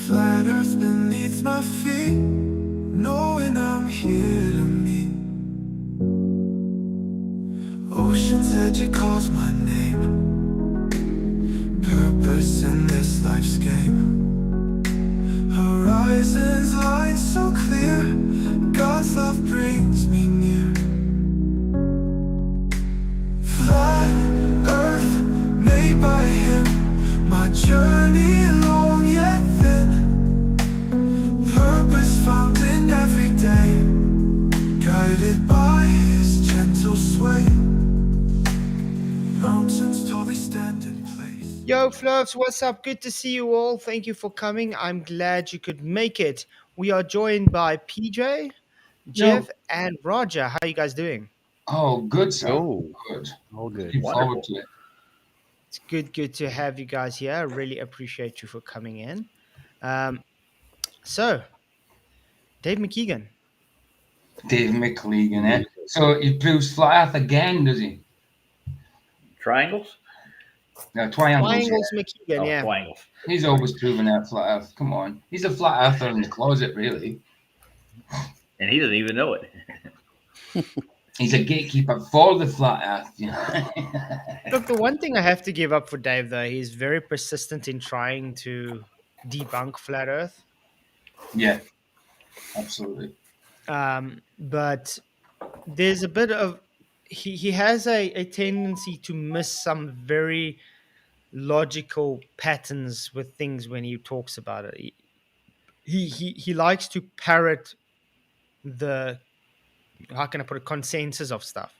Flat earth beneath my feet, knowing I'm here to meet. Ocean's edge, it calls my name. Purpose in this life's game. Horizons line so clear, God's love brings me near. Flat earth made by him, my journey long yet thin. Purpose found in every day, guided by his gentle sway. Mountains tallly stand in place. Yo, Fluffs, what's up? Good to see you all. Thank you for coming. I'm glad you could make it. We are joined by PJ, Yo. Jeff, and Roger. How are you guys doing? Oh, good, sir. Yo, Good. all good. Looking forward to it. It's good to have you guys here. I really appreciate you for coming in. So, Dave McKean. Dave McKean, eh? So he proves flat earth again, does he? Triangles? No, triangles. Triangles McKean, Oh, yeah. triangles. He's always proven out flat earth. Come on. He's a flat earther in the closet, really. And he doesn't even know it. He's a gatekeeper for the flat earth, you know. Look, the one thing I have to give up for Dave, though, he's very persistent in trying to debunk Flat Earth. Yeah, absolutely. But there's a bit of he has a tendency to miss some very logical patterns with things when he talks about it. He likes to parrot the, how can I put it, consensus of stuff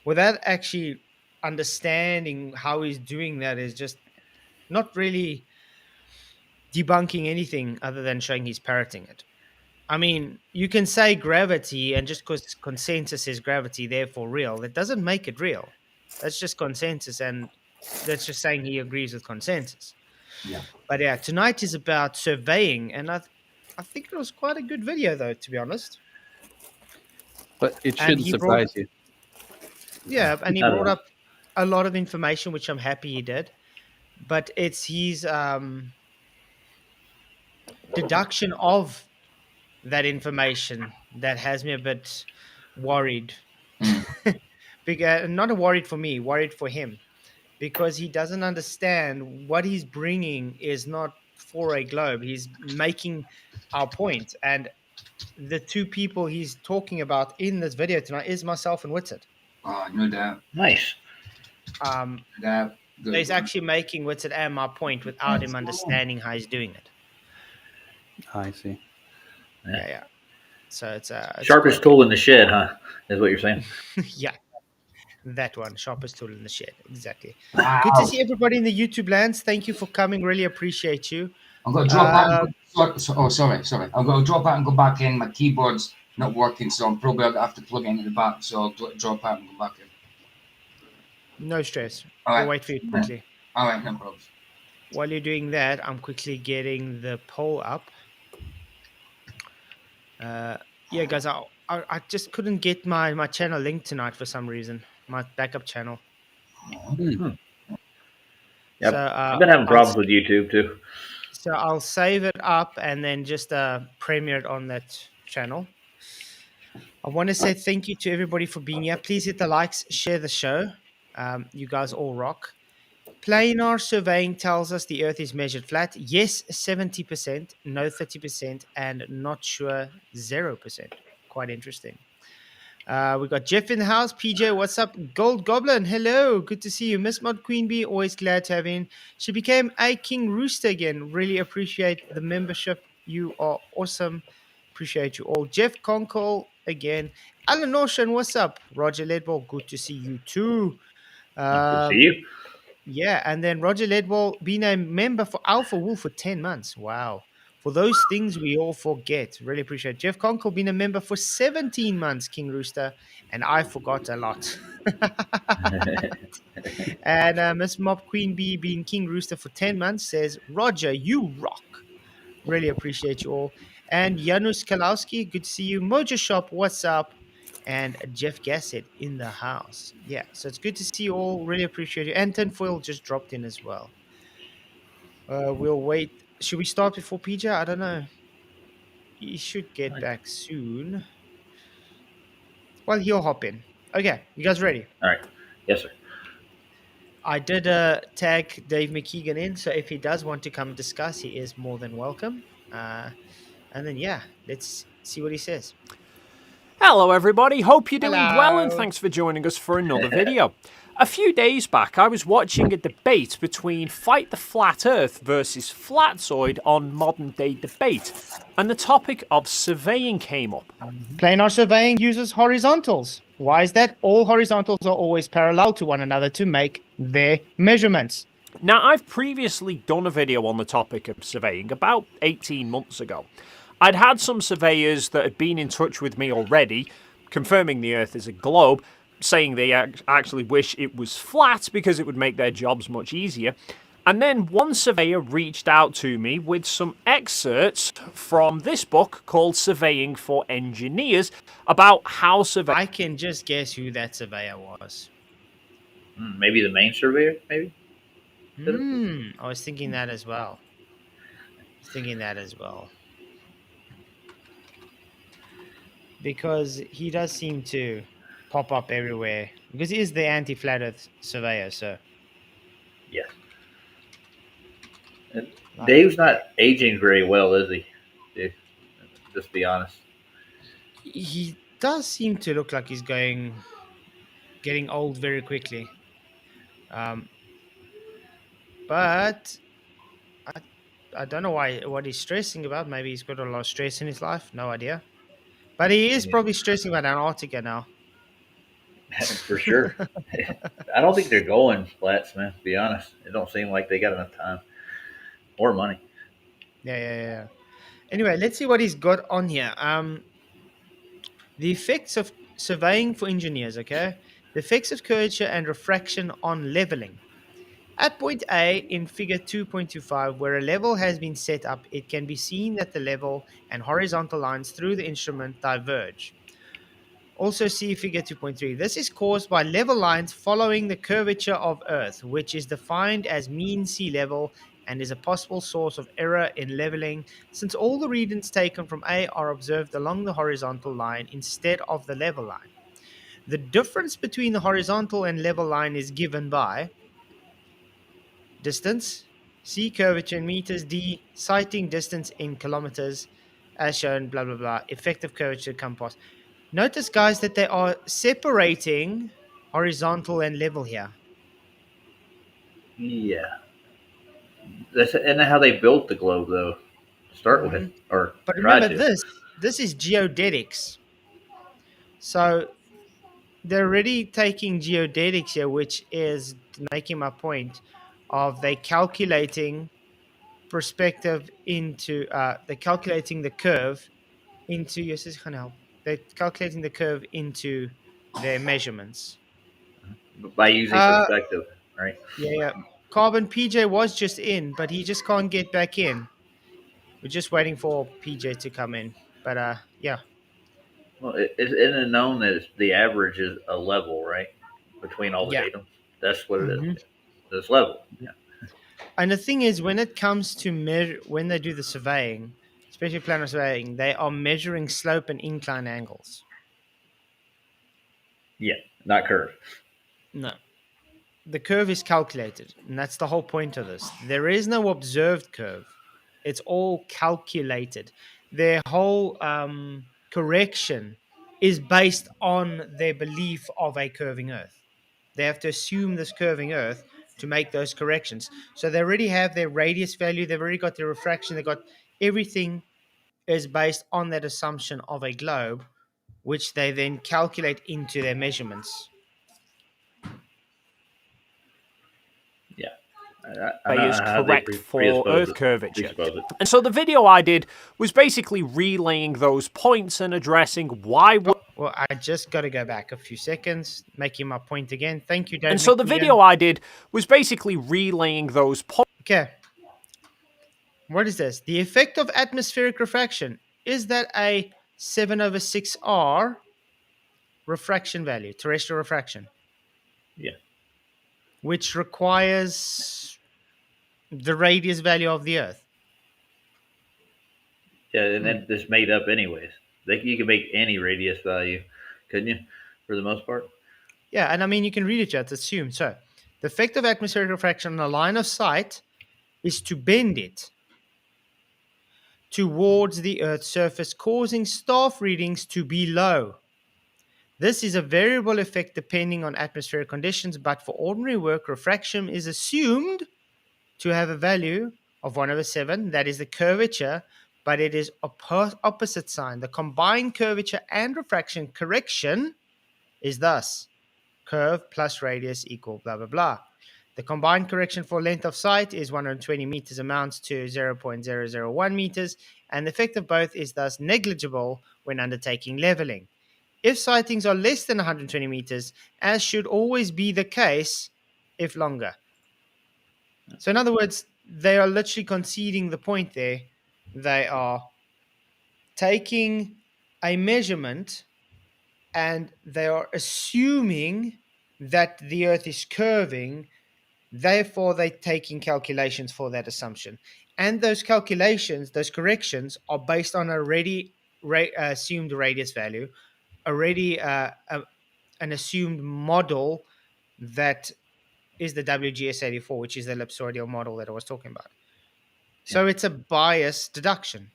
without actually understanding how he's doing that. Is just not really debunking anything other than showing he's parroting it. I mean, you can say gravity, and just because consensus is gravity, therefore real, that doesn't make it real. That's just consensus, and that's just saying he agrees with consensus. Yeah. But yeah, tonight is about surveying, and I think it was quite a good video, though, to be honest. But it And shouldn't he surprise you. Yeah, and he Not at brought all. up a lot of information, which I'm happy he did. But it's his deduction of that information that has me a bit worried. Because not worried for me, worried for him, because he doesn't understand what he's bringing is not for a globe. He's making our point, and the two people he's talking about in this video tonight is myself and Witsit. Oh, no doubt. Nice. No doubt. So he's actually making Witsit and my point without him understanding how he's doing it. I see. Yeah. So it's Sharpest tool in the shed, huh? Is what you're saying. yeah, that one, sharpest tool in the shed. Exactly. Wow. Good to see everybody in the YouTube lands. Thank you for coming. Really appreciate you. I'm going to drop out. Sorry. I'm going to drop out and go back in. My keyboard's not working, so I'm probably going to have to plug it into the back. So I'll drop out and go back in. No stress. All right. We'll wait for you quickly. All right, no problems. While you're doing that, I'm quickly getting the poll up. Yeah, guys, I just couldn't get my channel linked tonight for some reason. My backup channel. Yep. So, I've been having problems with YouTube too. So I'll save it up and then just premiere it on that channel. I want to say thank you to everybody for being here. Please hit the likes, share the show. You guys all rock. Planar surveying tells us the Earth is measured flat. Yes, 70%, no 30%, and not sure 0%. Quite interesting. We got Jeff in the house. PJ, what's up? Gold Goblin, hello. Good to see you. Miss Mod Queen Bee, always glad to have you in. She became a King Rooster again. Really appreciate the membership. You are awesome. Appreciate you all. Jeff Conkle again. Alan Ocean, what's up? Roger Ledball, good to see you too. Good to see you. Yeah, and then Roger Ledwell being a member for Alpha Wolf for 10 months. Wow. For those things we all forget. Really appreciate it. Jeff Conkle being a member for 17 months, King Rooster, and I forgot a lot. And Miss Mop Queen Bee being King Rooster for 10 months says, Roger, you rock. Really appreciate you all. And Janusz Kalowski, good to see you. Mojo Shop, what's up? And Jeff Gassett in the house. Yeah, so it's good to see you all. Really appreciate you. And Tinfoil just dropped in as well. We'll wait. Should we start before PJ? I don't know. He should get back soon. Well, he'll hop in. Okay, you guys ready? All right. Yes, sir. I did tag Dave McKean in, so if he does want to come discuss, he is more than welcome. And then, yeah, let's see what he says. Hello everybody, hope you're doing well and Hello. thanks for joining us for another video. A few days back I was watching a debate between Fight the Flat Earth versus Flatzoid on Modern Day Debate, and the topic of surveying came up. Planar surveying uses horizontals. Why is that? All horizontals are always parallel to one another to make their measurements. Now I've previously done a video on the topic of surveying about 18 months ago. I'd had some surveyors that had been in touch with me already, confirming the Earth is a globe, saying they actually wish it was flat because it would make their jobs much easier. And then one surveyor reached out to me with some excerpts from this book called Surveying for Engineers about how surveying... I can just guess who that surveyor was. Maybe the main surveyor, maybe? I was thinking that as well. Because he does seem to pop up everywhere. Because he is the anti-flat Earth surveyor, so... Yes. Dave's not aging very well, is he? Dave? Just be honest. He does seem to look like he's getting old very quickly. But I don't know what he's stressing about. Maybe he's got a lot of stress in his life. No idea. But he is probably stressing about Antarctica now. For sure. I don't think they're going flats, man, to be honest. It don't seem like they got enough time or money. Yeah. Anyway, let's see what he's got on here. The effects of surveying for engineers, okay? The effects of curvature and refraction on leveling. At point A in figure 2.25, where a level has been set up, it can be seen that the level and horizontal lines through the instrument diverge. Also see figure 2.3. This is caused by level lines following the curvature of Earth, which is defined as mean sea level and is a possible source of error in leveling, since all the readings taken from A are observed along the horizontal line instead of the level line. The difference between the horizontal and level line is given by distance, C curvature in meters, D sighting distance in kilometers, as shown, blah, blah, blah, effective curvature compass. Notice, guys, that they are separating horizontal and level here. Yeah. Isn't that how they built the globe, though, to start with? Or But tried remember, to. this is geodetics. So they're already taking geodetics here, which is making my point of they calculating perspective into they're calculating the curve into they're calculating the curve into their measurements. By using perspective, right? Yeah. Carbon PJ was just in, but he just can't get back in. We're just waiting for PJ to come in. But yeah. Well, isn't it known that the average is a level, right? Between all the Yeah. datums? That's what it is. This level. Yeah. And the thing is, when it comes to when they do the surveying, especially planar surveying, they are measuring slope and incline angles. Yeah, not curve. No. The curve is calculated, and that's the whole point of this. There is no observed curve. It's all calculated. Their whole correction is based on their belief of a curving Earth. They have to assume this curving Earth to make those corrections. So they already have their radius value. They've already got their refraction. They've got everything is based on that assumption of a globe, which they then calculate into their measurements. Yeah. is correct for Earth curvature. Presuppose it. And so the video I did was basically relaying those points and addressing why... Well, I just got to go back a few seconds, making my point again. Thank you, Dave. And so the video I did was basically relaying those points. Okay. What is this? The effect of atmospheric refraction. Is that a 7/6R refraction value, terrestrial refraction? Yeah. Which requires the radius value of the Earth. Yeah, and then it's made up anyways. You can make any radius value, couldn't you? For the most part. Yeah, and I mean, you can read it here. It's assumed. So, the effect of atmospheric refraction on a line of sight is to bend it towards the Earth's surface, causing staff readings to be low. This is a variable effect depending on atmospheric conditions, but for ordinary work, refraction is assumed to have a value of 1/7. That is the curvature, but it is opposite sign. The combined curvature and refraction correction is thus curve plus radius equal blah, blah, blah. The combined correction for length of sight is 120 meters, amounts to 0.001 meters, and the effect of both is thus negligible when undertaking leveling. If sightings are less than 120 meters, as should always be the case if longer. So, in other words, they are literally conceding the point there. They are taking a measurement and they are assuming that the Earth is curving. Therefore, they're taking calculations for that assumption. And those calculations, those corrections, are based on already assumed radius value, already an assumed model that is the WGS84, which is the ellipsoidal model that I was talking about. So it's a biased deduction.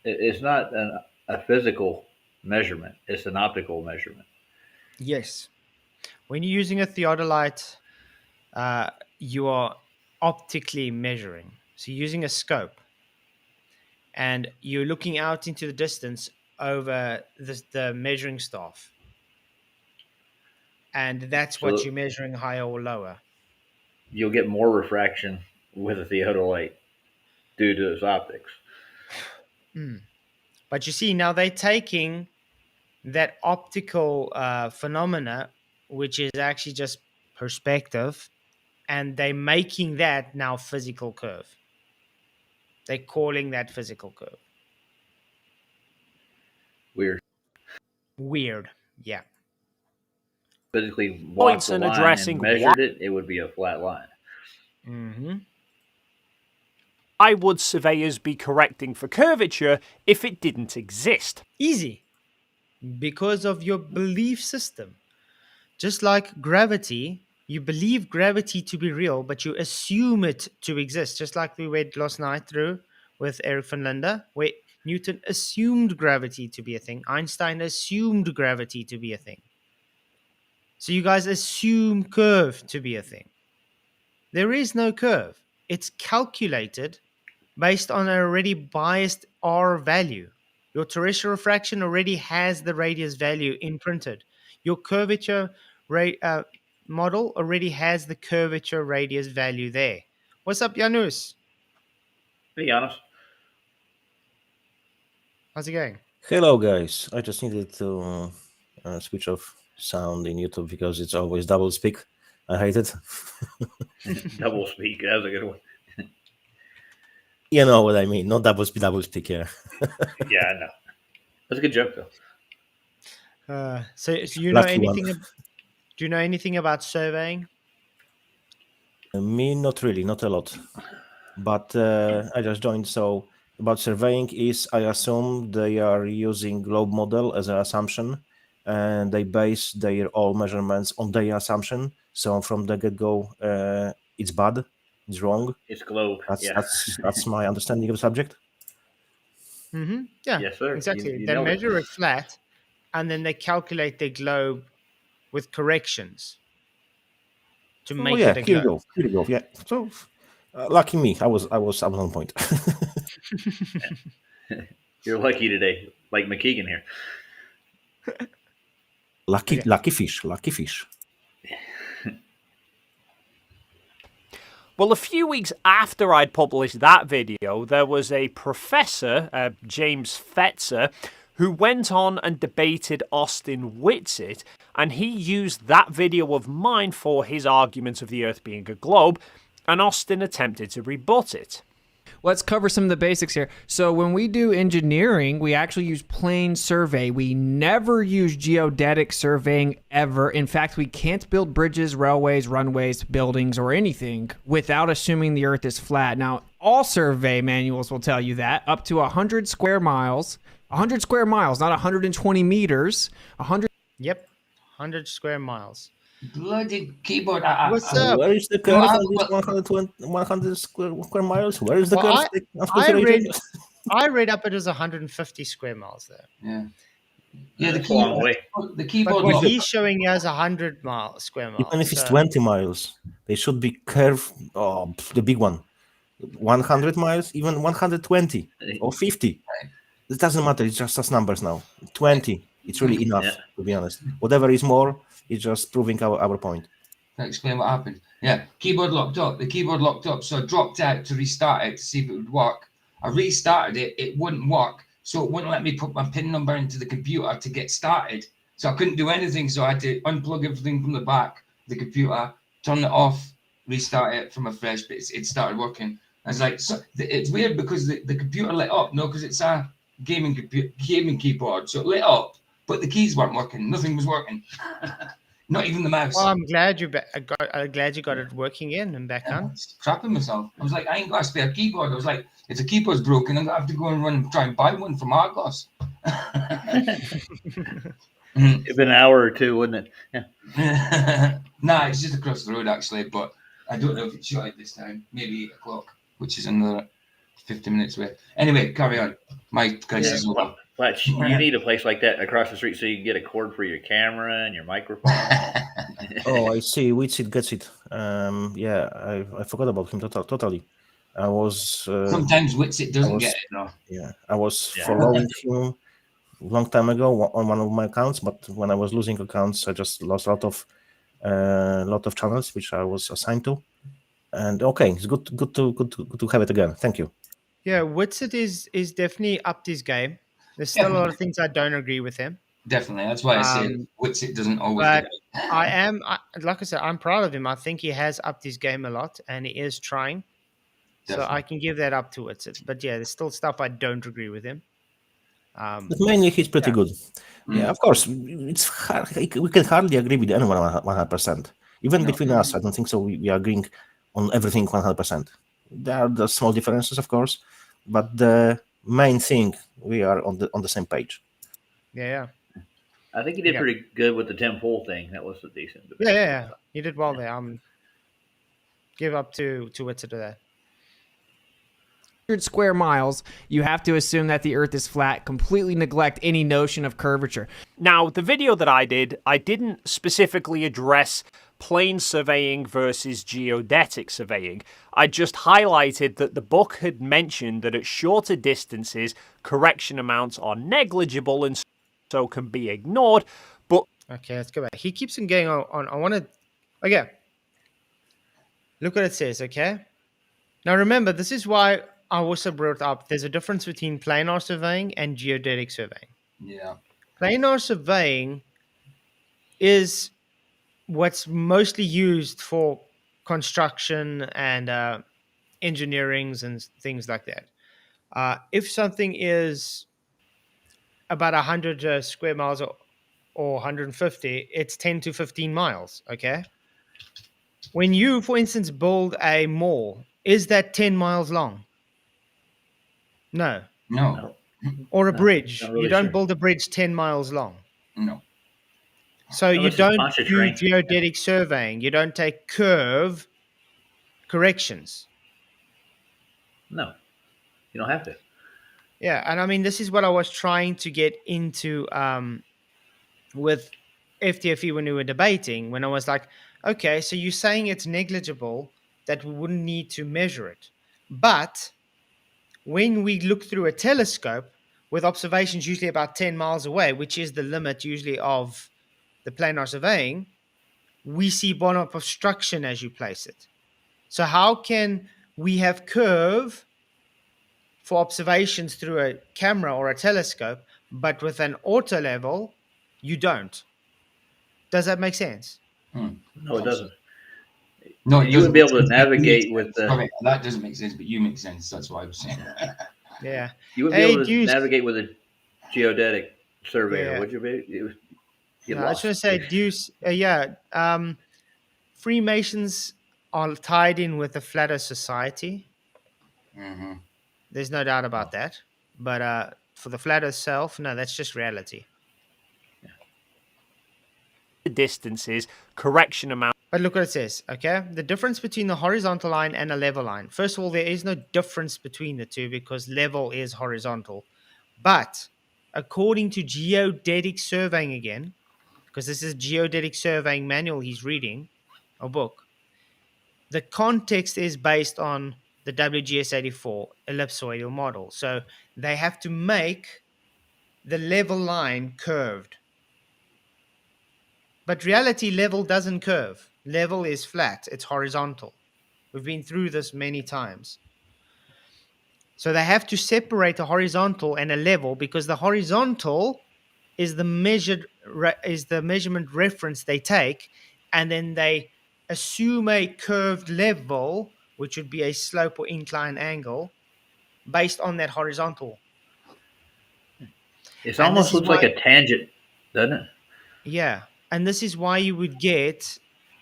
It's not a physical measurement; it's an optical measurement. Yes. When you're using a theodolite, you are optically measuring. So you're using a scope, and you're looking out into the distance over the measuring staff. And that's So what you're measuring, higher or lower. you'll get more refraction with a theodolite due to its optics. But you see, now they're taking that optical phenomena, which is actually just perspective, and they're making that now physical curve. They're calling that physical curve. Weird. Yeah. Physically Points walked the and line addressing and measured it, it would be a flat line. Mm-hmm. why would surveyors be correcting for curvature if it didn't exist? Easy. Because of your belief system. Just like gravity, you believe gravity to be real, but you assume it to exist. Just like we read last night through with Eric von Linde, where Newton assumed gravity to be a thing. Einstein assumed gravity to be a thing. So you guys assume curve to be a thing. There is no curve. It's calculated based on an already biased R value. Your terrestrial refraction already has the radius value imprinted. Your curvature model already has the curvature radius value there. What's up, Janus? Be honest. How's it going? Hello, guys. I just needed to switch off sound in YouTube because it's always double speak. I hate it. Double speak. That was a good one. You know what I mean? Not double speak. Yeah. Yeah, I know. That's a good joke, though. So you know Lucky anything? one. Do you know anything about surveying? Me, not really, not a lot. But I just joined. So about surveying is, I assume they are using globe model as an assumption, and they base their all measurements on their assumption. So from the get-go, it's bad, it's wrong. It's globe. That's my understanding of the subject. Mm-hmm. Yeah, Yes, sir. exactly. You They nailed it. measure it flat, and then they calculate their globe with corrections to make yeah, it a here you globe. go. Here you go. Yeah. So lucky me, I was on point. You're lucky today, like McKean here. Lucky fish. Well, a few weeks after I'd published that video, there was a professor, James Fetzer, who went on and debated Austin Whitsitt, and he used that video of mine for his argument of the Earth being a globe, and Austin attempted to rebut it. let's cover some of the basics here. So when we do engineering, we actually use plane survey. We never use geodetic surveying ever. In fact, we can't build bridges, railways, runways, buildings, or anything without assuming the Earth is flat. Now, all survey manuals will tell you that up to 100 square miles, 100 square miles, not 120 meters, 100. Yep, 100 square miles. Bloody keyboard. What's up? Where is the curve on this 100 square miles? Where is the Well, curve? I read up it as 150 square miles there. Yeah. Yeah, That's a long way. the But keyboard what lock. he's showing as 100 square miles. Even if it's so- 20 miles, they should be curved. Oh, the big one. 100 miles, even 120 or 50. It doesn't matter. It's just as numbers now. 20. It's really enough, Yeah. to be honest. Whatever is more, it's just proving our point. Can I explain what happened? Yeah, keyboard locked up. The keyboard locked up, so I dropped out to restart it to see if it would work. I restarted it, it wouldn't work, so it wouldn't let me put my PIN number into the computer to get started. So I couldn't do anything, so I had to unplug everything from the back of the computer, turn it off, restart it from afresh, but it started working. I was like, so it's weird because the computer lit up, no, because it's a gaming keyboard, so it lit up, but the keys weren't working. Nothing was working. Not even the mouse. Well, I'm glad you got it working in and back I on. was crapping myself. I was like, I ain't got a spare keyboard. I was like, if the keyboard's broken, I'm gonna have to go and try and buy one from Argos. It'd been an hour or two, wouldn't it? Yeah. Nah, it's just across the road actually, but I don't know if it's shut at this time. Maybe 8 o'clock, which is another 50 minutes away. Anyway, carry on. My crisis is over. Fletch, you need a place like that across the street so you can get a cord for your camera and your microphone. Oh, I see. Witsit gets it. Yeah, I forgot about him totally. I was. Sometimes Witsit doesn't was- get it, no. Yeah, I was Yeah. following him a long time ago on one of my accounts, but when I was losing accounts, I just lost a lot of channels which I was assigned to. And okay, it's good to have it again. Thank you. Yeah, Witsit is definitely upped his game. There's still a lot of things I don't agree with him. Definitely. That's why I say Witsit doesn't always get But it. like I said, I'm proud of him. I think he has upped his game a lot and he is trying. So Definitely. I can give that up to Witsit. But yeah, there's still stuff I don't agree with him. But mainly he's pretty good. Yeah, of course. It's hard. We can hardly agree with anyone 100%. Even between us, I don't think so. We are agreeing on everything 100%. There are the small differences, of course, but the main thing, we are on the same page. Yeah. I think you did Yeah. pretty good with the 10-pole thing. That was a decent debate. Yeah. You did well there. Give up to Witsit to that. 100 square miles, you have to assume that the Earth is flat, completely neglect any notion of curvature. Now, the video that I did, I didn't specifically address plane surveying versus geodetic surveying. I just highlighted that the book had mentioned that at shorter distances, correction amounts are negligible and so can be ignored. But Okay, let's go back. He keeps on going on. I want to... Okay. Look what it says, okay? Now remember, this is why I also brought up there's a difference between planar surveying and geodetic surveying. Yeah. Planar surveying is what's mostly used for construction and engineerings and things like that. If something is about 100 square miles or 150, it's 10 to 15 miles, okay? When you, for instance, build a mall, is that 10 miles long? No. No. Or a No, bridge. not really You don't sure. build a bridge 10 miles long. No. So you Unless it's don't bunch of do terrain. geodetic surveying. You don't take curve corrections. No, you don't have to. Yeah, and I mean, this is what I was trying to get into with FTFE when we were debating, when I was like, okay, so you're saying it's negligible, that we wouldn't need to measure it. But when we look through a telescope with observations usually about 10 miles away, which is the limit usually of the planar surveying, we see bottom obstruction as you place it. So how can we have curve for observations through a camera or a telescope, but with an auto level, you don't? Does that make sense? No, it doesn't. No, it You would doesn't be make able to sense. It makes navigate with sense. the. Sorry, that doesn't make sense, but you make sense. That's what I was saying. Yeah. You would be Hey, able to Deuce. navigate with a geodetic surveyor, Yeah. would you be? You get No, I just want to lost. say, Deuce. Yeah. Freemasons are tied in with the Flat Earth Society. Hmm. There's no doubt about that. But for the Flat Earth self, no, that's just reality. distances, correction amount. But look what it says, okay? The difference between the horizontal line and a level line. First of all, there is no difference between the two because level is horizontal. But according to geodetic surveying again, because this is geodetic surveying manual he's reading, a book, the context is based on the WGS84 ellipsoidal model. So they have to make the level line curved. But reality, level doesn't curve. Level is flat, it's horizontal. We've been through this many times. So they have to separate a horizontal and a level because the horizontal is the measurement reference they take, and then they assume a curved level, which would be a slope or incline angle, based on that horizontal. It And this almost is looks like why, a tangent, doesn't it? yeah, and this is why you would get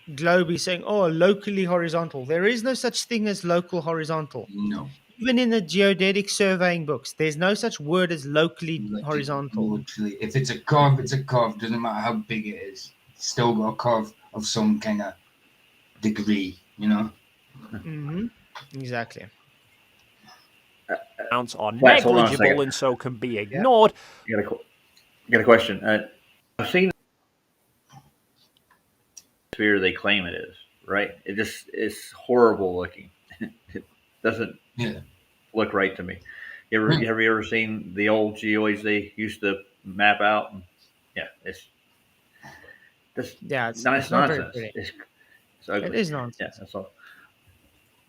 Globey saying, "Oh, locally horizontal." There is no such thing as local horizontal. No. Even in the geodetic surveying books, there's no such word as locally Literally, horizontal. literally. If it's a curve, it's a curve. Doesn't matter how big it is. It's still got a curve of some kind of degree, you know? Mm-hmm. Exactly. Amounts are Flash, hold on a negligible second. and so can be ignored. I got a question. I've seen the sphere they claim it is, right? It's horrible looking. It doesn't Yeah. look right to me. Hmm. Have you ever seen the old geoids they used to map out? Yeah, it's Yeah, it's nice not very nonsense. pretty. It's ugly. It is Yeah, nonsense. that's all.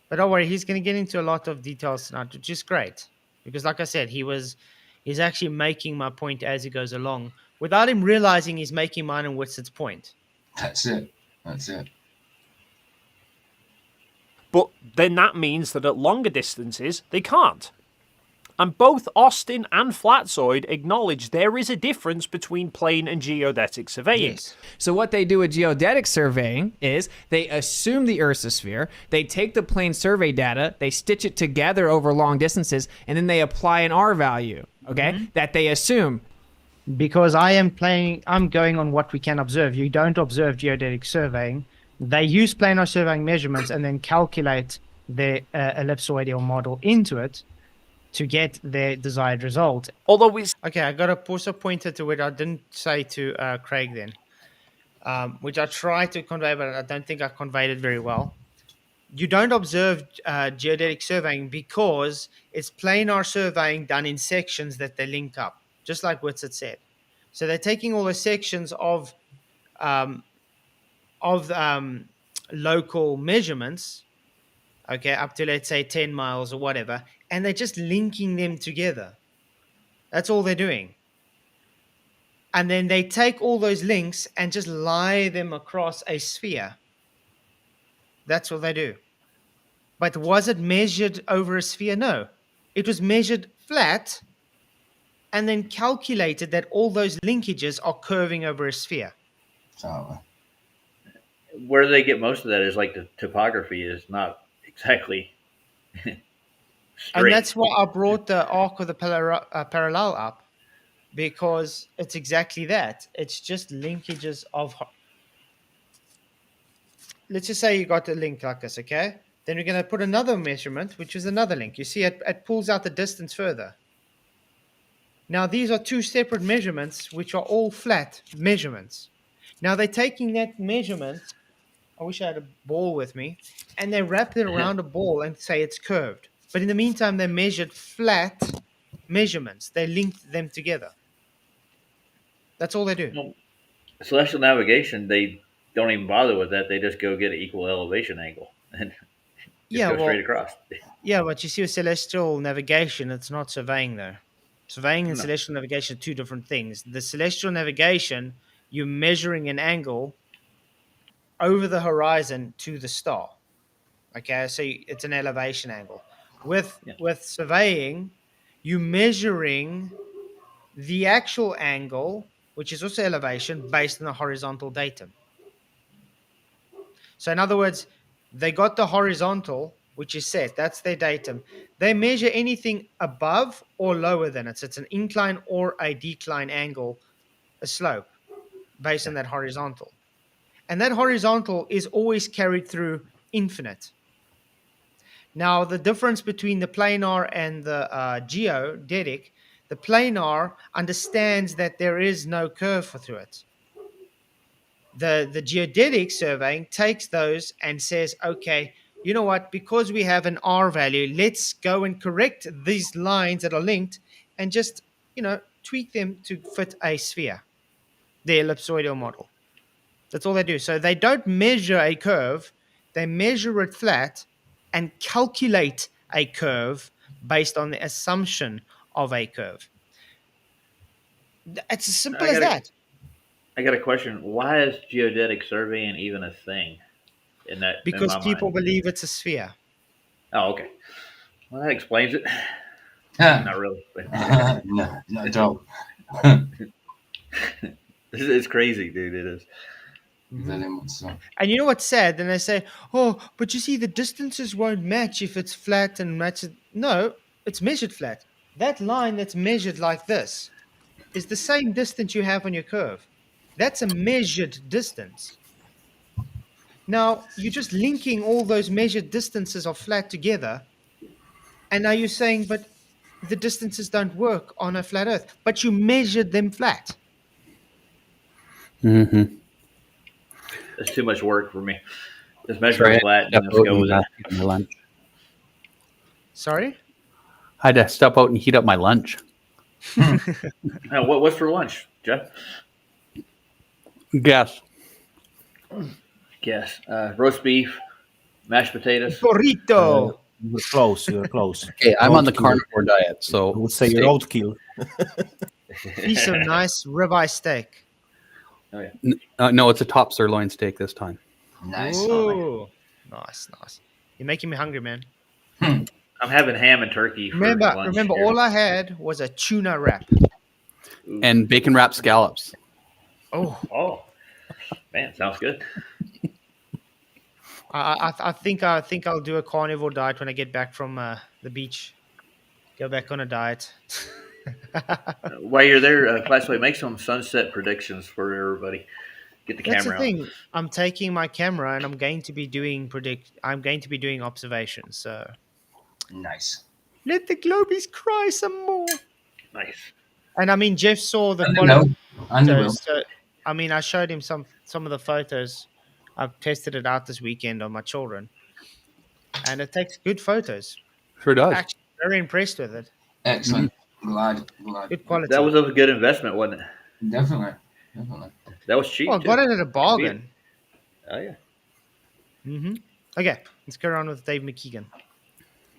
But don't worry, he's going to get into a lot of details tonight, which is great. Because like I said, he's actually making my point as he goes along without him realizing he's making mine and Whitsett's point. That's it. That's it. But then that means that at longer distances, they can't. And both Austin and Flatzoid acknowledge there is a difference between plane and geodetic surveying. Yes. So what they do with geodetic surveying is they assume the Earth's a sphere, they take the plane survey data, they stitch it together over long distances, and then they apply an R value, okay, that they assume. Because I'm going on what we can observe. You don't observe geodetic surveying. They use planar surveying measurements and then calculate the ellipsoidal model into it to get their desired result. Although it's Okay, I got a also pointer to it I didn't say to Craig then, which I tried to convey, but I don't think I conveyed it very well. You don't observe geodetic surveying because it's planar surveying done in sections that they link up, just like Whitsett said. So they're taking all the sections of local measurements, okay, up to let's say 10 miles or whatever, and they're just linking them together. That's all they're doing. And then they take all those links and just lie them across a sphere. That's what they do. But was it measured over a sphere? No. It was measured flat and then calculated that all those linkages are curving over a sphere. So, Where they get most of that is like the topography is not exactly straight. And that's why I brought the arc of the parallel up, because it's exactly that. It's just linkages of. Let's just say you got a link like this, okay? Then we're going to put another measurement, which is another link. You see, it pulls out the distance further. Now, these are two separate measurements, which are all flat measurements. Now, they're taking that measurement. I wish I had a ball with me. And they wrap it around a ball and say it's curved. But in the meantime, they measured flat measurements. They linked them together. That's all they do. Well, celestial navigation, they don't even bother with that. They just go get an equal elevation angle and just Yeah, go well, straight across. yeah, but you see with celestial navigation, it's not surveying though. Surveying and No. celestial navigation are two different things. The celestial navigation, you're measuring an angle over the horizon to the star. Okay, so it's an elevation angle. With Yeah. surveying, you measuring the actual angle, which is also elevation, based on the horizontal datum. So in other words, they got the horizontal, which is set. That's their datum. They measure anything above or lower than it. So it's an incline or a decline angle, a slope, based on that horizontal. And that horizontal is always carried through infinite. Now, the difference between the planar and the geodetic, the planar understands that there is no curve through it. The geodetic surveying takes those and says, okay, you know what? Because we have an R value, let's go and correct these lines that are linked and just, tweak them to fit a sphere, the ellipsoidal model. That's all they do. So they don't measure a curve, they measure it flat and calculate a curve based on the assumption of a curve. It's as simple as that. I got a question. Why is geodetic surveying even a thing in Because my mind? people believe it's a sphere. Oh, okay. Well, that explains it. Huh. Not really, but No, not at all. it's crazy, dude. It is. Very much so. And you know what's sad? Then they say, oh, but you see, the distances won't match if it's flat and matches. No, it's measured flat. That line that's measured like this is the same distance you have on your curve. That's a measured distance. Now, you're just linking all those measured distances of flat together. And now you're saying, but the distances don't work on a flat earth. But you measured them flat. Mm-hmm. It's too much work for me. Just measure Sorry, it flat and step let's out go with and it. heat up my lunch. Sorry? I had to step out and heat up my lunch. What's for lunch, Jeff? Guess. Yes. Roast beef, mashed potatoes. Burrito. You're close. You're close. Okay, I'm on the Roadkill. carnivore diet, so I would say steak. roadkill. Piece of nice ribeye steak. Oh yeah. No, it's a top sirloin steak this time. Nice. Ooh. Nice. You're making me hungry, man. I'm having ham and turkey for Remember, lunch. here. all I had was a tuna wrap. Ooh. And bacon wrapped scallops. Oh, man, sounds good. I think I'll do a carnivore diet when I get back from the beach. Go back on a diet. While you're there, Flatzoid, make some sunset predictions for everybody. Get the That's the camera out. thing. I'm taking my camera and I'm going to be doing observations. So Nice. let the globies cry some more. Nice. And I mean, Jeff saw the And they quality. will. And they will. So, I mean, I showed him some of the photos. I've tested it out this weekend on my children, and it takes good photos. Sure does. Actually, very impressed with it. Excellent. Glad. Good quality. That was a good investment, wasn't it? Definitely. That was cheap. Oh, I too. got it at a bargain. Oh yeah. Okay, let's go on with Dave McKean.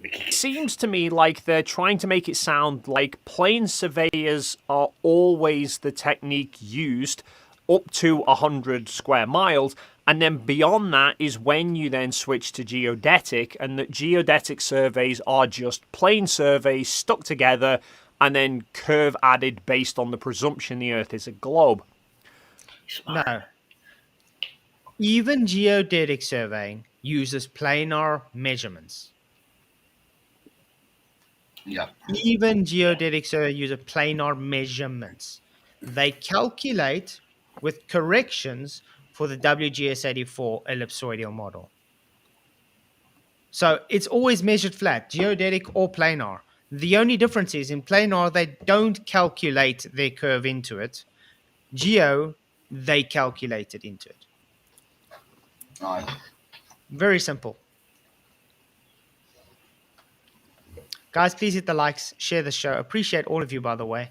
It seems to me like they're trying to make it sound like plane surveyors are always the technique used up to 100 square miles, and then beyond that is when you then switch to geodetic, and that geodetic surveys are just plane surveys stuck together and then curve added based on the presumption the Earth is a globe. No. Even geodetic surveying uses planar measurements. Yeah. Even geodetic survey uses planar measurements. They calculate with corrections for the WGS84 ellipsoidal model. So it's always measured flat, geodetic or planar. The only difference is in planar, they don't calculate their curve into it. Geo, they calculate it into it. Aye. Very simple. Guys, please hit the likes, share the show. Appreciate all of you, by the way.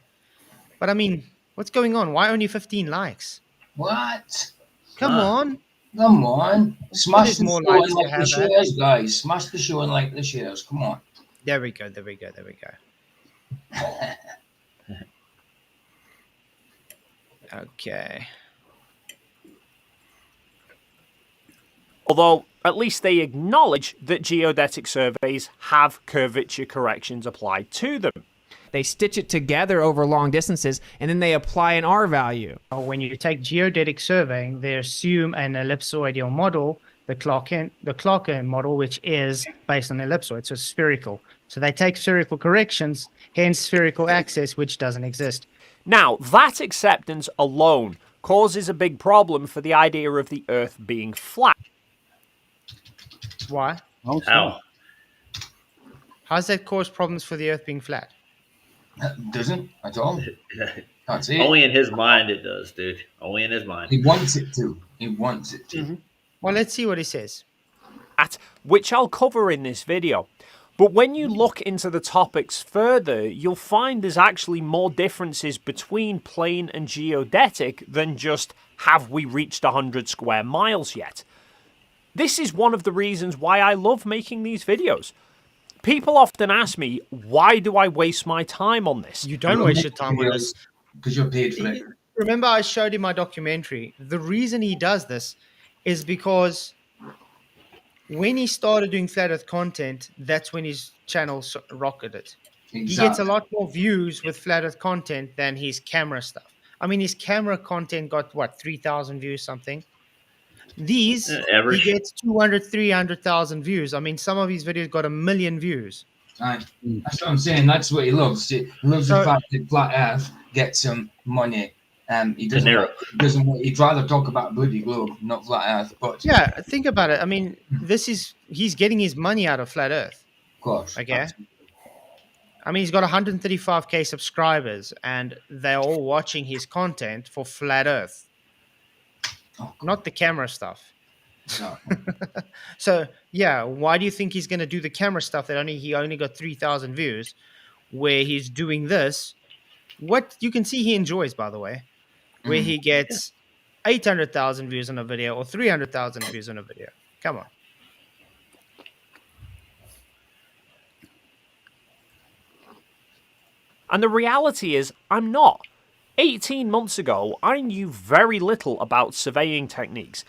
But I mean, what's going on? Why only 15 likes? What? Come on. Come on. Smash there's the more show likes and to like the have, shares, guys. Smash the show and like the shares. Come on. There we go. Okay. Although, at least they acknowledge that geodetic surveys have curvature corrections applied to them. They stitch it together over long distances, and then they apply an R value. When you take geodetic surveying, they assume an ellipsoidal model, the Clarkin model, which is based on ellipsoid, so spherical. So they take spherical corrections, hence spherical axis, which doesn't exist. Now, that acceptance alone causes a big problem for the idea of the Earth being flat. Why? How? How does that cause problems for the Earth being flat? Doesn't at all. That's it. Only in his mind it does, dude. Only in his mind. He wants it to. He wants it to. Well, let's see what he says. Which I'll cover in this video. But when you look into the topics further, you'll find there's actually more differences between plane and geodetic than just have we reached 100 square miles yet. This is one of the reasons why I love making these videos. People often ask me, why do I waste my time on this? You don't waste your time on this. Because you're paid for it. Remember, I showed him my documentary. The reason he does this is because when he started doing flat Earth content, that's when his channel rocketed. He gets a lot more views with flat Earth content than his camera stuff. I mean, his camera content got, what, 3,000 views, something? These, he gets 200, 300,000 views. I mean, some of his videos got 1 million views. Right. That's what I'm saying. That's what he loves. He loves the fact that flat Earth gets some money. He doesn't. He'd rather talk about bloody globe, not flat Earth. But yeah, think about it. I mean, he's getting his money out of flat Earth. Of course. Okay. Absolutely. I mean, he's got 135k subscribers, and they're all watching his content for flat Earth, not the camera stuff. No. So yeah, why do you think he's going to do the camera stuff that he only got 3,000 views, where he's doing this? What you can see he enjoys, by the way, where he gets 800,000 views on a video or 300,000 views on a video. Come on. And the reality is, I'm not. 18 months ago, I knew very little about surveying techniques,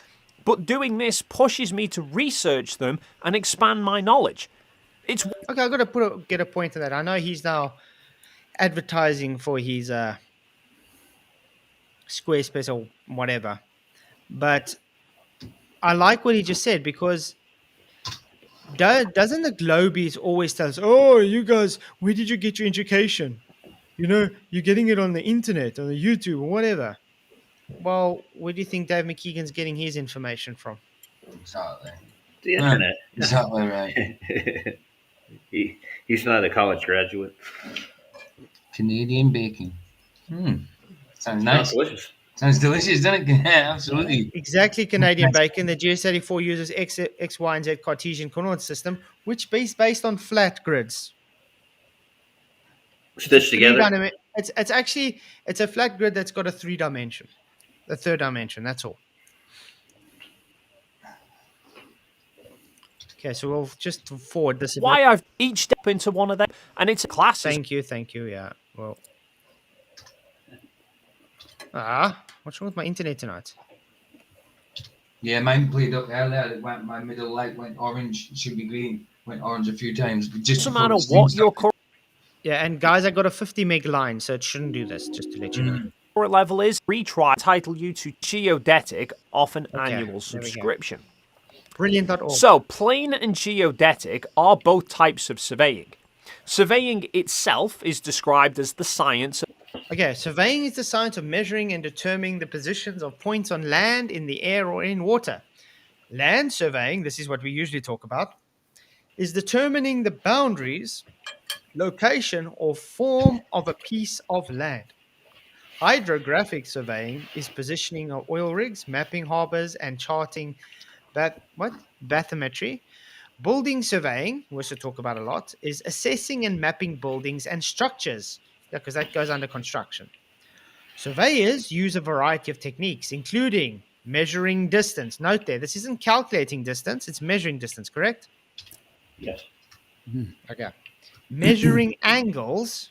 but doing this pushes me to research them and expand my knowledge. It's okay. I've got to get a point to that. I know he's now advertising for his Squarespace or whatever, but I like what he just said, because doesn't the Globies always tell us, oh, you guys, where did you get your education? You know, you're getting it on the internet, on the YouTube or whatever. Well, where do you think Dave McKean's getting his information from? Exactly. The internet. Exactly right. He's not a college graduate. Canadian bacon. Sounds nice. Delicious. Sounds delicious, doesn't it? Yeah, absolutely. Exactly, Canadian bacon. The GS84 uses X, Y, and Z Cartesian coordinate system, which is based on flat grids. Stitched together. It's a flat grid that's got a third dimension. That's all. Okay, so we'll just forward this. Why I've each step into one of them, and it's a class. Thank you. Yeah. Well. What's wrong with my internet tonight? Yeah, mine played up earlier. My middle light went orange. It should be green. Went orange a few times. But just no matter what your yeah, and guys, I got a 50 meg line, so it shouldn't do this. Just to let you know. current level is, retry entitle you to geodetic off an annual subscription. Brilliant.org. So, plane and geodetic are both types of surveying. Surveying itself is described as the science of... Okay, surveying is the science of measuring and determining the positions of points on land, in the air, or in water. Land surveying, this is what we usually talk about, is determining the boundaries, location, or form of a piece of land. Hydrographic surveying is positioning of oil rigs, mapping harbors, and charting bathymetry. Building surveying, we also talk about a lot, is assessing and mapping buildings and structures, because that goes under construction. Surveyors use a variety of techniques, including measuring distance. Note there, this isn't calculating distance, it's measuring distance, correct? Yes. Okay. Measuring angles.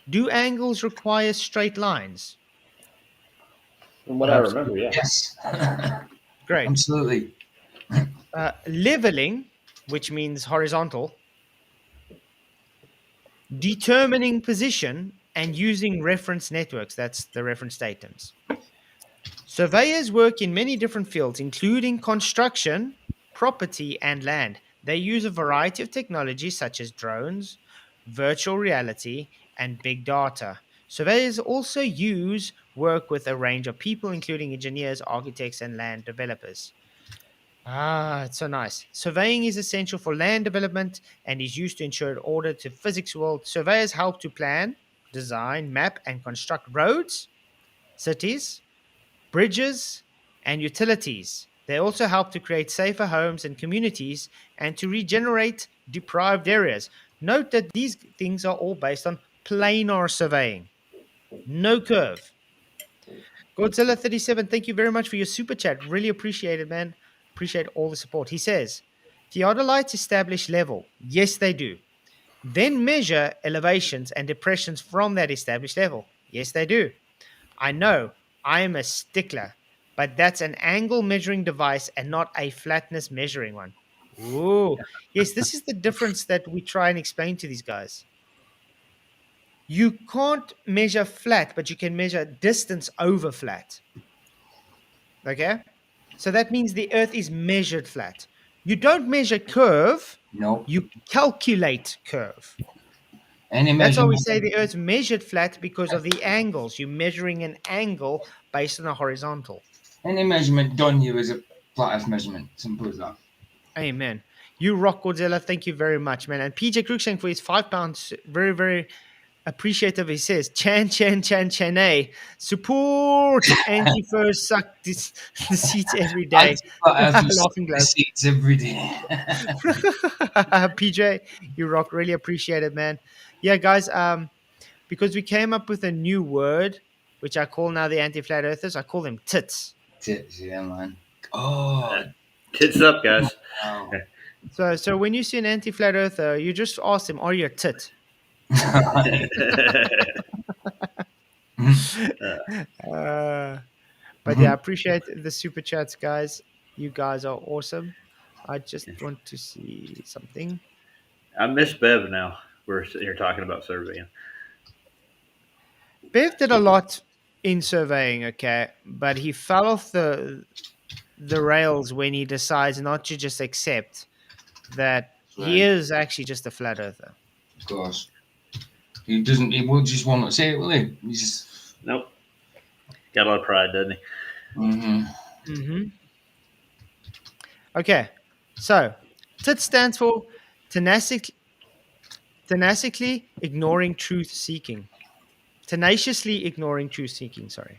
Do angles require straight lines? From what I remember, yeah. Yes. Great. Absolutely. Leveling, which means horizontal, determining position, and using reference networks. That's the reference datums. Surveyors work in many different fields, including construction, property, and land. They use a variety of technologies such as drones, virtual reality, and big data. Surveyors also work with a range of people, including engineers, architects, and land developers. Ah, it's so nice. Surveying is essential for land development and is used to ensure order to physics world. Surveyors help to plan, design, map, and construct roads, cities, bridges, and utilities. They also help to create safer homes and communities and to regenerate deprived areas. Note that these things are all based on planar surveying, no curve. Godzilla37, thank you very much for your super chat. Really appreciate it, man. Appreciate all the support. He says, theodolites establish level. Yes, they do. Then measure elevations and depressions from that established level. Yes, they do. I know, I am a stickler, but that's an angle measuring device and not a flatness measuring one. Ooh. Yes, this is the difference that we try and explain to these guys. You can't measure flat, but you can measure distance over flat. Okay? So that means the Earth is measured flat. You don't measure curve, No. you calculate curve. Any That's why we measurement, say the Earth's measured flat because of the angles. You're measuring an angle based on a horizontal. any measurement done you is a flat Earth measurement. Simple as that. Amen. You rock, Godzilla. Thank you very much, man. And PJ Cruikshank for his £5. Very, very appreciative. He says, Chan, support anti-fur suck the seats every day. Flat Earth Laughing globe. seats every day. PJ, you rock. Really appreciate it, man. Yeah, guys, because we came up with a new word, which I call now the anti-flat earthers. I call them tits. Tits, yeah, man. Oh, Tits up, guys. wow. So when you see an anti-flat earther, you just ask them, are you a tit? But yeah, I appreciate the super chats, guys. You guys are awesome. I just want to see something. I miss Bev now. We're sitting here talking about surveying. Bev did a lot in surveying, okay, but he fell off the rails when he decides not to just accept that he is actually just a flat earther. Of course. He will just want to say it, will he? He's just... Nope. Got a lot of pride, doesn't he? Mm-hmm. Mm-hmm. Okay, so TIT stands for tenaciously ignoring truth seeking. Tenaciously ignoring truth seeking, sorry.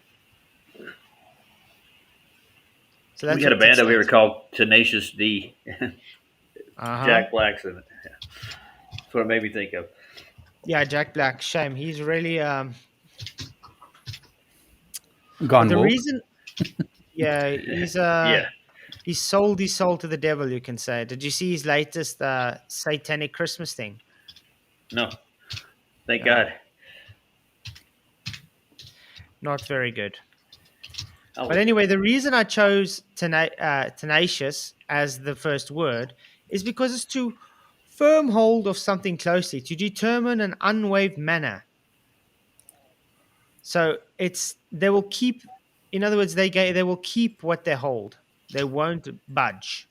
So that's we had a what TIT band over here stands for. called Tenacious D. Jack Black's in it. That's what it made me think of. Yeah, Jack Black. Shame. He's really Gone the woke. reason. Yeah, he's Yeah. he sold his soul to the devil. You can say. Did you see his latest satanic Christmas thing? No. Thank God. Not very good. Oh, But anyway, the reason I chose tenacious as the first word is because it's to firm hold of something closely, to determine an unwaved manner. So they will keep. In other words, they will keep what they hold. They won't budge.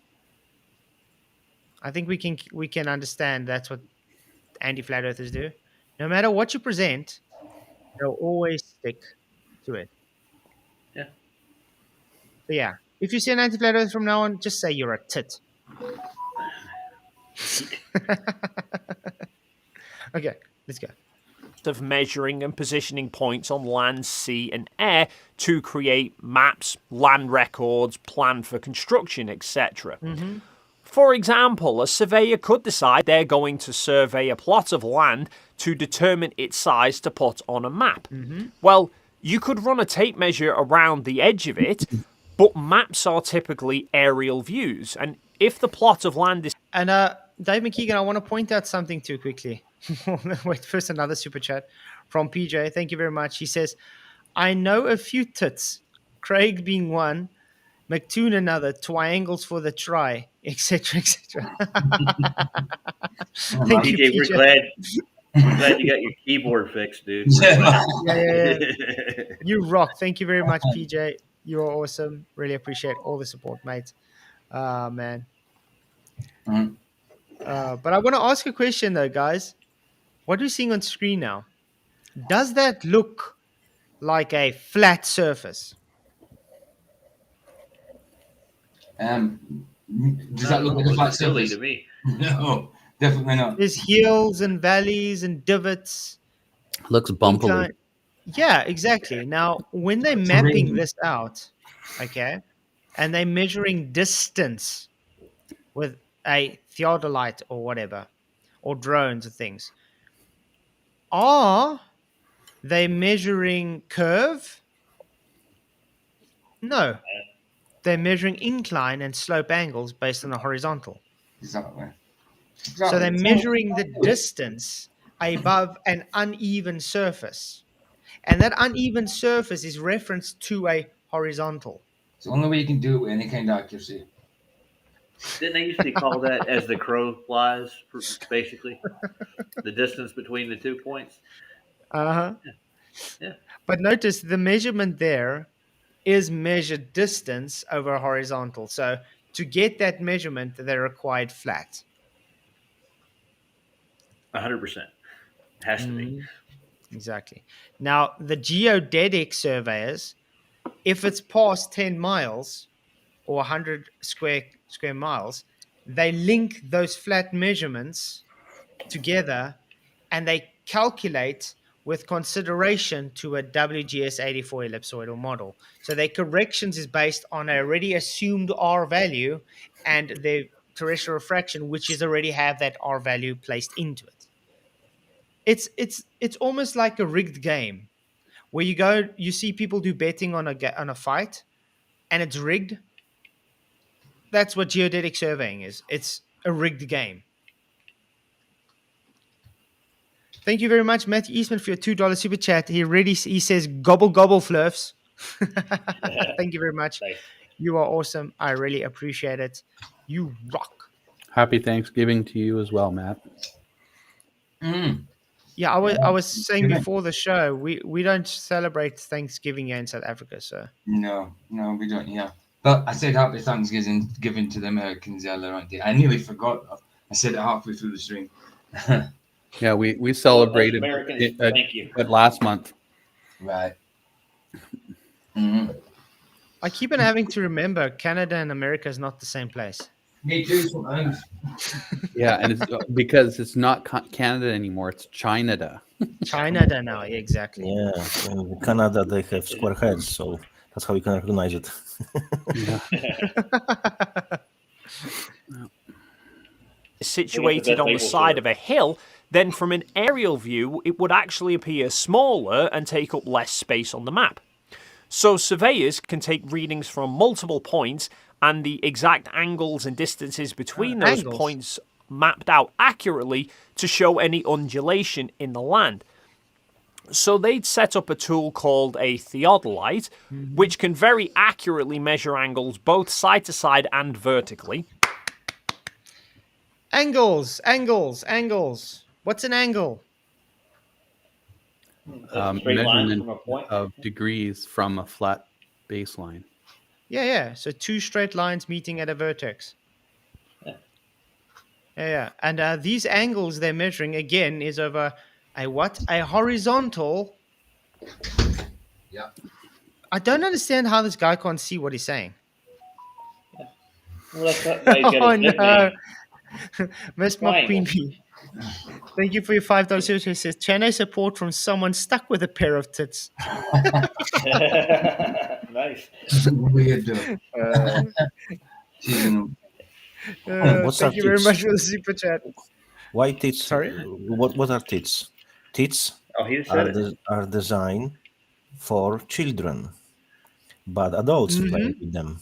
I think we can understand that's what anti-flat earthers do. No matter what you present, they'll always stick to it. Yeah. But yeah, if you see an anti-flat earther from now on, just say you're a tit. Okay, let's go. Of measuring and positioning points on land, sea, and air to create maps, land records, plan for construction, etc. Mm-hmm. For example, a surveyor could decide they're going to survey a plot of land to determine its size to put on a map. Mm-hmm. Well, you could run a tape measure around the edge of it, but maps are typically aerial views, and if the plot of land is... And Dave McKean, I want to point out something too quickly. Wait, first another super chat from PJ. Thank you very much. He says, I know a few tits, Craig being one, McToon another, triangles for the try, etc., etc. Thank you, PJ, PJ. we're glad you got your keyboard fixed, dude. We're Yeah, glad. Yeah. You rock. Thank you very much, PJ. You are awesome. Really appreciate all the support, mate. Man. Mhm. But I want to ask a question though, guys. What are we seeing on screen now? Does that look like a flat surface? Does that look like a flat silly surface? to me? No, definitely not. There's hills and valleys and divots, Looks bumpily. incline. Yeah, exactly. Now, when they're Terrain. mapping this out, okay, and they're measuring distance with a theodolite or whatever, or drones or things, are they measuring curve? No. They're measuring incline and slope angles based on the horizontal. Exactly. So they're measuring the distance above an uneven surface. And that uneven surface is referenced to a horizontal. It's the only way you can do it with any kind of accuracy. Didn't they used to call that as the crow flies, basically? The distance between the 2 points? Uh-huh. Yeah. But notice the measurement there is measured distance over horizontal. So to get that measurement, they required flat. 100%. Has to be. Exactly. Now, the geodetic surveyors, if it's past 10 miles or 100 square miles, they link those flat measurements together and they calculate with consideration to a WGS84 ellipsoidal model. So their corrections is based on a already assumed R value and their terrestrial refraction, which is already have that R value placed into it. It's almost like a rigged game where you see people do betting on a fight and it's rigged. That's what geodetic surveying is. It's a rigged game. Thank you very much, Matthew Eastman, for your $2 super chat. He says gobble gobble flurfs. Thank you very much. Nice. You are awesome. I really appreciate it. You rock. Happy Thanksgiving to you as well, Matt. Yeah, I was saying before the show, we don't celebrate Thanksgiving here in South Africa, so No, we don't. Yeah, but I said happy Thanksgiving given to the Americans earlier on. I nearly forgot. I said it halfway through the stream. Yeah, we celebrated Americans, it, thank you. last month. Right. Mm-hmm. I keep on having to remember Canada and America is not the same place. Me too. Sometimes. Yeah, and it's because it's not Canada anymore; it's China. China now, yeah, exactly. Yeah, in Canada they have square heads, so that's how you can recognize it. Situated on the side of a hill, then from an aerial view, it would actually appear smaller and take up less space on the map. So surveyors can take readings from multiple points and the exact angles and distances between those points mapped out accurately to show any undulation in the land. So they'd set up a tool called a theodolite, which can very accurately measure angles both side to side and vertically. Angles. What's an angle? Measurement of degrees from a flat baseline. Yeah. So two straight lines meeting at a vertex. Yeah. And these angles they're measuring, again, is over a what? A horizontal. Yeah. I don't understand how this guy can't see what he's saying. Well, that's Oh, no. Miss Queen Bee. Thank you for your $5. It says channel support from someone stuck with a pair of tits. Nice. Weird. What's Thank you very much for the super chat. Why tits? Sorry? What are tits? Tits are designed for children, but adults play with them.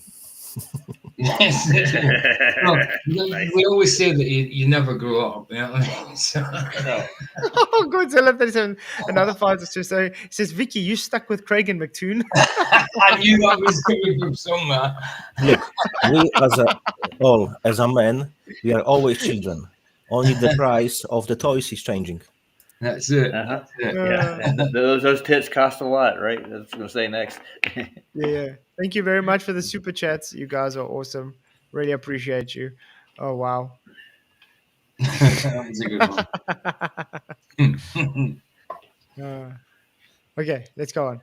Yes. Well, we always say that you never grow up. You know what I mean? So, No. Oh, Godzilla 37. Another fighter so he says, Vicky, you stuck with Craig and McToon. I knew that was coming from somewhere. Look, we as a man, we are always children. Only the price of the toys is changing. That's it. Uh-huh. That's it. Yeah. And those tits cost a lot, right? That's what I was going to say next. Yeah. Thank you very much for the super chats. You guys are awesome. Really appreciate you. Oh, wow. That was a good one. Okay, let's go on.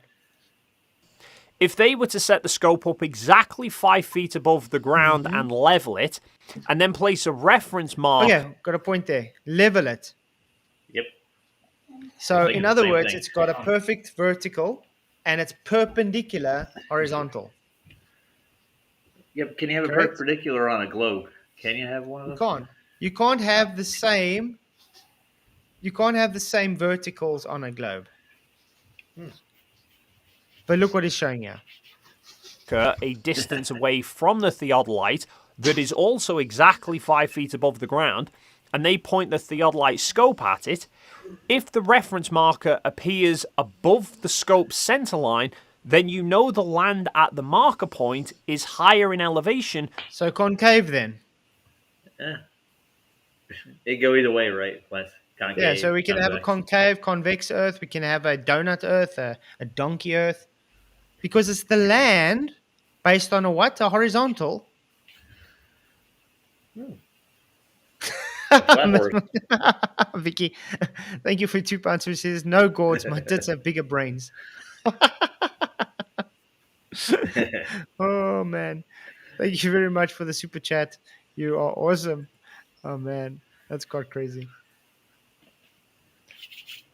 If they were to set the scope up exactly 5 feet above the ground and level it, and then place a reference mark. Okay, got a point there. Level it. Yep. So, thinking in the other same words, thing. it's got a perfect vertical and it's perpendicular horizontal. Yep. Can you have a Correct. perpendicular on a globe? Can you have one of You those? can't. You can't have the same. You can't have the same verticals on a globe. But look what it's showing here. A distance away from the theodolite that is also exactly 5 feet above the ground, and they point the theodolite scope at it. If the reference marker appears above the scope center line, then you know the land at the marker point is higher in elevation. So concave then. Yeah. It go either way, right? Concave, Yeah, so we can have a convex. concave, convex Earth. We can have a donut Earth, a donkey Earth. Because it's the land based on a what? A horizontal. Flat Earth. Vicky, thank you for £2 who says, no gourds, my tits have bigger brains. Oh, man. Thank you very much for the super chat. You are awesome. Oh, man. That's quite crazy.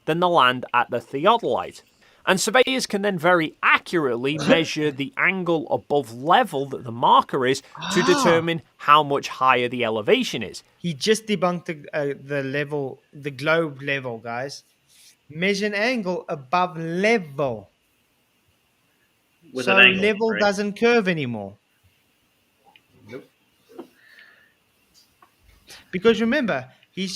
Than the land at the theodolite. And surveyors can then very accurately measure the angle above level that the marker is to determine how much higher the elevation is. He just debunked the level, the globe level, guys. Measure an angle above level. With So an angle, level right? doesn't curve anymore. Nope. Because remember, he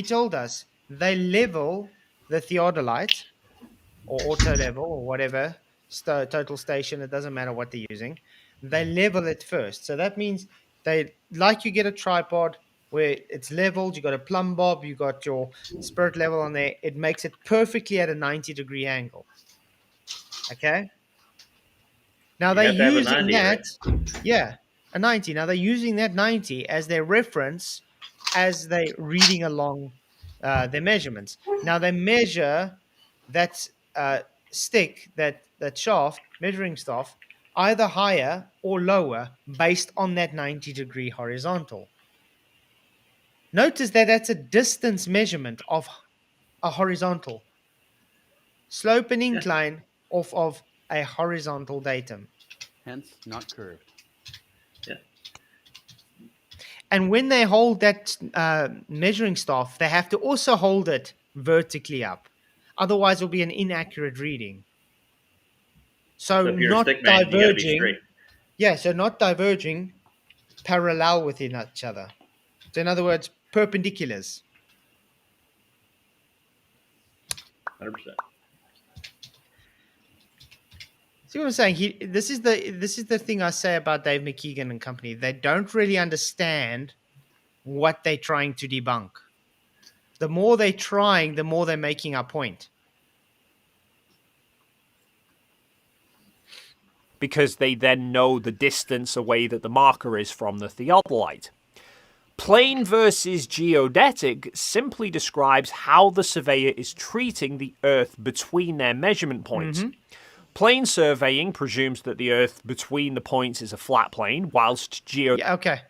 told us they level the theodolite or auto level or whatever, total station, it doesn't matter what they're using. They level it first. So that means you get a tripod where it's leveled, you got a plumb bob, you got your spirit level on there. It makes it perfectly at a 90-degree angle. Okay? Now You they're have to have a using 90, that, right? yeah, a 90. Now they're using that 90 as their reference as they're reading along their measurements. Now they measure that stick, that shaft, measuring staff, either higher or lower based on that 90-degree horizontal. Notice that that's a distance measurement of a horizontal. Slope and incline off of a horizontal datum. Hence, not curved. Yeah. And when they hold that measuring staff, they have to also hold it vertically up. Otherwise, it'll be an inaccurate reading. So if you're a not stick man, you gotta be diverging. straight. Yeah, so not diverging, parallel with each other. So in other words, perpendiculars. 100%. See what I'm saying? This is the thing I say about Dave McKean and company. They don't really understand what they're trying to debunk. The more they're trying, the more they're making our point. Because they then know the distance away that the marker is from the theodolite. Plane versus geodetic simply describes how the surveyor is treating the Earth between their measurement points. Plane surveying presumes that the Earth between the points is a flat plane, whilst Yeah, okay.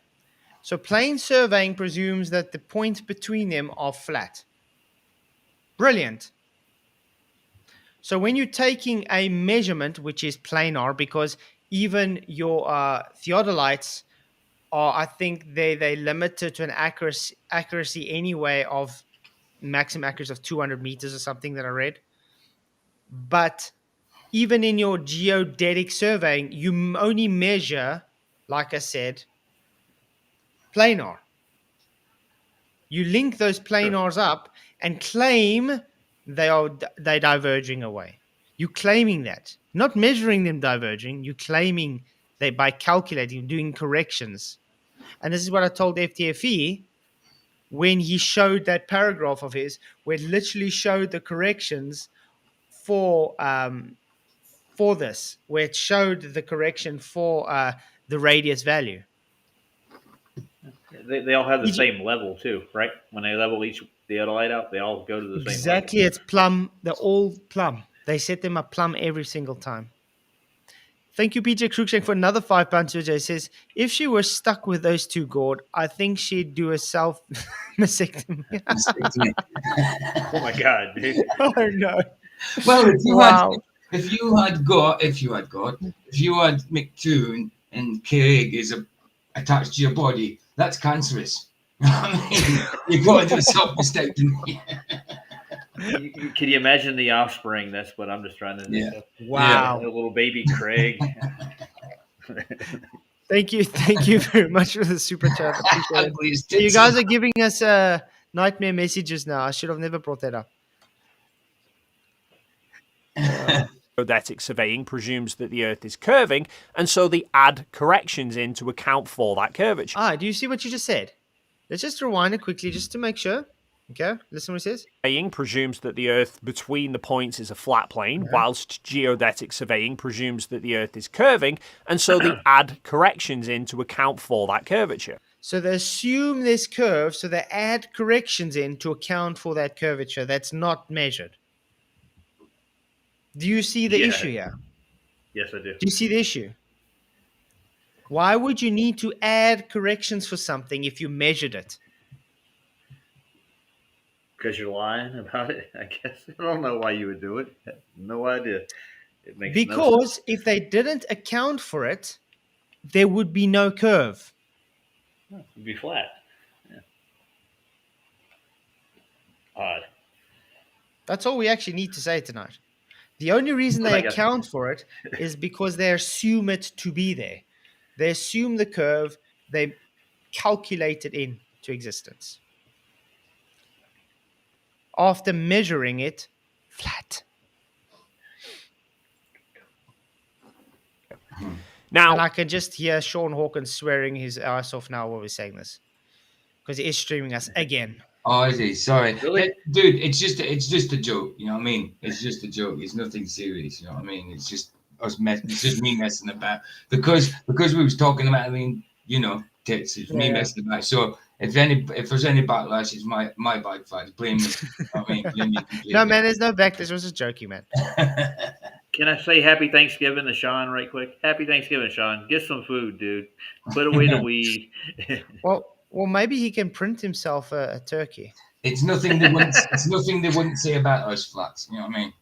So plane surveying presumes that the points between them are flat. Brilliant. So when you're taking a measurement, which is planar, because even your theodolites are, I think they limited to an accuracy anyway of maximum accuracy of 200 meters or something that I read. But even in your geodetic surveying, you only measure, like I said, planar. You link those planars up and claim they're diverging away. You're claiming that, not measuring them diverging. You're claiming that by calculating, doing corrections. And this is what I told FTFE when he showed that paragraph of his, where it literally showed the corrections for this, where it showed the correction for the radius value. They all have the same level too, right? When they level each theodolite out, they all go to the same level. Exactly, it's plumb. They're all plumb. They set them up plumb every single time. Thank you, PJ Cruikshank, for another £5 Jojo. Says, if she were stuck with those two, Gord, I think she'd do a self mastectomy. Oh my god, dude. Oh no. Well, Wow. if you had McToon and Craig is attached to your body, that's cancerous. I mean, you got to do a self-mastectomy. Can you imagine the offspring? That's what I'm just trying to think of. Wow. Yeah, little baby Craig. Thank you very much for the super chat. Appreciate it. Please, You guys are giving us nightmare messages now. I should have never brought that up. Geodetic surveying presumes that the Earth is curving, and so they add corrections in to account for that curvature. Do you see what you just said? Let's just rewind it quickly just to make sure. Okay, listen what it says. Surveying presumes that the Earth between the points is a flat plane, whilst geodetic surveying presumes that the Earth is curving, and so they add corrections in to account for that curvature. So they assume this curve, so they add corrections in to account for that curvature that's not measured. Do you see the issue here? Yes, I do. Do you see the issue? Why would you need to add corrections for something if you measured it? Because you're lying about it, I guess. I don't know why you would do it. No idea. It makes Because if they didn't account for it, there would be no curve. It'd be flat. Yeah. Odd. That's all we actually need to say tonight. The only reason they account for it is because they assume it to be there. They assume the curve, they calculate it into existence. After measuring it flat. Now, and I can just hear Sean Hawkins swearing his ass off now while we're saying this. Because he is streaming us again. Oh, is he? Sorry. Really? Dude, it's just a joke, you know what I mean? It's just a joke. It's nothing serious, you know what I mean? It's just it's just me messing about. Because we was talking about, I mean, you know, tits, it's me messing about. So if there's any backlash, it's my bad fact. Blame me. You know what I mean? Blame me completely. No, man, there's no backlash. I was just joking, man. Can I say happy Thanksgiving to Sean right quick? Happy Thanksgiving, Sean. Get some food, dude. Put away the weed. Well, maybe he can print himself a turkey. It's nothing they wouldn't say about us flats. You know what I mean?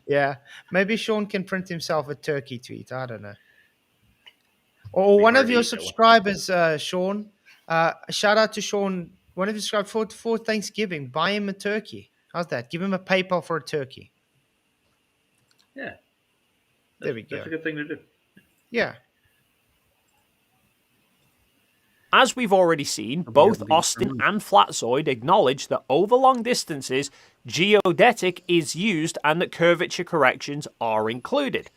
Yeah, maybe Sean can print himself a turkey to eat. I don't know. Or one of your subscribers, Sean. Shout out to Sean. One of your subscribers for Thanksgiving. Buy him a turkey. How's that? Give him a PayPal for a turkey. Yeah. There we go. That's a good thing to do. Yeah. as we've already seen, both Austin and Flatzoid acknowledge that over long distances, geodetic is used and that curvature corrections are included.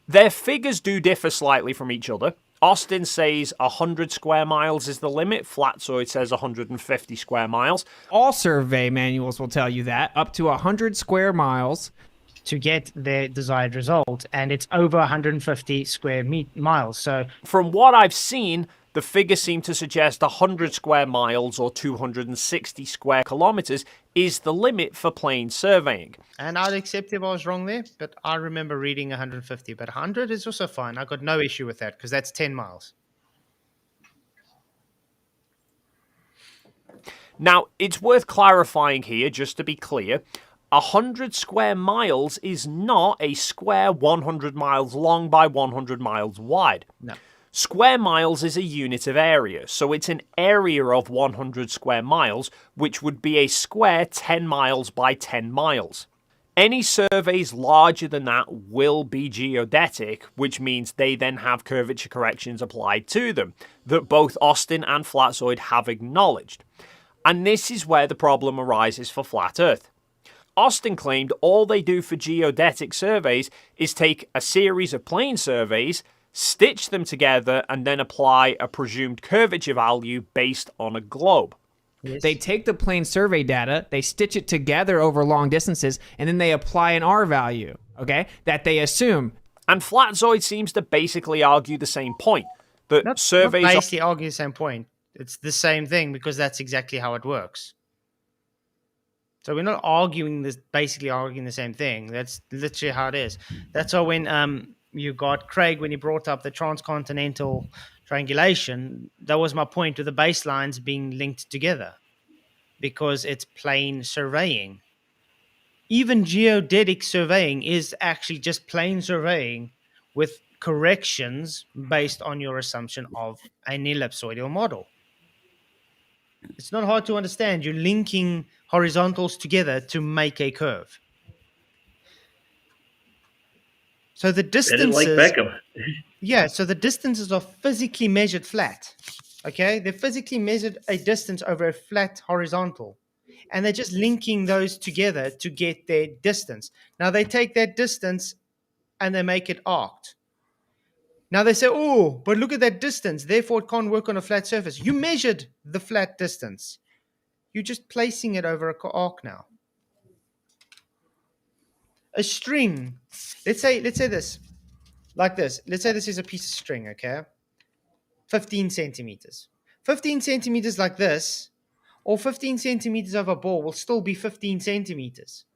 Their figures do differ slightly from each other. Austin says 100 square miles is the limit. Flatzoid says 150 square miles. All survey manuals will tell you that, up to 100 square miles. To get their desired result, and it's over 150 square miles. So, from what I've seen, the figures seem to suggest 100 square miles or 260 square kilometers is the limit for plane surveying. And I'd accept if I was wrong there, but I remember reading 150. But 100 is also fine. I got no issue with that because that's 10 miles. Now, it's worth clarifying here, just to be clear. 100 square miles is not a square 100 miles long by 100 miles wide. No. Square miles is a unit of area, so it's an area of 100 square miles, which would be a square 10 miles by 10 miles. Any surveys larger than that will be geodetic, which means they then have curvature corrections applied to them that both Austin and Flatzoid have acknowledged. And this is where the problem arises for Flat Earth. Austin claimed all they do for geodetic surveys is take a series of plane surveys, stitch them together, and then apply a presumed curvature value based on a globe. Yes. They take the plane survey data, they stitch it together over long distances, and then they apply an R value, okay, that they assume. And Flatzoid seems to basically argue the same point, that Not surveys basically argue the same point. It's the same thing because that's exactly how it works. So we're not arguing this, basically arguing the same thing. That's literally how it is. That's why when you got Craig, when he brought up the transcontinental triangulation, that was my point with the baselines being linked together because it's plane surveying. Even geodetic surveying is actually just plane surveying with corrections based on your assumption of an ellipsoidal model. It's not hard to understand. You're linking horizontals together to make a curve. So the distances, like Beckham. yeah, so the distances are physically measured flat. Okay, they physically measured a distance over a flat horizontal, and they're just linking those together to get their distance. Now they take that distance and they make it arced. Now they say, oh, but look at that distance, therefore it can't work on a flat surface. You measured the flat distance. You're just placing it over an arc now. A string, let's say this, like this. Let's say this is a piece of string, okay? 15 centimeters. 15 centimeters like this, or 15 centimeters of a ball will still be 15 centimeters.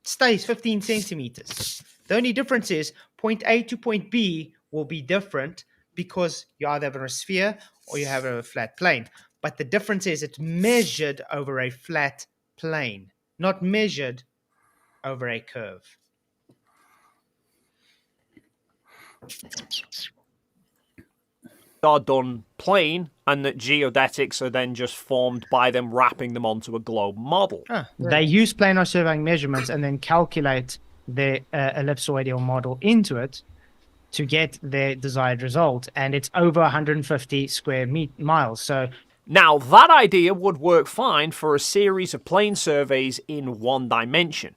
Stays 15 centimeters. The only difference is point A to point B will be different because you either have a sphere or you have a flat plane. But the difference is it's measured over a flat plane, not measured over a curve. are done plane and that geodetics are then just formed by them wrapping them onto a globe model. They use planar surveying measurements and then calculate the ellipsoidal model into it to get their desired result, and it's over 150 square miles. So now that idea would work fine for a series of plane surveys in one dimension.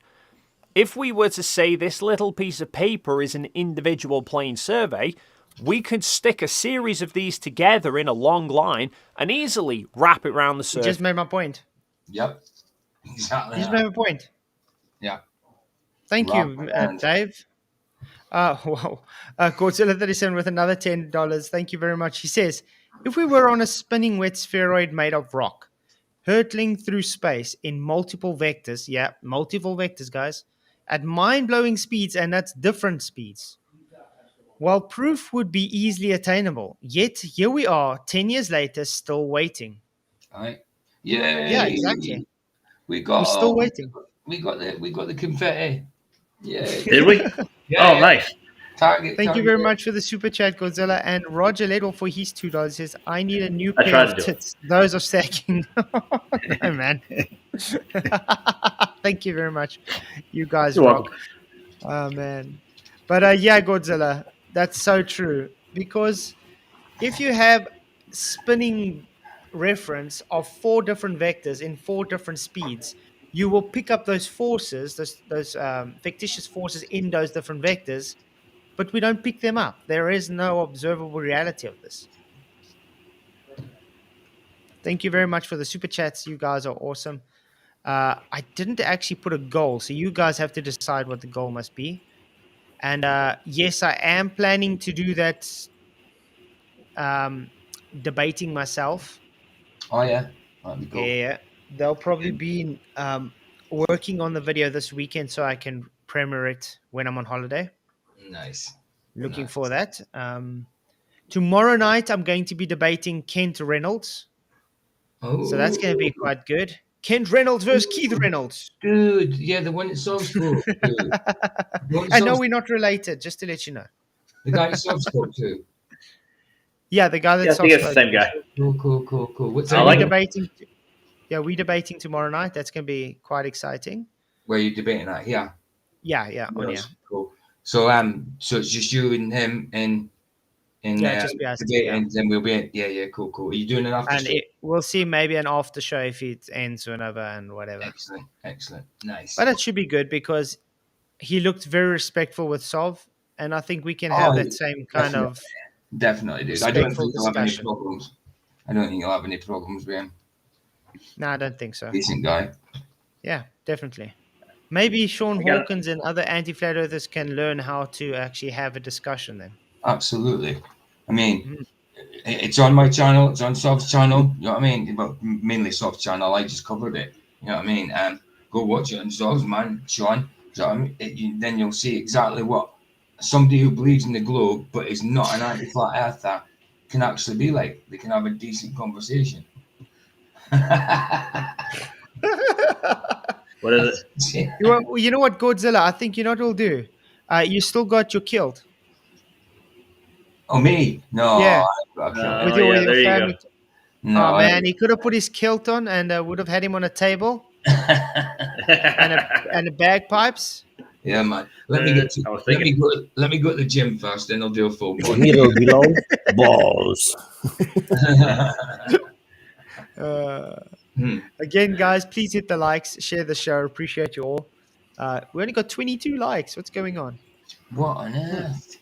If we were to say this little piece of paper is an individual plane survey, we could stick a series of these together in a long line and easily wrap it around the surface. You just made my point. Yep. Exactly. You just made my point. Yeah. Thank you, Dave. Wow. Godzilla 37 with another $10. Thank you very much. He says, if we were on a spinning wet spheroid made of rock, hurtling through space in multiple vectors, yeah, multiple vectors, guys, at mind-blowing speeds, and that's different speeds, while proof would be easily attainable, yet here we are, 10 years later, still waiting. Right. Yay. Yeah, exactly. We're still waiting. We got the confetti. Yeah. Did we? Yeah, Oh, nice. Thank you very much for the super chat, Godzilla. And Roger Ledwell for his $2 says, I need a new pair of tits. Those are stacking. No, man. Thank you very much. You guys rock. Oh, man. But yeah, Godzilla, that's so true. Because if you have spinning reference of 4 different vectors in 4 different speeds, you will pick up those forces, those fictitious forces in those different vectors, but we don't pick them up. There is no observable reality of this. Thank you very much for the super chats. You guys are awesome. I didn't actually put a goal, so you guys have to decide what the goal must be. And yes, I am planning to do that debating myself. Oh, yeah. That'd be cool. Yeah. They'll probably be working on the video this weekend so I can premiere it when I'm on holiday. Nice. Looking for that. Tomorrow night, I'm going to be debating Kent Reynolds. Oh. So that's going to be quite good. Kent Reynolds versus Keith Reynolds. Dude, yeah, the one at Soulscope. I know we're not related, just to let you know. The guy at Soulscope too. Yeah, the guy that's I think it's the same guy. Cool. What's so we're debating. Yeah, we're debating tomorrow night. That's going to be quite exciting. Where you debating at? Yeah. Yeah, on here. Yes, cool. So so it's just you and him in Yeah, just be us two, debating, yeah. then we'll be cool. Are you doing an after And show? we'll see maybe an after show if it ends whenever and whatever. Excellent, nice. But it should be good because he looked very respectful with Sov, and I think we can have that same kind of definitely, dude. I don't respectful think you'll have any discussion. problems. I don't think you'll have any problems with him. No, I don't think so. Decent guy. Yeah, definitely. Maybe Sean I got it. Hawkins and other anti-flat earthers can learn how to actually have a discussion then. Absolutely. I mean, it's on my channel. It's on Sov's channel. You know what I mean? Well, mainly Sov's channel. I just covered it. You know what I mean? Go watch it on Sov's, man, Sean. So I mean, then you'll see exactly what somebody who believes in the globe but is not an anti-flat earther can actually be like. They can have a decent conversation. What is it? You know what, Godzilla? I think you know what we'll do. You still got your kilt. Oh, me? No. Yeah. Oh, yeah, there you family. go. No, Oh man, he could have put his kilt on and would have had him on a table and a bagpipes. Yeah, man. Let me I was let me go to the gym first, then I'll do a full body. Middle below balls. Again, guys, please hit the likes, share the show. Appreciate you all. We only got 22 likes. What's going on? What on earth?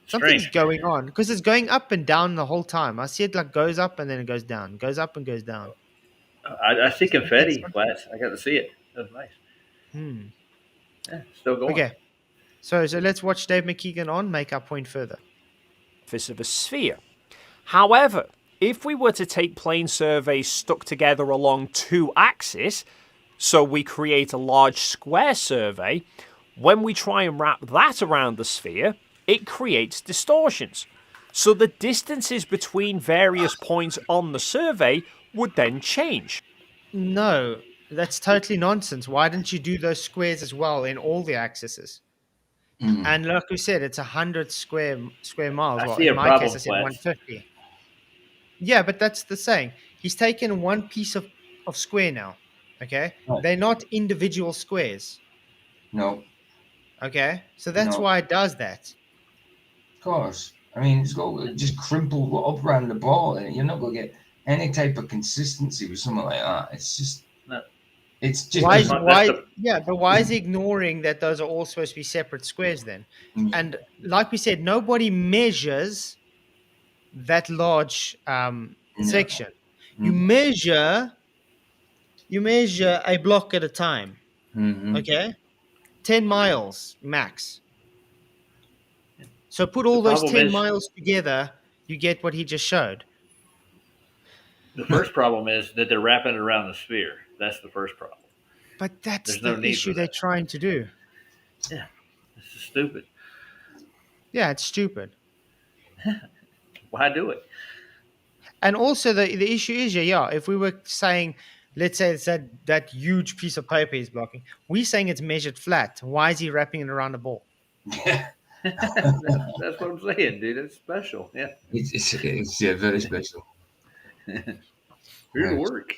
Something's Strange. going on because it's going up and down the whole time. I see it like goes up and then it goes down, goes up and goes down. I see confetti, Flats. I got to see it. That was nice. Yeah, still going. Okay. So let's watch Dave McKean on, make our point further. Surface of a sphere. However, if we were to take plane surveys stuck together along two axes, so we create a large square survey, when we try and wrap that around the sphere, it creates distortions. So the distances between various points on the survey would then change. No, that's totally nonsense. Why didn't you do those squares as well in all the axes? And like we said, it's 100 square miles. I Well, see in a my problem, case, I said Flats. 150. Yeah, but that's the saying. He's taken one piece of square now. Okay, Right. they're not individual squares. No, Okay, so that's No. why it does that. of course. I mean, it's got just crumple up around the ball, and you're not going to get any type of consistency with something like that. It's just, No. it's just. Why? That's the- Yeah, but why is he ignoring that those are all supposed to be separate squares then? And like we said, nobody measures that large section. You measure a block at a time. Okay, 10 miles max. So put all The those problem 10 is- miles together, you get what he just showed. The first problem is that they're wrapping it around the sphere. That's the first problem. But that's There's no the need issue for they're that. trying to do. Yeah, this is stupid. Yeah, it's stupid. Why do it? And also the issue is, if we were saying, let's say it's that huge piece of paper he's blocking, we're saying it's measured flat. Why is he wrapping it around a ball? That's what I'm saying, dude. It's special. Yeah, It's very special. real work.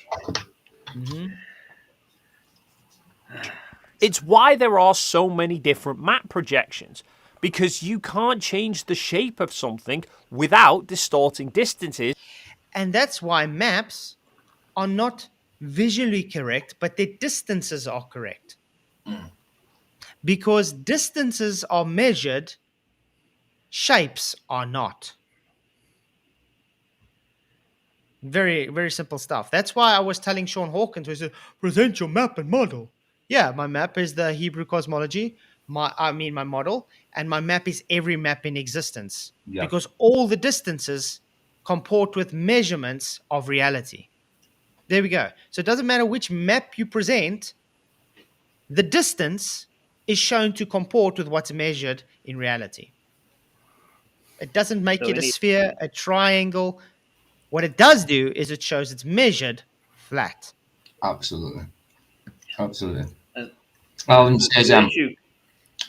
It's why there are so many different map projections, because you can't change the shape of something without distorting distances. And that's why maps are not visually correct, but their distances are correct. Because distances are measured, shapes are not. Very, very simple stuff. That's why I was telling Sean Hawkins, who said, present your map and model. Yeah, my map is the Hebrew cosmology, my model, and my map is every map in existence. Yeah. Because all the distances comport with measurements of reality. There we go. So it doesn't matter which map you present, the distance is shown to comport with what's measured in reality. It doesn't make So it a any- sphere, a triangle. What it does do is it shows it's measured flat. Absolutely. And Alan says, the issue,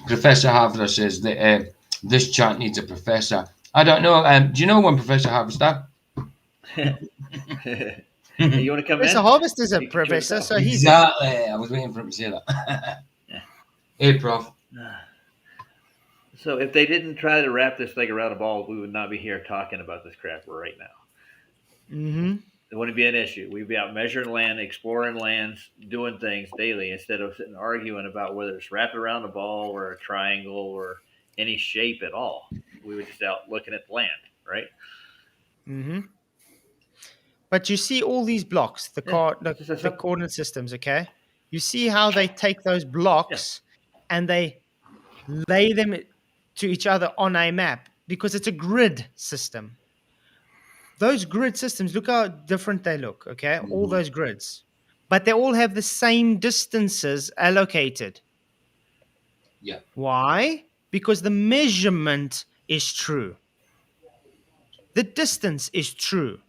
Professor Havra says that this chat needs a professor. I don't know. Do you know when Professor Havra started? Hey, you want to come Professor in? Harvest is a You can professor, yourself. so he's Exactly. I was waiting for him to say that. Yeah. Hey, Prof. So if they didn't try to wrap this thing around a ball, we would not be here talking about this crap right now. Mm-hmm. It wouldn't be an issue. We'd be out measuring land, exploring lands, doing things daily instead of sitting arguing about whether it's wrapped around a ball or a triangle or any shape at all. We were just out looking at the land, right? Mm-hmm. But you see all these blocks, the Just a the simple- coordinate systems, okay? You see how they take those blocks and they lay them to each other on a map because it's a grid system. Those grid systems, look how different they look, okay? All those grids. But they all have the same distances allocated. Yeah. Why? Because the measurement is true. The distance is true.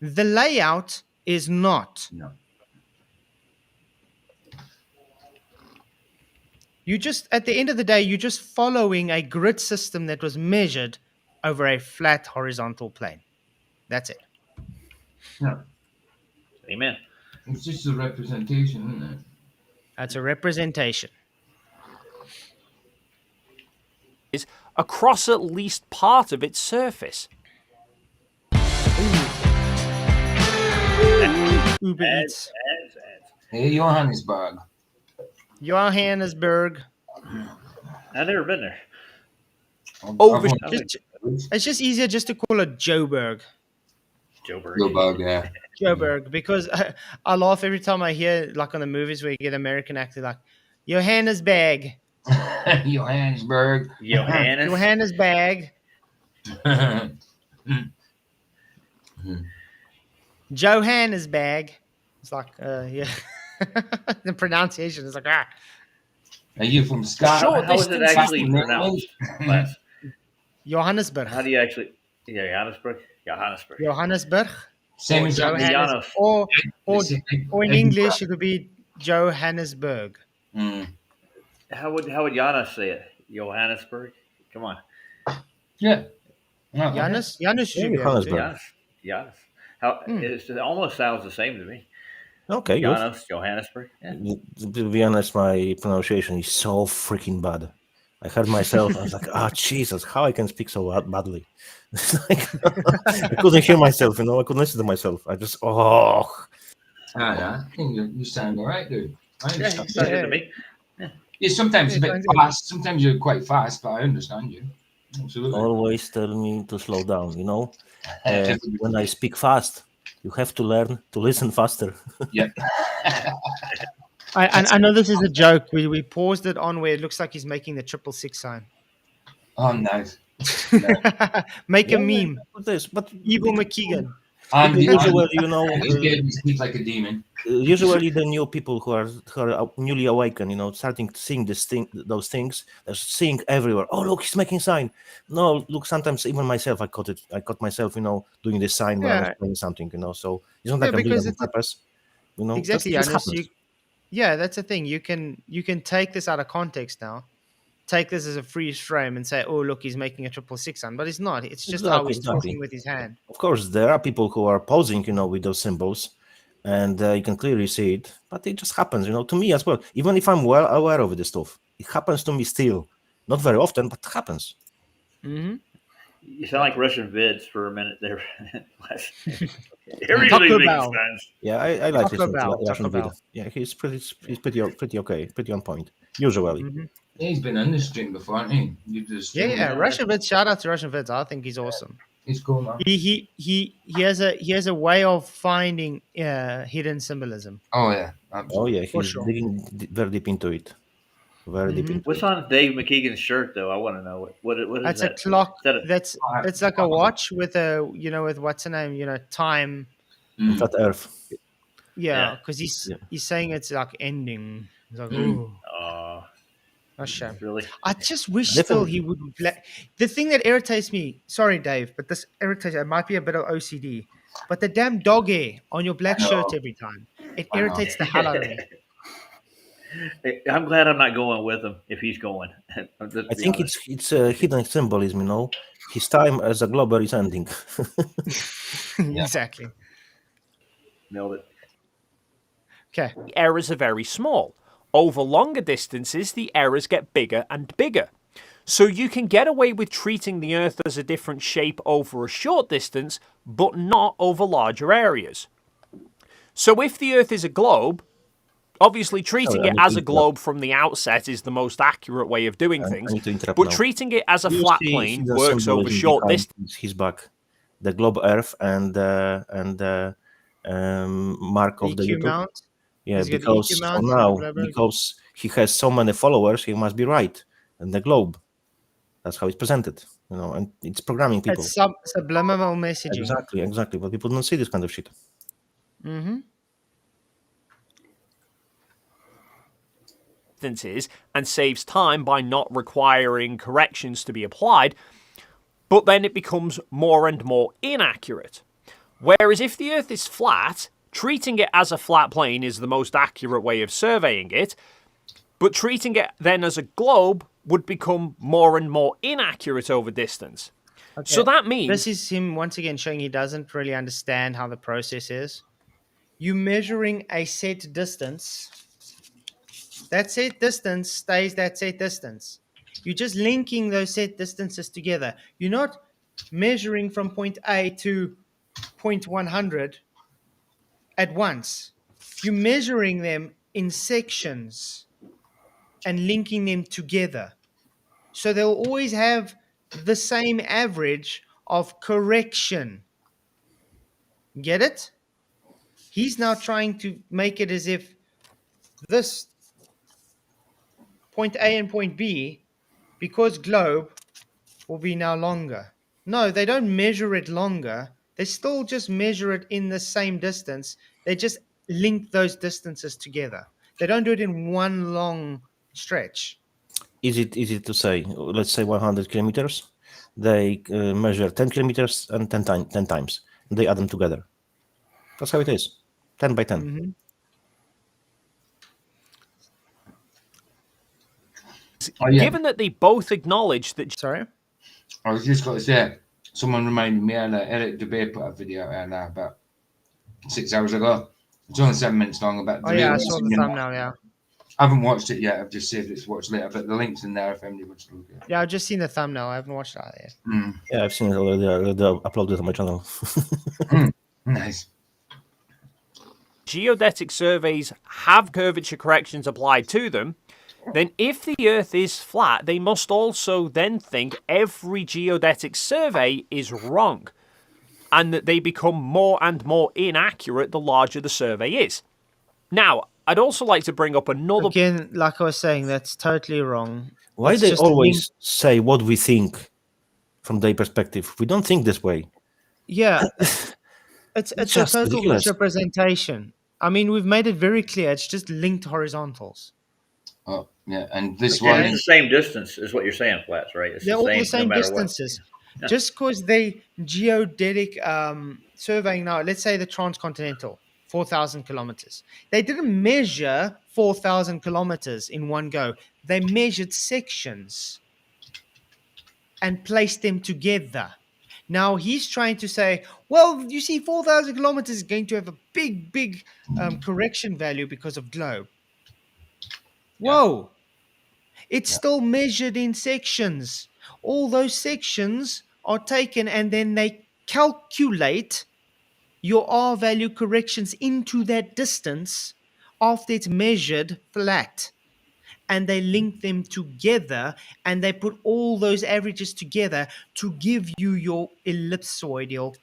The layout is not. No. You just, at the end of the day, you're just following a grid system that was measured over a flat horizontal plane. That's it. No. Amen. It's just a representation, isn't it? That's a representation. Is across at least part of its surface. Uber Eats. Hey, Johannesburg. Johannesburg. I've never been there. Oh, It's just easier just to call it Joburg. Joburg. Yeah. Joburg, because I laugh every time I hear, like on the movies where you get American actor like Johannesburg. Johannesburg. Johannesburg. Johannesburg. It's like, yeah. The pronunciation is like, ah. Are you from Scotland? Short How is it distance actually is- pronounced? Les? Johannesburg. How do you actually? Yeah, Johannesburg. Johannesburg. Johannesburg. Same as Johannes. Or in Edinburgh. English, it would be Johannesburg. Mm. How would Giannis say it? Johannesburg. Come on, Yeah. Janus should be able to. Johannesburg. Giannis. How it almost sounds the same to me. Okay, good. Giannis, Johannesburg. Yeah. To be honest, my pronunciation is so freaking bad. I heard myself. I was like, "Ah, Jesus, how I can speak so badly?" It's like, I couldn't hear myself. I couldn't listen to myself. I just, Yeah, I think you sound all right, dude. I Yeah, understand. sounds good to me. Yeah, sometimes Yeah, a bit sounds good. fast. Sometimes you're quite fast, but I understand you. Absolutely. always tell me to slow down. When I speak fast, you have to learn to listen faster. Yeah. I know this is a joke. We paused it on where it looks like he's making the 666 sign. Oh, nice. Make a Yeah, meme. but this, but Evil McKean. usually, He's getting sleep like a demon. usually the new people who are newly awakened, starting to seeing those things, they're seeing everywhere. Oh, look, he's making sign. No, look, sometimes even myself, I caught myself, doing this sign when I was Yeah. playing something, So it's not like I'm doing because it on it's a- purpose. Exactly, just Janus. happens. Yeah, that's the thing. You can take this out of context now. Take this as a freeze frame and say, "Oh, look, he's making a 666 sign," but it's not. It's just how he's Exactly. talking with his hand. Of course, there are people who are posing, with those symbols, and you can clearly see it. But it just happens, to me as well. Even if I'm well aware of this stuff, it happens to me still. Not very often, but it happens. Mm-hmm. You sound like Russian vids for a minute there. It Taco really makes Bell. sense. Yeah, I like Taco his Bell, Russian Taco Bell. video. Yeah, he's pretty okay, pretty on point. Usually, Mm-hmm. He's been on the stream before, hasn't he? You just Yeah. Russian Vids. Shout out to Russian Vids. I think he's awesome. He's cool, man. He has a way of finding hidden symbolism. Oh yeah. Absolutely. he's sure. digging very deep into it. Very deep into What's it. on Dave McKean's shirt, though? I want to know what is That's that? a clock. Is that a- That's it's like a watch with a with what's the name? Time. Mm. Flat Earth. Yeah, because Yeah. he's saying it's like ending. It's like, oh, a shame. Really? I just wish Definitely. still he would. The thing that irritates me. Sorry, Dave, but this irritates. It might be a bit of OCD, but the damn dog hair on your black shirt every time. It I know. irritates the hell out of me. I'm glad I'm not going with him if he's going. I think it's a hidden symbolism. His time as a global is ending. Exactly. Nailed it. Okay. The errors are very small. Over longer distances, the errors get bigger and bigger. So you can get away with treating the Earth as a different shape over a short distance, but not over larger areas. So if the Earth is a globe, obviously treating Sorry, I it need to as a interrupt. globe from the outset is the most accurate way of doing I things, need to interrupt but now. treating it as a You flat see plane hidden works over symbolism short behind distance. his back, the globe Earth and mark of the EQ YouTube. mount. Yeah, He's got because EQ for mount, now, blah, blah, blah. because he has so many followers, he must be right. And the globe, that's how it's presented, and it's programming people. It's subliminal messaging. Exactly. But people don't see this kind of shit. Mm-hmm. Distances and saves time by not requiring corrections to be applied, but then it becomes more and more inaccurate. Whereas if the Earth is flat, treating it as a flat plane is the most accurate way of surveying it, but treating it then as a globe would become more and more inaccurate over distance. Okay. So that means This is him once again showing he doesn't really understand how the process is. You measuring a set distance. That set distance stays that set distance. You're just linking those set distances together. You're not measuring from point A to point 100 at once. You're measuring them in sections and linking them together. So they'll always have the same average of correction. Get it? He's now trying to make it as if this point A and point B, because globe, will be now longer. No, they don't measure it longer. They still just measure it in the same distance. They just link those distances together. They don't do it in one long stretch. Easy to say. Let's say 100 kilometers. They measure 10 kilometers and 10 times. They add them together. That's how it is. 10 by 10. Mm-hmm. Oh, yeah. given that they both acknowledge that Sorry? I was just going to say, someone reminded me earlier, Eric Dubay put a video earlier about 6 hours ago. It's only 7 minutes long about Oh, yeah, I deleting saw the your- thumbnail, yeah. I haven't watched it yet. I've just saved it to watch later, but the link's in there if anybody wants to look at it. Yeah, I've just seen the thumbnail. I haven't watched it yet. Yeah, I've seen it already. I already uploaded on my channel. Nice. geodetic surveys have curvature corrections applied to them, then if the Earth is flat, they must also then think every geodetic survey is wrong, and that they become more and more inaccurate the larger the survey is. Now, I'd also like to bring up another Again, like I was saying, that's totally wrong. Why It's they just always say what we think from their perspective? We don't think this way. Yeah. It's a just total ridiculous. misrepresentation. I mean, we've made it very clear. It's just linked horizontals. Oh, yeah. And this And one, it's the same distance, is what you're saying, Flats, right? It's They're all the no same matter distances. Yeah. Just because they geodetic surveying now, let's say the transcontinental, 4,000 kilometers. They didn't measure 4,000 kilometers in one go. They measured sections and placed them together. Now he's trying to say, well, you see, 4,000 kilometers is going to have a big correction value because of globe. Whoa. It's still measured in sections. All those sections are taken and then they calculate your R value corrections into that distance after it's measured flat. And they link them together and they put all those averages together to give you your ellipsoidal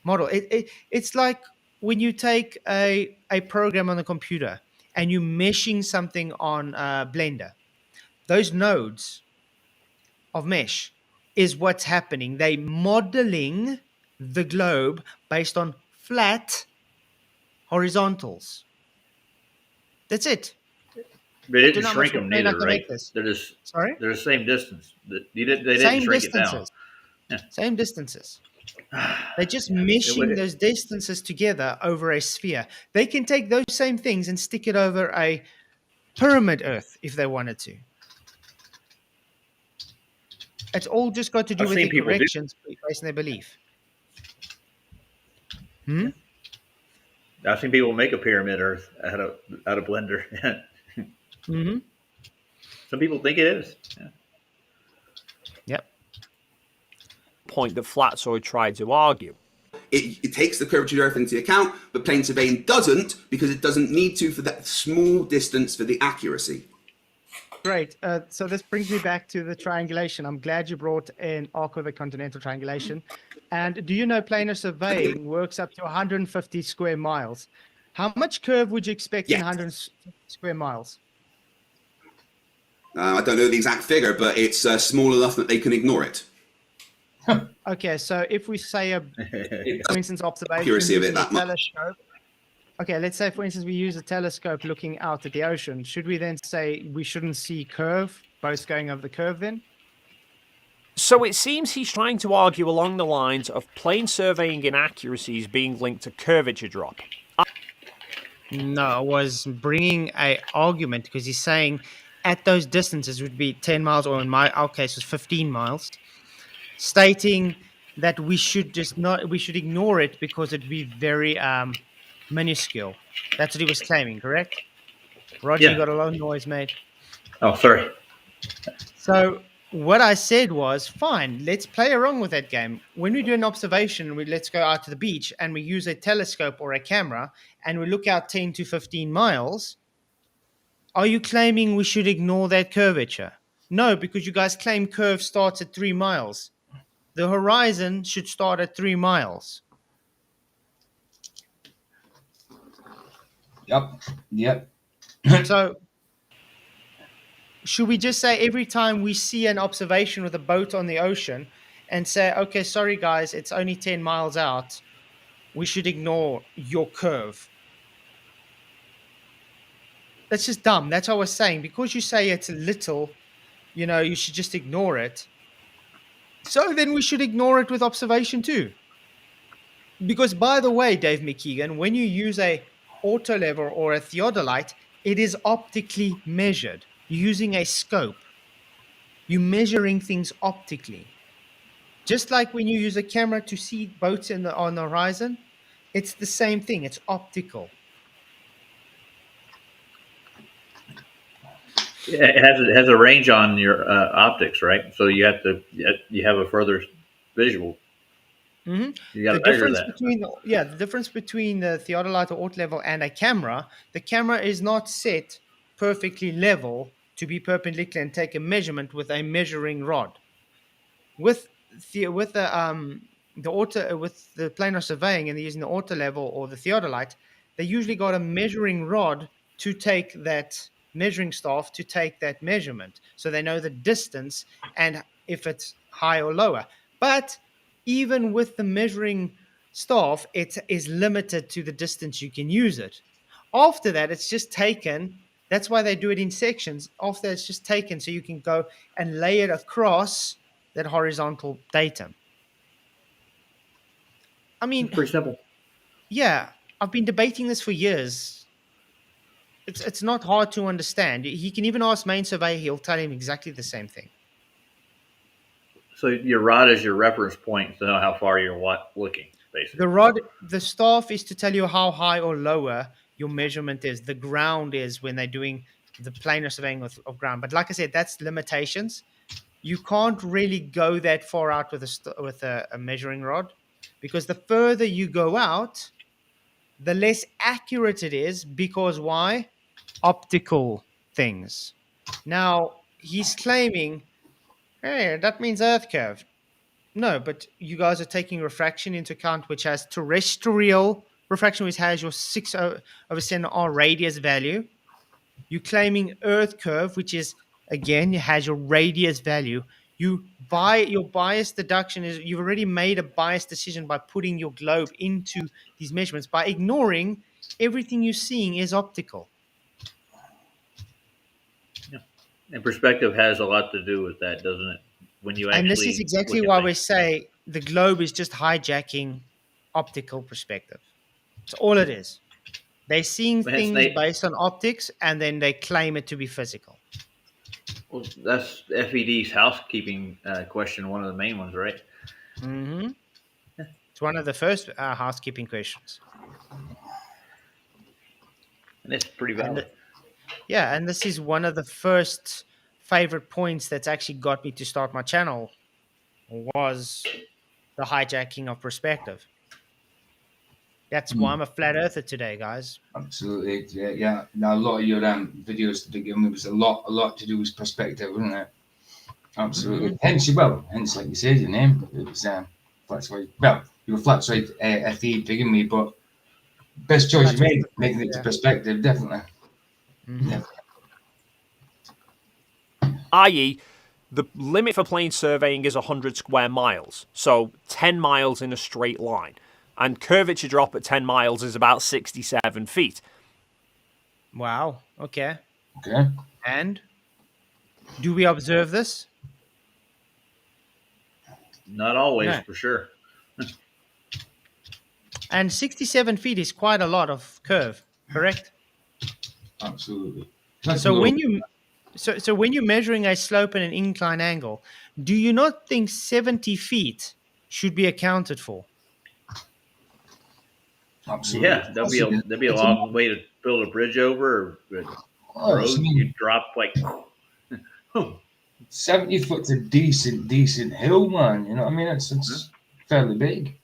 model. It's like when you take a program on the computer and you're meshing something on Blender. Those nodes of mesh is what's happening. They modeling the globe based on flat horizontals. That's it. They I didn't don't know how shrink much them more plain I neither, can right? make this. They're the same distance. They didn't Same shrink it down. distances. Yeah. Same distances. They're just meshing It- those distances together over a sphere. They can take those same things and stick it over a pyramid Earth if they wanted to. It's all just got to do I've with seen their people do- corrections based on their belief. I've seen people make a pyramid Earth out of Blender. Hmm. Some people think it is. Yeah. Yep. Point that Flatzoid tried to argue. It takes the curvature of the Earth into account, but plane surveying doesn't, because it doesn't need to for that small distance for the accuracy. Great. So this brings me back to the triangulation. I'm glad you brought in arc over continental triangulation. And do you know planar surveying works up to 150 square miles? How much curve would you expect in Yes. 150 square miles? I don't know the exact figure, but it's small enough that they can ignore it. Okay, so if we say, for instance, observation Accuracy of it using a that much. telescope. Okay, let's say, for instance, we use a telescope looking out at the ocean. Should we then say we shouldn't see curve, both going over the curve then? So it seems he's trying to argue along the lines of plane surveying inaccuracies being linked to curvature drop. No, I was bringing a argument because he's saying at those distances would be 10 miles, or in our case was 15 miles, stating that we should ignore it because it'd be very minuscule. That's what he was claiming, correct? Roger, Yeah. you got a lot of noise, mate. Oh, sorry. So what I said was, fine, let's play around with that game. When we do an observation, let's go out to the beach and we use a telescope or a camera and we look out 10 to 15 miles. Are you claiming we should ignore that curvature? No, because you guys claim curve starts at 3 miles. The horizon should start at 3 miles. Yep. So should we just say every time we see an observation with a boat on the ocean and say, okay, sorry guys, it's only 10 miles out, we should ignore your curve? That's just dumb. That's what I was saying. Because you say it's little, you should just ignore it. So then we should ignore it with observation too. Because by the way, Dave McKean, when you use a auto level or a theodolite, it is optically measured. You're using a scope. You're measuring things optically. Just like when you use a camera to see boats on the horizon, it's the same thing. It's optical. It has a range on your optics, right? So you have a further visual. Mm-hmm. You got to measure that. The difference between the theodolite or auto level and a camera, the camera is not set perfectly level to be perpendicular and take a measurement with a measuring rod. With the planar surveying and they're using the auto level or the theodolite, they usually got a measuring rod to take that measuring staff to take that measurement, so they know the distance and if it's high or lower. But even with the measuring staff, it is limited to the distance you can use it. After that, it's just taken. That's why they do it in sections. After it's just taken, so you can go and lay it across that horizontal datum. I mean, It's pretty simple. yeah, I've been debating this for years. It's not hard to understand. He can even ask main surveyor; he'll tell him exactly the same thing. So your rod is your reference point to know how far you're looking, basically. The staff is to tell you how high or lower your measurement is. The ground is when they're doing the planar surveying of ground. But like I said, that's limitations. You can't really go that far out with a measuring rod, because the further you go out, the less accurate it is. Because why? Optical things. Now he's claiming, hey, that means Earth curve. No, but you guys are taking refraction into account, which has terrestrial refraction, which has your 6/10 radius value. You're claiming Earth curve, which is, again, has your radius value. Your bias deduction is you've already made a bias decision by putting your globe into these measurements. By ignoring everything you're seeing is optical. Yeah. And perspective has a lot to do with that, doesn't it? When you actually, and this is exactly why we say the globe is just hijacking optical perspective. That's all it is. They're seeing things based on optics, and then they claim it to be physical. Well, that's FED's housekeeping question, one of the main ones, right? Mm-hmm. It's one of the first housekeeping questions. And it's pretty valid. Yeah, and this is one of the first favorite points that's actually got me to start my channel was the hijacking of perspective. That's why I'm a flat earther today, guys. Absolutely, yeah. Now a lot of your videos to begin with was a lot to do with perspective, wasn't it? Absolutely. Hence, like you said, your name. It was Flatzoid. Well, you were Flatzoid FE to begin with, but best choice you made, making it to perspective, definitely. Yeah. I.e., the limit for plane surveying is 100 square miles, so 10 miles in a straight line. And curvature drop at 10 miles is about 67 feet. Wow. Okay. Okay. And do we observe this? Not always, No. for sure. And 67 feet is quite a lot of curve, correct? Absolutely. So when you're measuring a slope and an incline angle, do you not think 70 feet should be accounted for? Absolutely. Yeah, that'd be a long way to build a bridge over or a road. You drop like 70 foot's a decent hill, man. You know what I mean? It's fairly big.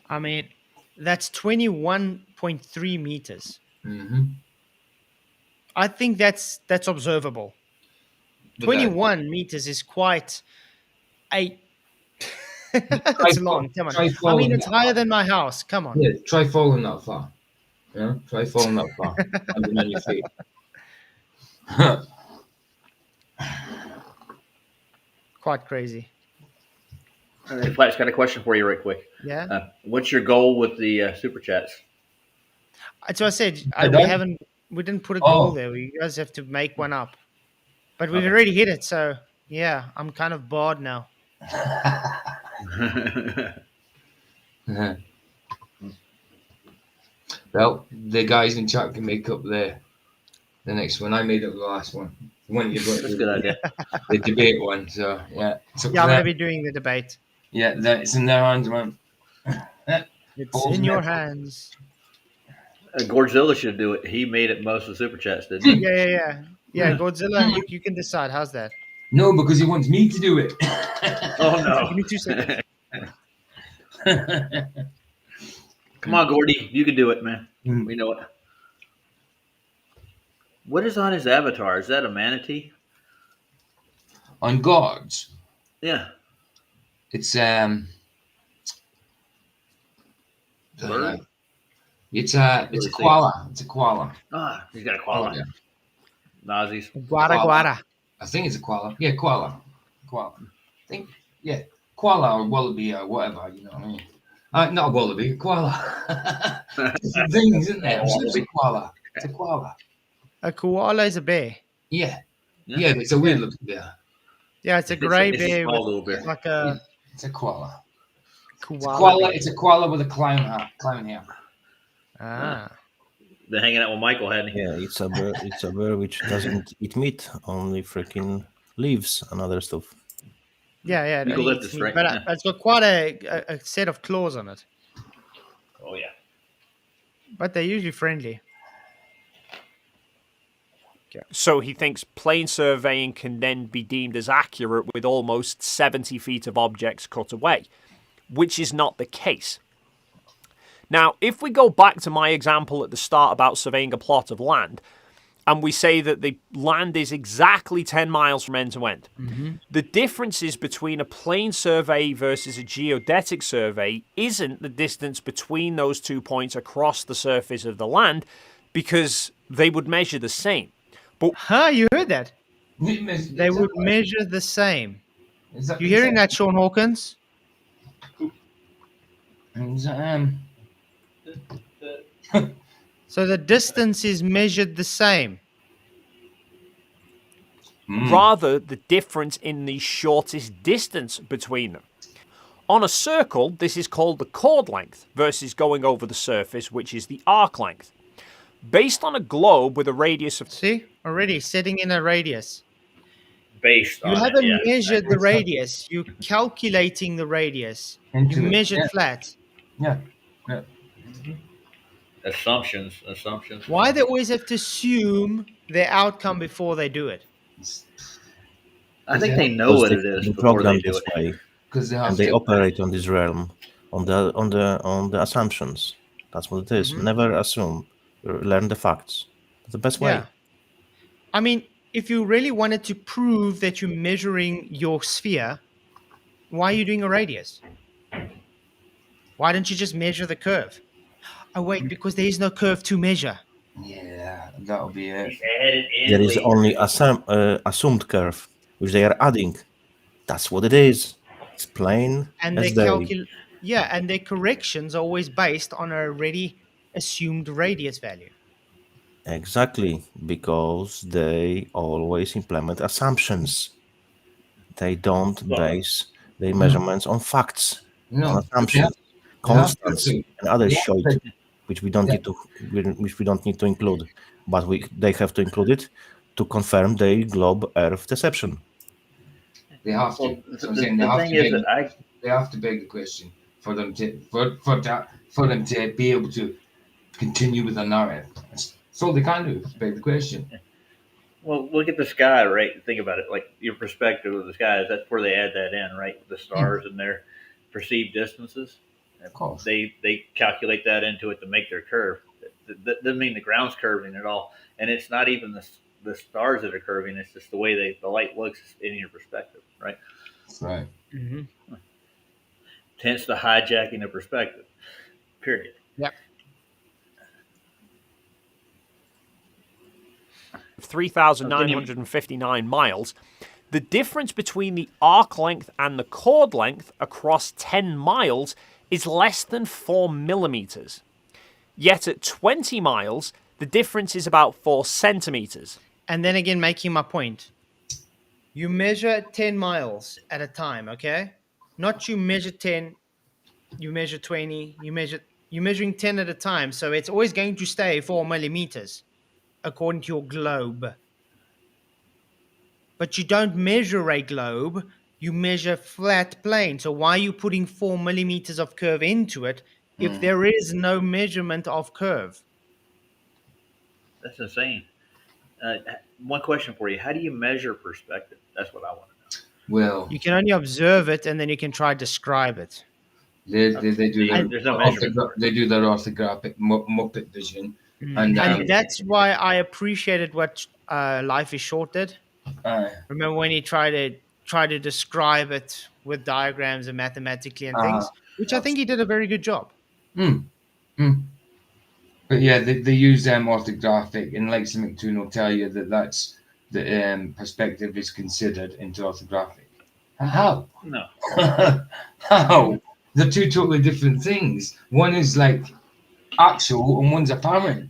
I mean, that's 21.3 meters. I think that's observable. 21 meters is quite a. It's long. Come on. I mean, it's higher than my house. Come on. Yeah, try falling that far. Yeah, try falling that far. On your feet. Quite crazy. Flat's got a question for you, right quick. Yeah. What's your goal with the super chats? So I said we didn't put a goal there. You guys have to make one up, but we've already hit it. So yeah, I'm kind of bored now. Well, the guys in chat can make up the next one. I made up the last one. That's a good idea. The debate one. So yeah, I'm gonna be doing the debate. Yeah, it's in their hands, man. It's in your hands. Godzilla should do it. He made it most of the super chats, didn't he? Yeah. Godzilla, you can decide. How's that? No, because he wants me to do it. Oh no! Give me 2 seconds. Come on, Gordy, you can do it, man. We know it. What is on his avatar? Is that a manatee? On God's? Yeah. It's Bird? It's a koala. It's a koala. Ah, he's got a koala. Yeah. Nazis. Guara. I think it's a koala. Yeah, koala. I think, yeah, koala or wallaby or whatever, you know what I mean? Not a wallaby, a koala. Different things, isn't there? It's a koala. It's a koala. A koala is a bear. Yeah, it's a weird looking bear. Yeah, it's a grey bear with bear. Like a. It's a koala. Koala. It's a koala with a clown hair. Ah. They're hanging out with Michael, hadn't he? Yeah, it's a bird. It's a bird which doesn't eat meat, only freaking leaves and other stuff. Yeah. Eucalyptus, right? But it's got quite a set of claws on it. Oh yeah. But they're usually friendly. Okay. So he thinks plane surveying can then be deemed as accurate with almost 70 feet of objects cut away, which is not the case. Now, if we go back to my example at the start about surveying a plot of land, and we say that the land is exactly 10 miles from end to end, the differences between a plane survey versus a geodetic survey isn't the distance between those 2 points across the surface of the land, because they would measure the same. But you heard that? They would measure the same. You hearing that, Sean Hawkins? So the distance is measured the same. Rather, the difference in the shortest distance between them. On a circle, this is called the chord length versus going over the surface, which is the arc length. Based on a globe with a radius of... See? Already setting in a radius. Based on You haven't measured the radius. You're calculating the radius. You measured flat. Yeah. Assumptions. Why they always have to assume their outcome before they do it? I think they know Because what they it have is been before they programmed do this it. way, Because they and have they to. operate on this realm, on the assumptions. That's what it is. Mhm. Never assume. Learn the facts. That's the best way. Yeah. I mean, if you really wanted to prove that you're measuring your sphere, why are you doing a radius? Why don't you just measure the curve? Oh, wait, because there is no curve to measure. Yeah, that'll be it. Just add it in There is later. only assumed curve, which they are adding. That's what it is. It's plain And as day. and their corrections are always based on a already assumed radius value. Exactly, because they always implement assumptions. They don't Well, base their measurements on facts, on No, but assumptions, they have constants, to. and other They have shit, to. which we don't Yeah, need to, which we don't need to include. But they have to include it to confirm their globe Earth deception. they have to. well, So I'm saying the thing is that they have to beg the question for them to for them to be able to continue with the narrative. That's all they can do. Is beg the question. well, look at the sky, right? Think about it, like your perspective of the skies. That's where they add that in, right? The stars and their perceived distances. Of course. They calculate that into it to make their curve. That doesn't mean the ground's curving at all, and it's not even the stars that are curving. It's just the way the light looks in your perspective, right? Right. Mm-hmm. Hence the hijacking of perspective. Period. Yep. 3,959 miles, the difference between the arc length and the chord length across 10 miles is less than 4 millimeters. Yet at 20 miles, the difference is about 4 centimeters. And then again, making my point. You measure 10 miles at a time, okay? Not you measure 10, you measure 20, you're measuring 10 at a time. So it's always going to stay 4 millimeters according to your globe. But you don't measure a globe, you measure flat plane. So why are you putting 4 millimeters of curve into it if there is no measurement of curve? That's insane. One question for you: how do you measure perspective? That's what I want to know. Well, You can only observe it and then you can try to describe it. they do There's no measurement for it. they do their orthographic Muppet vision, And and that's why I appreciated what Life is Short did. Remember when he tried to describe it with diagrams and mathematically and things, which I think he did a very good job. But yeah, they use orthographic, and like Mick will tell you that's the perspective is considered into orthographic. How? No. How? They're two totally different things. One is like actual, and one's apparent.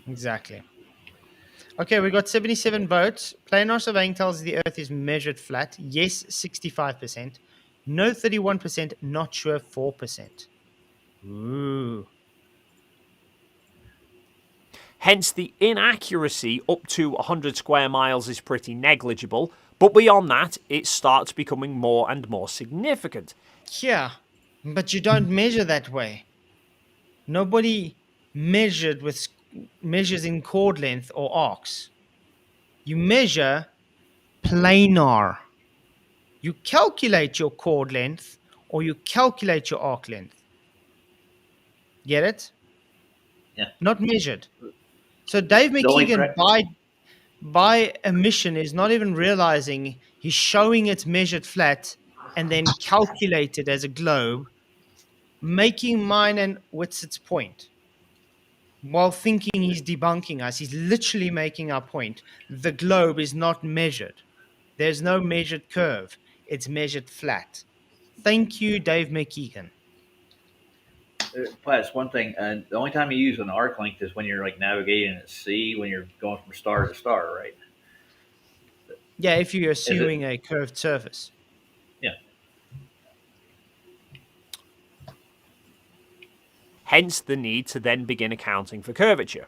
Exactly. Okay, we got 77 votes. Planar surveying tells the Earth is measured flat. Yes, 65%. No, 31%. Not sure, 4%. Ooh. Hence, the inaccuracy up to 100 square miles is pretty negligible, but beyond that, it starts becoming more and more significant. Yeah, but you don't measure that way. Nobody measures in chord length or arcs. You measure planar. You calculate your chord length or you calculate your arc length. Get it? Yeah. Not measured. So Dave McKean, by omission, is not even realizing he's showing it measured flat and then calculated as a globe, making mine and Whitsit's point. While thinking he's debunking us, he's literally making our point. The globe is not measured. There's no measured curve. It's measured flat. Thank you, Dave McKean. Plus, one thing, the only time you use an arc length is when you're like navigating at sea, when you're going from star to star, right? Yeah, if you're assuming a curved surface. Yeah. Hence the need to then begin accounting for curvature.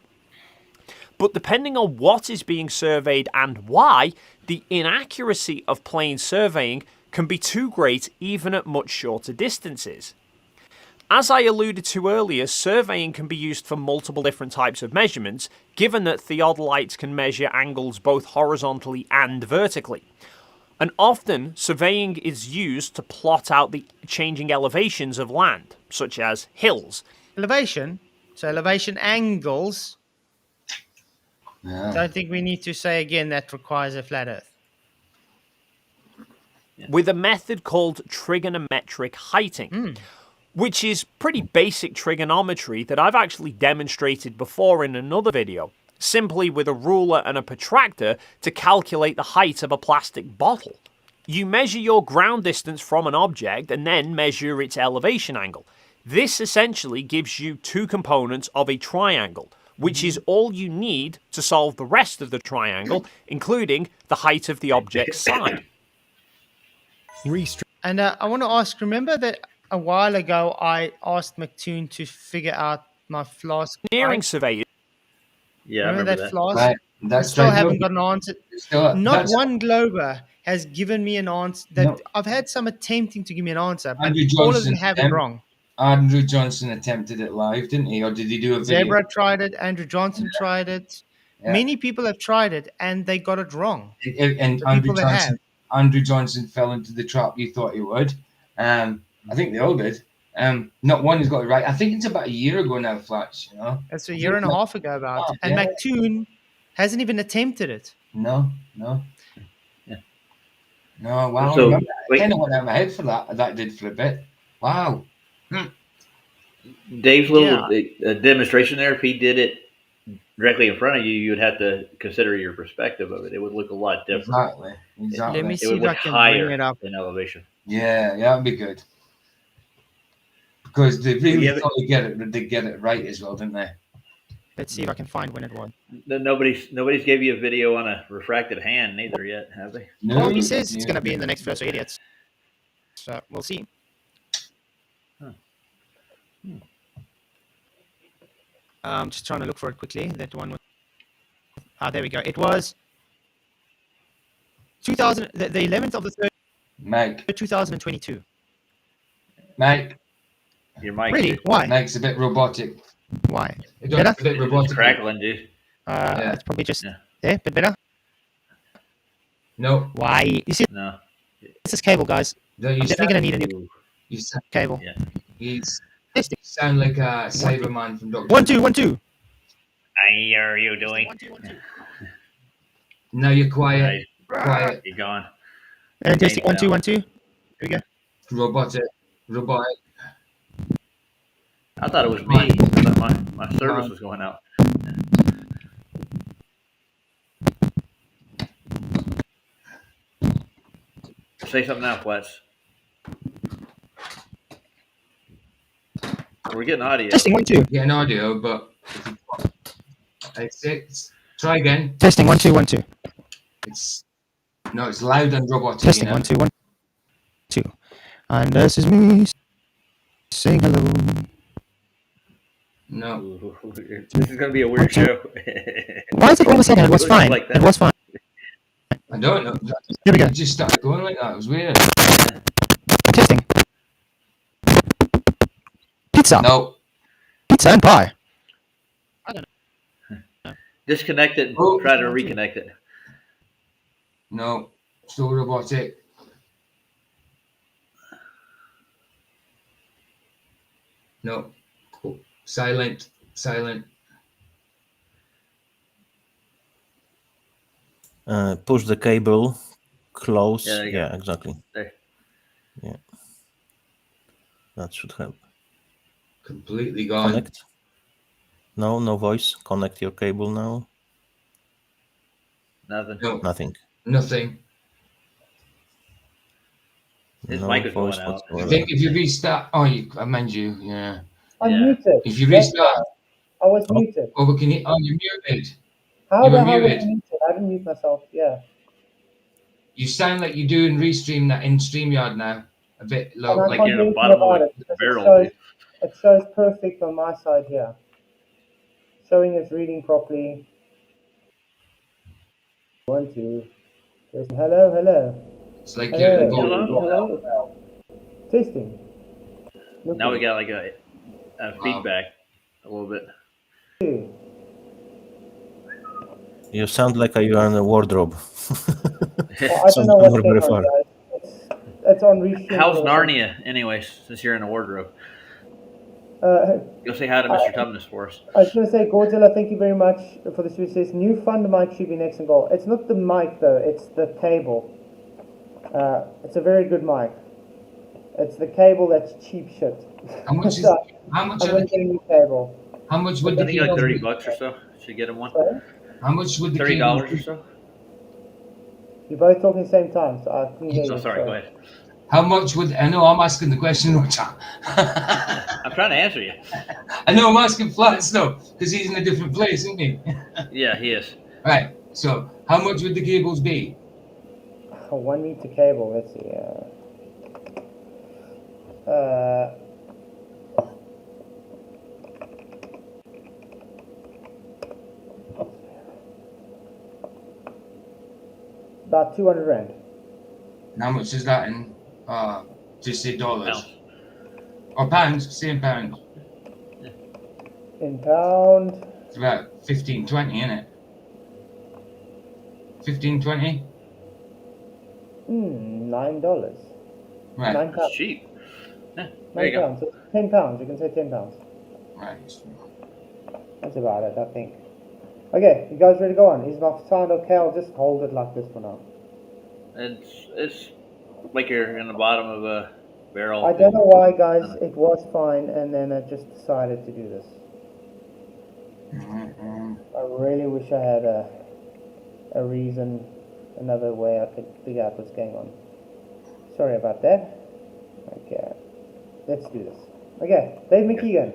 But depending on what is being surveyed and why, the inaccuracy of plane surveying can be too great even at much shorter distances. As I alluded to earlier, surveying can be used for multiple different types of measurements, given that theodolites can measure angles both horizontally and vertically. And often, surveying is used to plot out the changing elevations of land, such as hills. Elevation. So elevation angles. Yeah. Don't think we need to say again that requires a flat Earth. With a method called trigonometric heighting, which is pretty basic trigonometry that I've actually demonstrated before in another video, simply with a ruler and a protractor to calculate the height of a plastic bottle. You measure your ground distance from an object and then measure its elevation angle. This essentially gives you two components of a triangle, which is all you need to solve the rest of the triangle, including the height of the object's side. And I want to ask, remember that a while ago I asked McToon to figure out my flask Engineering height? surveyors. Yeah, I Remember remember that that. flask? Right. I That's still right. haven't got an answer. Not That's one glober has given me an answer. No. I've had some attempting to give me an answer, but Andrew all of them Johnson, have it wrong. Andrew Johnson attempted it live, didn't he? Or did he do a video? Zebra tried it. Andrew Johnson tried it. Yeah. Many people have tried it, and they got it wrong. And The Andrew people that Johnson, Andrew Johnson fell into the trap you thought he would. I think they all did. Not one has got it right. I think it's about a year ago now, Flats. You know. That's a year and a half ago about. Oh, And yeah. McToon hasn't even attempted it. No. Yeah. No. Wow. So, I wait. kind of went out of my head for that. That did for a bit. Wow. Dave's little demonstration there, if he did it directly in front of you, you'd have to consider your perspective of it. It would look a lot different. Exactly. Let me It see would if I look can higher bring it up. in elevation. Yeah, that'd be good. Because they really Yeah, but- thought they get it right as well, didn't they? Let's see if I can find when it was. Nobody's gave you a video on a refracted hand neither yet, have they? No, Well, he says it's going to be in the next First Idiots. So we'll see. Just trying to look for it quickly. That one was... there we go. It was 2000, the 11th of the 3rd, Mike, 2022. Mike, Your mic Really? is Why? Mike's a bit robotic. Why? It's a bit robotic. crackling, dude. Yeah. It's probably just Yeah. there, but better. No, Why? You see, No. this is cable, guys. no, I'm definitely going to need a new you sound, cable. Yeah. you Testing. sound like a Cyberman from Doctor. 1 2 1 2. How are you doing? 1 2 1 2. Now you're quiet, Right. quiet, You're gone. And testing 1 2 1 2. Here we go. robotic. I thought it was me. I thought my service was going out. Say something now, Flats. We're getting audio. Testing 1 2. Get an audio, but it's try again. Testing 1 2 1 2. It's loud and robotic. Testing you know? 1 2 1 2. And this is me saying hello. No, This is gonna be a weird show. Why is it all of a sudden? It was fine. Like that. It was fine. I don't know. Here we go. It just started going like that. It was weird. Testing. Pizza. No. Pizza and pie. Disconnect it and Oh. try to reconnect it. No, still robotic. No, cool. Silent. Push the cable close. Yeah, there you go. Yeah, exactly. There. Yeah, that should help. Completely gone. Connect. No voice. Connect your cable now. Nothing. No, Nothing. nothing. His No mic was voice going out. I whatsoever. think if you restart, I amend you. Yeah. I'm Yeah. muted. If you restart, I was muted. we can. Oh, you're muted. How You the were hell was muted. I muted? I didn't mute myself. Yeah. You sound like you do in Restream that in StreamYard now. A bit low. And I Like can't you're do in the anything bottom of about the it because barrel. it shows perfect on my side here. Showing it's reading properly. 1 2. Hello. it's like you're Hello. going. Testing. Now we got like a feedback a little bit. You sound like you are in a wardrobe. Well, I don't know what's going on, guys. It's on restream. How's Narnia, anyways, since you're in a wardrobe? Go say hi to Mr. Tubness for us. I was going to say, Godzilla, thank you very much for the super says new fund mic should be next in goal. It's not the mic though, it's the cable. It's a very good mic. It's the cable that's cheap shit. How much is how much I'm going to get a new cable. how much would I the think like cables $30 or so. Should get him one. Sorry? how much would the $30 cables or so. You're both talking at the same time, so I couldn't hear you. Oh, sorry. Go ahead. How much would I know? I'm asking the question, Roger. I'm trying to answer you. I know I'm asking Flats though, because he's in a different place, isn't he? Yeah, he is. Right. So, how much would the cables be? A 1 meter cable, let's see. About 200 rand. And how much is that in? Just say dollars Pounds. or pounds? Same pounds. In pound. It's about 15, 20, isn't it? 15, 20. $9. Right. 9 pounds. It's cheap. Yeah, there 9 you go. pounds. So 10 pounds. You can say 10 pounds. Right. That's about it, I think. Okay, you guys ready to go on? Is my sound okay? I'll just hold it like this for now. It's like you're in the bottom of a barrel. I don't know why, guys. It was fine, and then I just decided to do this. I really wish I had a reason, another way I could figure out what's going on. Sorry about that. Okay, let's do this. Okay, Dave McKean.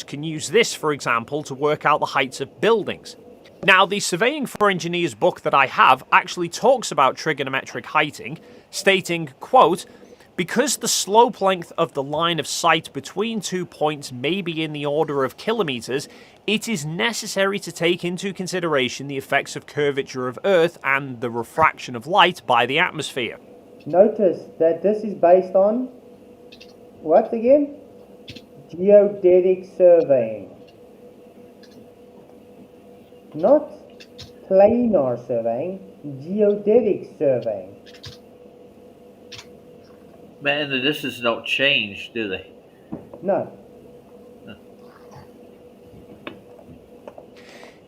Can use this, for example, to work out the heights of buildings. Now, the Surveying for Engineers book that I have actually talks about trigonometric heighting, stating, quote, because the slope length of the line of sight between 2 points may be in the order of kilometers, it is necessary to take into consideration the effects of curvature of Earth and the refraction of light by the atmosphere. Notice that this is based on what again? Geodetic surveying. Not planar surveying, geodetic surveying. Man, the distances don't change, do they? No.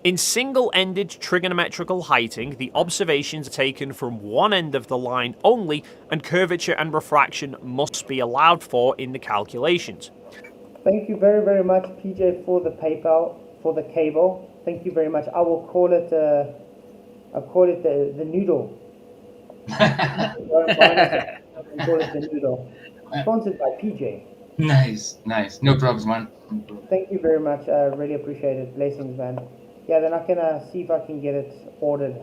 In single-ended trigonometrical heighting, the observations are taken from one end of the line only, and curvature and refraction must be allowed for in the calculations. Thank you very, very much, PJ, for the PayPal, for the cable. Thank you very much. I will call it, I'll call it the noodle. I'll call it the noodle. Sponsored by PJ. Nice, nice. No problems, man. Thank you very much. I really appreciate it. Blessings, man. Yeah, then I can see if I can get it ordered.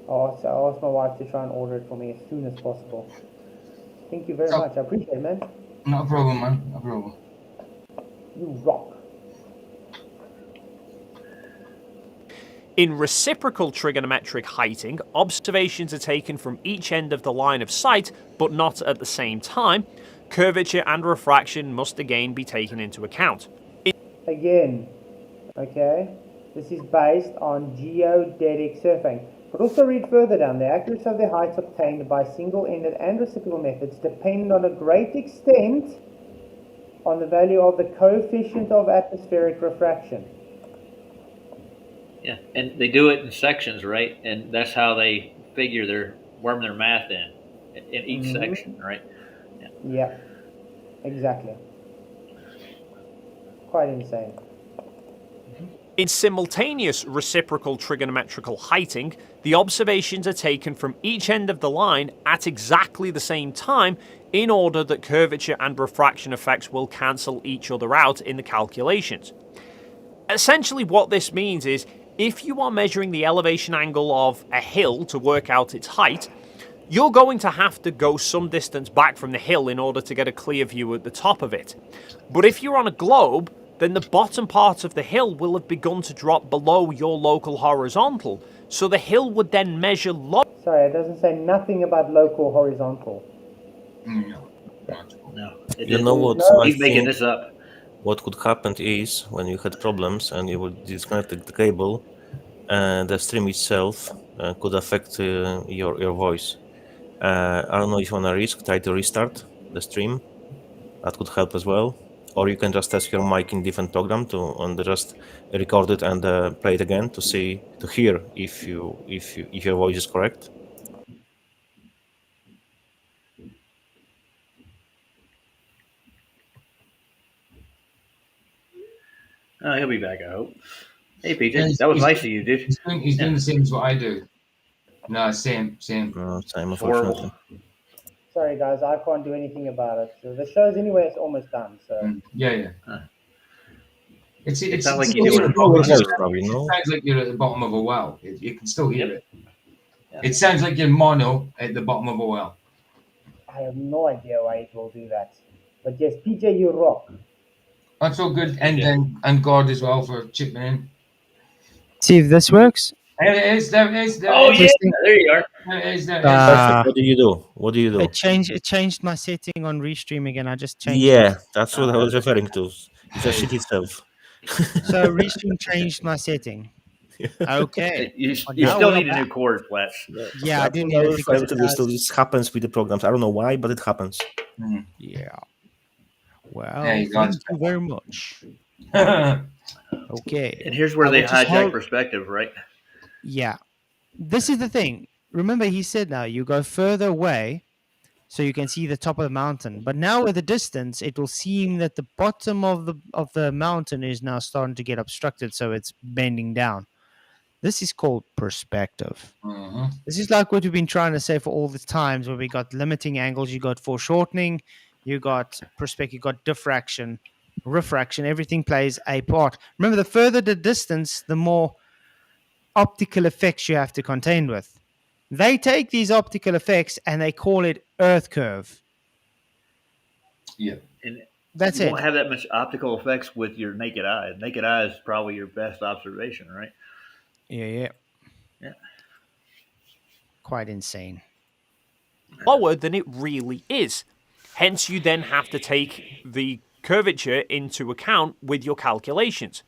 I'll ask my wife to try and order it for me as soon as possible. Thank you very much. I appreciate it, man. No problem, man. No problem. You rock. In reciprocal trigonometric heighting, observations are taken from each end of the line of sight, but not at the same time. Curvature and refraction must again be taken into account. Again, okay, this is based on geodetic surveying. But also read further down. The accuracy of the heights obtained by single-ended and reciprocal methods depend on a great extent on the value of the coefficient of atmospheric refraction. Yeah, and they do it in sections, right? And that's how they figure worm their math in each section, right? Yeah, exactly. Quite insane. In simultaneous reciprocal trigonometrical heighting, the observations are taken from each end of the line at exactly the same time in order that curvature and refraction effects will cancel each other out in the calculations. Essentially what this means is, if you are measuring the elevation angle of a hill to work out its height, you're going to have to go some distance back from the hill in order to get a clear view at the top of it. But if you're on a globe, then the bottom part of the hill will have begun to drop below your local horizontal, so the hill would then measure low. Sorry, it doesn't say nothing about local horizontal. No. No, it You just, know what? No. I he's making think this up. what could happen is when you had problems and you would disconnect the cable, and the stream itself could affect your voice. I don't know if you want to try to restart the stream. That could help as well. Or you can just test your mic in different program and just record it and play it again to hear if your voice is correct. He'll be back, I hope. Hey, PJ, Yeah, that was nice of you, dude. He's doing the same as what I do. No, same. Same, It's unfortunately. horrible. Sorry, guys, I can't do anything about it. So the show's anyway, it's almost done. So Yeah. It's sounds like still you do hear it. it, Rob. It just Probably, no? sounds like you're at the bottom of a well. You can still hear Yep. it. Yeah. It sounds like you're mono at the bottom of a well. I have no idea why it will do that. But yes, PJ, you rock. That's all good. And God as well for chipping in. See if this works. There it is. There it is. There Oh, it is. yeah, there you are. There it is. There it is. What do you do? What do you do? It changed my setting on Restream again. I just changed Yeah, it. that's what I was referring to. It just shit itself. So Restream changed my setting. Okay. You Well, still now need we're a new back. cord, Flats. Yeah, I That's do what need I it was because referring to. This happens with the programs. I don't know why, but it happens. Yeah. Well, There you go. thank you very much. Okay. And here's where I they will just hijack hold- perspective, right? Yeah. This is the thing. Remember, he said now you go further away so you can see the top of the mountain. But now with the distance, it will seem that the bottom of the mountain is now starting to get obstructed, so it's bending down. This is called perspective. This is like what we've been trying to say for all the times where we got limiting angles, you got foreshortening, you got perspective, you got diffraction, refraction, everything plays a part. Remember, the further the distance, the more optical effects you have to contend with. They take these optical effects and they call it Earth curve. Yeah. And That's you it. won't have that much optical effects with your naked eye. Naked eye is probably your best observation, right? Yeah. Yeah. Quite insane. Lower than it really is. Hence, you then have to take the curvature into account with your calculations.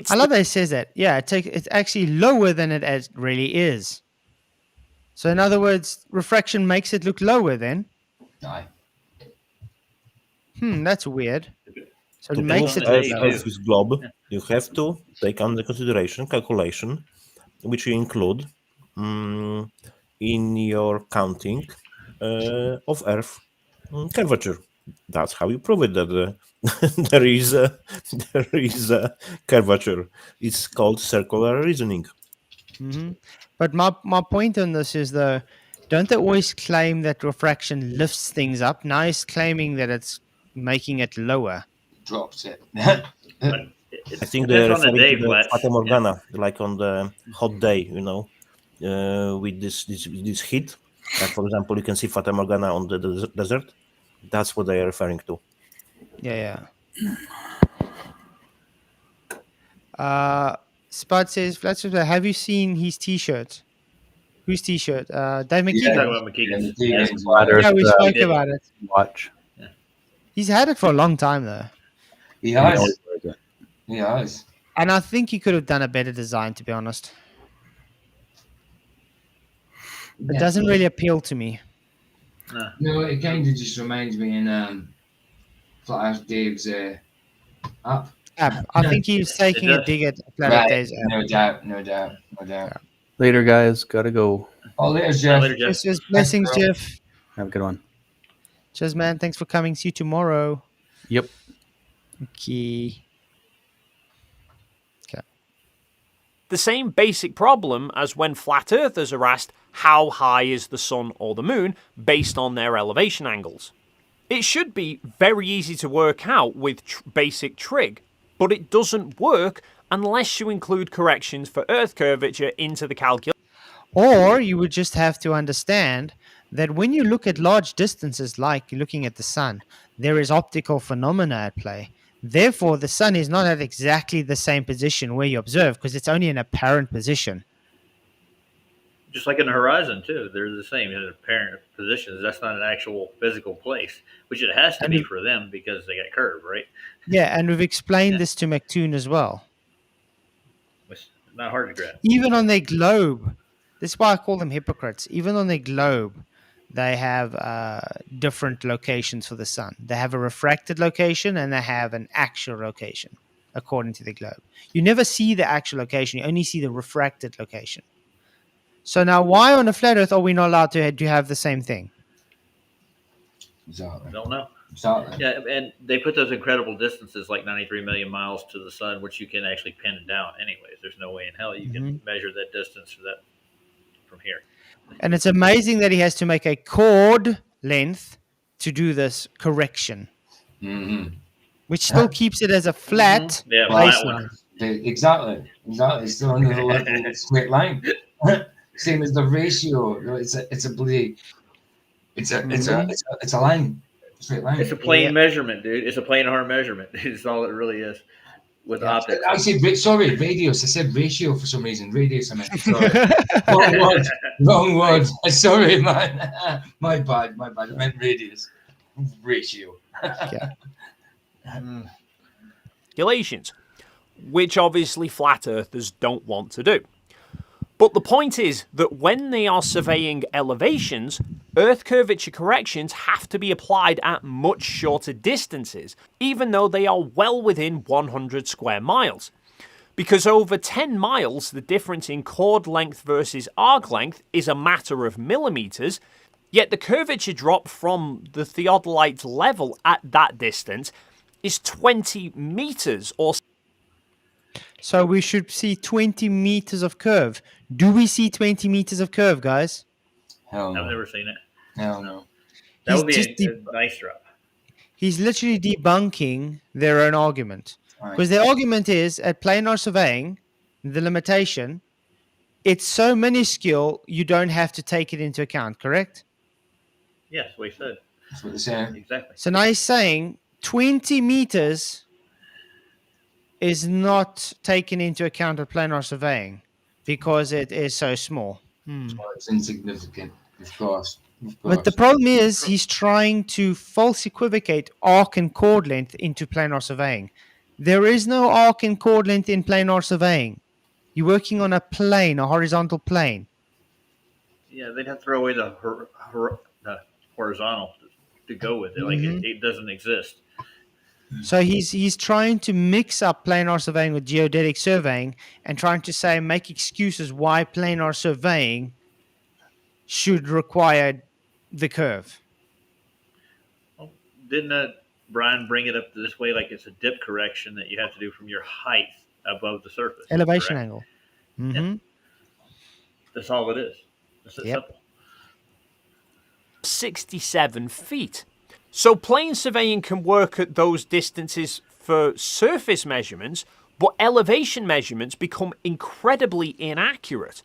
I love that it says that. Yeah, it's actually lower than it as really is. So in other words, refraction makes it look lower then. Aye. That's weird. So it To makes prove it Earth- look Earth lower. Earth is globe, you have to take under consideration calculation, which you include in your counting of Earth curvature. That's how you prove it that there is a curvature. It's called circular reasoning. But my point on this is, though, don't they always claim that refraction lifts things up? Now he's claiming that it's making it lower. Drops it. I think That's they're on the referring day, to the Flats. Fata Morgana, like on the hot day, with this heat. Like, for example, you can see Fata Morgana on the desert. That's what they are referring to. Yeah. Spud says, Flatzoid, have you seen his T-shirt? Whose T-shirt? Dave You're McKean. talking about McKeegan. Yeah, Flat Earth, Yeah, we spoke did. about it. watch. He's had it for a long time, though. He He has. always wears it. He has. And I think he could have done a better design, to be honest. It doesn't really appeal to me. No, it kind of just reminds me in Flat Earth Dave's app. I think he's taking a does. dig at Planet Right. Days app. No doubt. Later, guys. Gotta go. Oh, there's Jeff. Later, Jeff. This is blessings, Thanks, bro. Jeff. Have a good one. Cheers, man. Thanks for coming. See you tomorrow. Yep. Okay. The same basic problem as when flat earthers are asked how high is the sun or the moon based on their elevation angles. It should be very easy to work out with basic trig, but it doesn't work unless you include corrections for earth curvature into the calculation. Or you would just have to understand that when you look at large distances, like looking at the sun, there is optical phenomena at play. Therefore, the sun is not at exactly the same position where you observe, because it's only an apparent position. Just like in the horizon too, they're the same in apparent positions. That's not an actual physical place, which it has to And be for them because they got curved, right? yeah, and we've explained Yeah. this to McToon as well. It's not hard to grab. Even on their globe, this is why I call them hypocrites. Even on their globe, they have different locations for the sun. They have a refracted location and they have an actual location according to the globe. You never see the actual location, you only see the refracted location. So now, why on a flat Earth are we not allowed to have the same thing? Exactly. I don't know. Exactly. Yeah, and they put those incredible distances, like 93 million miles to the sun, which you can actually pin it down. Anyways, there's no way in hell you can measure that distance or that from here. And it's amazing that he has to make a chord length to do this correction, which still keeps it as a flat Yeah, Well, flat one. baseline. Exactly. It's still under the little straight line. Same as the ratio. It's a bloody. It's a line. Straight line. It's a plane measurement, dude. It's a planar measurement. It's all it really is with optics. I said sorry, radius. I said ratio for some reason. Radius. I meant sorry. Wrong word. Wrong word. Sorry, man. My bad. I meant radius. Ratio. Calculations, which obviously flat earthers don't want to do. But the point is that when they are surveying elevations, Earth curvature corrections have to be applied at much shorter distances, even though they are well within 100 square miles. Because over 10 miles, the difference in chord length versus arc length is a matter of millimeters, yet the curvature drop from the theodolite level at that distance is 20 meters or So we should see 20 meters of curve. Do we see 20 meters of curve, guys? Hell no. I've never seen it. Hell no. That would He's be just a nice drop. He's literally debunking their own argument. Because their argument is, at planar surveying, the limitation, it's so minuscule, you don't have to take it into account, correct? Yes, what he said. That's what they're saying. Exactly. So now he's saying 20 meters is not taken into account at planar surveying because it is so small. It's insignificant, of course. But the problem is he's trying to false equivocate arc and chord length into planar surveying. There is no arc and chord length in planar surveying. You're working on a plane, a horizontal plane. Yeah, they'd have to throw away the horizontal to go with it. Like it doesn't exist. So he's trying to mix up planar surveying with geodetic surveying and trying to make excuses why planar surveying should require the curve. Well, didn't Brian bring it up this way? Like it's a dip correction that you have to do from your height above the surface. Elevation correct? angle. Yeah. That's all it is. It's simple. 67 feet. So plane surveying can work at those distances for surface measurements, but elevation measurements become incredibly inaccurate.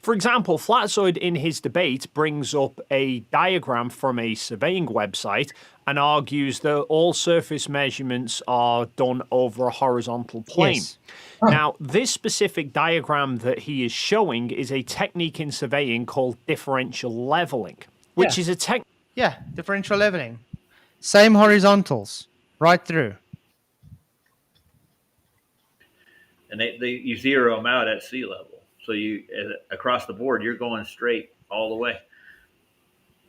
For example, Flatzoid in his debate brings up a diagram from a surveying website and argues that all surface measurements are done over a horizontal plane. Yes. Now, this specific diagram that he is showing is a technique in surveying called differential leveling, which is a technique. Yeah, differential leveling. Same horizontals, right through. And you zero them out at sea level. So you across the board, you're going straight all the way.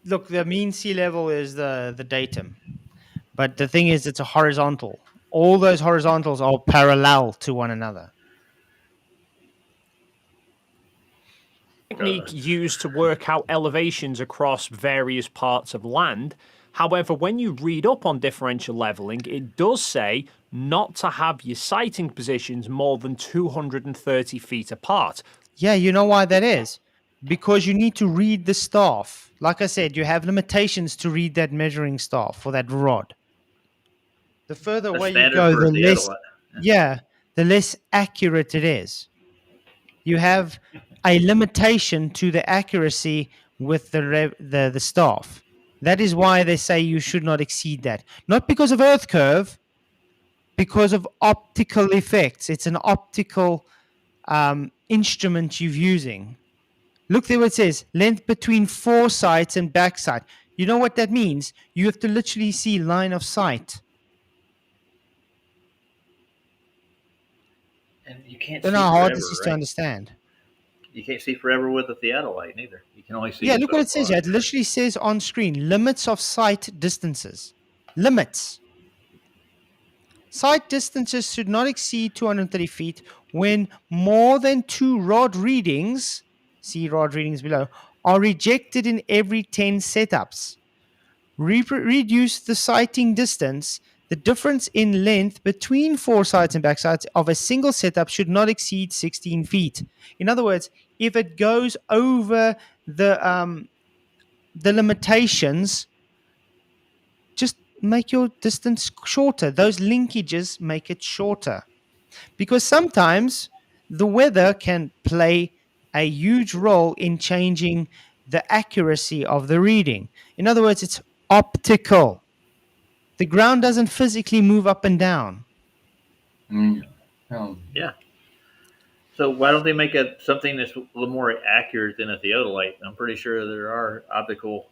Look, the mean sea level is the datum. But the thing is, it's a horizontal. All those horizontals are parallel to one another. Technique used to work out elevations across various parts of land. However, when you read up on differential leveling, it does say not to have your sighting positions more than 230 feet apart. Yeah, you know why that is? Because you need to read the staff. Like I said, you have limitations to read that measuring staff for that rod. The further away you go, the less, the less accurate it is. You have a limitation to the accuracy with the staff. That is why they say you should not exceed that. Not because of Earth curve, because of optical effects. It's an optical instrument you're using. Look there what it says, length between foresight and backsight. You know what that means? You have to literally see line of sight. And you can't Don't see know how hard forever, this is to right? understand. You can't see forever with a theodolite neither. You can only see. Yeah, look what so it says far. here. It literally says on screen, limits of sight distances. Limits. Sight distances should not exceed 230 feet when more than 2 rod readings, see rod readings below, are rejected in every 10 setups. Reduce the sighting distance. The difference in length between foresights and backsights of a single setup should not exceed 16 feet. In other words, if it goes over the limitations, just make your distance shorter. Those linkages make it shorter. Because sometimes the weather can play a huge role in changing the accuracy of the reading. In other words, it's optical. The ground doesn't physically move up and down. Yeah. So why don't they make something that's a little more accurate than a theodolite? I'm pretty sure there are optical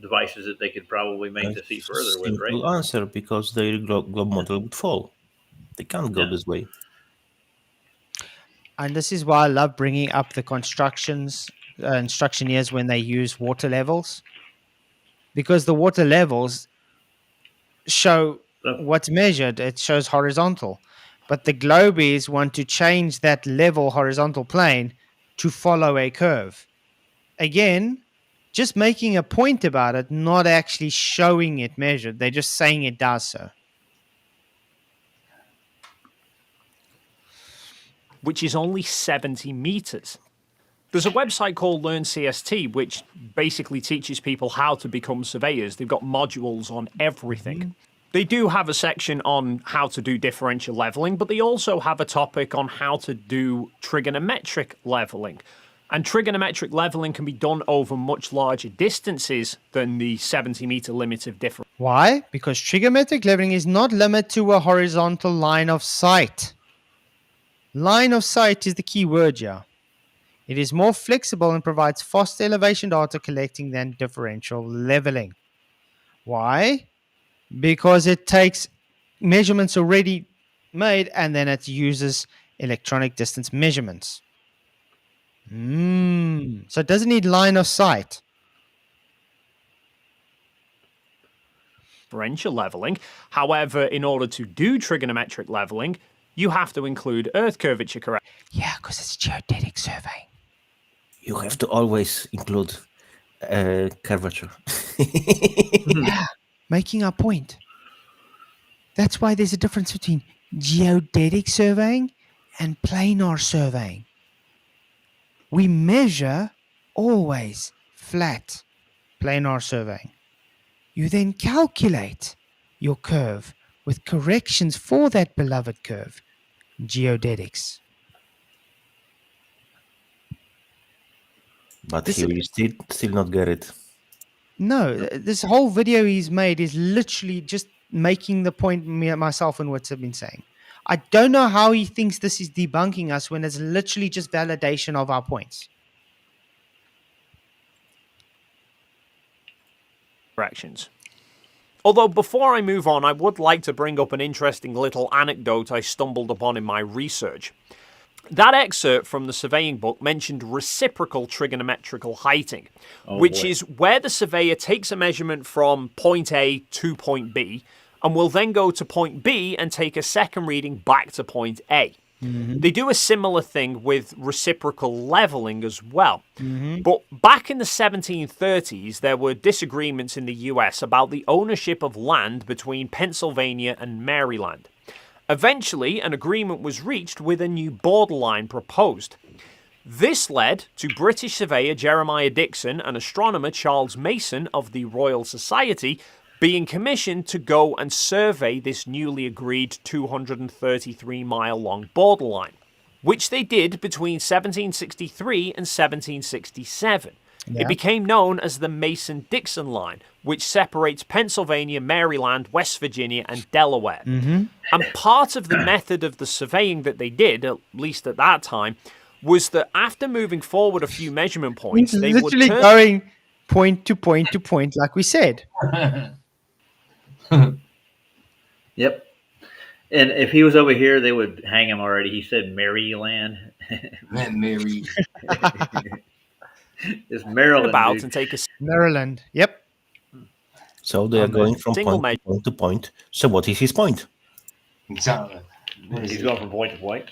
devices that they could probably make to see further with, right? Simple answer, because their globe model would fall. They can't go this way. And this is why I love bringing up the instructioneers when they use water levels. Because the water levels show what's measured. It shows horizontal. But the globies want to change that level horizontal plane to follow a curve. Again, just making a point about it, not actually showing it measured. They're just saying it does so. Which is only 70 meters. There's a website called Learn CST, which basically teaches people how to become surveyors. They've got modules on everything. They do have a section on how to do differential leveling, but they also have a topic on how to do trigonometric leveling. And trigonometric leveling can be done over much larger distances than the 70-meter limit of difference. Why? Because trigonometric leveling is not limited to a horizontal line of sight. Line of sight is the key word here. It is more flexible and provides faster elevation data collecting than differential leveling. Why? Because it takes measurements already made and then it uses electronic distance measurements. So it doesn't need line of sight. Differential leveling. However, in order to do trigonometric leveling, you have to include Earth curvature correction. Yeah, because it's geodetic surveying. You have to always include curvature. Yeah, making our point. That's why there's a difference between geodetic surveying and planar surveying. We measure always flat planar surveying. You then calculate your curve with corrections for that beloved curve, geodetics. But he will still not get it. No, this whole video he's made is literally just making the point myself and what I've been saying. I don't know how he thinks this is debunking us when it's literally just validation of our points. Corrections. Although before I move on, I would like to bring up an interesting little anecdote I stumbled upon in my research. That excerpt from the surveying book mentioned reciprocal trigonometrical heighting, which is where the surveyor takes a measurement from point A to point B and will then go to point B and take a second reading back to point A. They do a similar thing with reciprocal leveling as well. But back in the 1730s, there were disagreements in the US about the ownership of land between Pennsylvania and Maryland. Eventually, an agreement was reached with a new borderline proposed. This led to British surveyor Jeremiah Dixon and astronomer Charles Mason of the Royal Society being commissioned to go and survey this newly agreed 233-mile-long borderline, which they did between 1763 and 1767. It became known as the Mason-Dixon line, which separates Pennsylvania, Maryland, West Virginia, and Delaware. And part of the method of the surveying that they did, at least at that time, was that after moving forward a few measurement points, He's they would literally turn going point to point to point, like we said. Yep. And if he was over here, they would hang him already. He said Maryland. Man, Mary. It's Maryland, about dude. and take a Maryland. Yep. So they are going from single point to point to point. So what is his point? Exactly. What is He's it? going from point to point.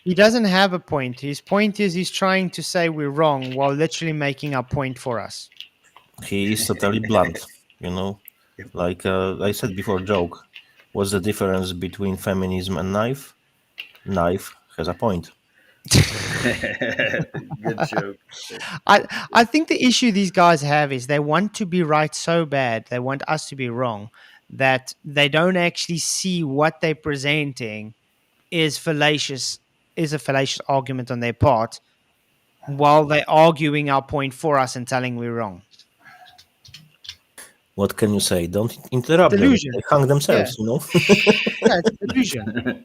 He doesn't have a point. His point is he's trying to say we're wrong while literally making our point for us. He is totally blunt, you know. Like I said before, joke. What's the difference between feminism and knife? Knife has a point. Good joke. I think the issue these guys have is they want to be right so bad. They want us to be wrong, that they don't actually see what they're presenting is a fallacious argument on their part, while they're arguing our point for us and telling we're wrong. What can you say? Don't interrupt Delusion. them. They hang themselves, you know. Yeah, it's delusion.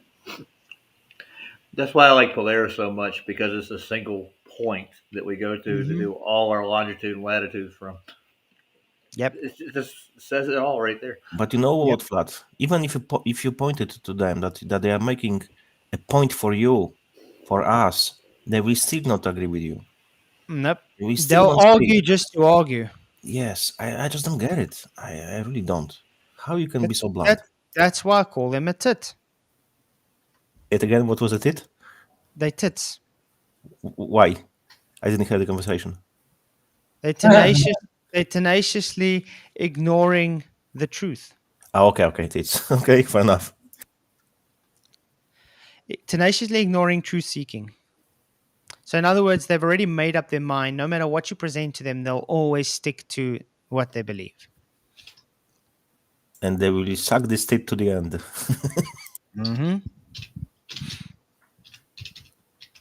That's why I like Polaris so much, because it's a single point that we go to do all our longitude and latitudes from. Yep. It just says it all right there. But you know what, Flat? Even if you pointed to them that they are making a point for you, for us, they will still not agree with you. Nope. We still They'll don't argue speak. just to argue. Yes, I just don't get it. I really don't. How you can be so blunt? That's why I call them a tit. It again, what was it? They tits. Why? I didn't hear the conversation. They're tenaciously ignoring the truth. Okay, it's okay, fair enough. Tenaciously ignoring truth seeking. So in other words, they've already made up their mind. No matter what you present to them, they'll always stick to what they believe. And they will suck this tit to the end. Mm-hmm.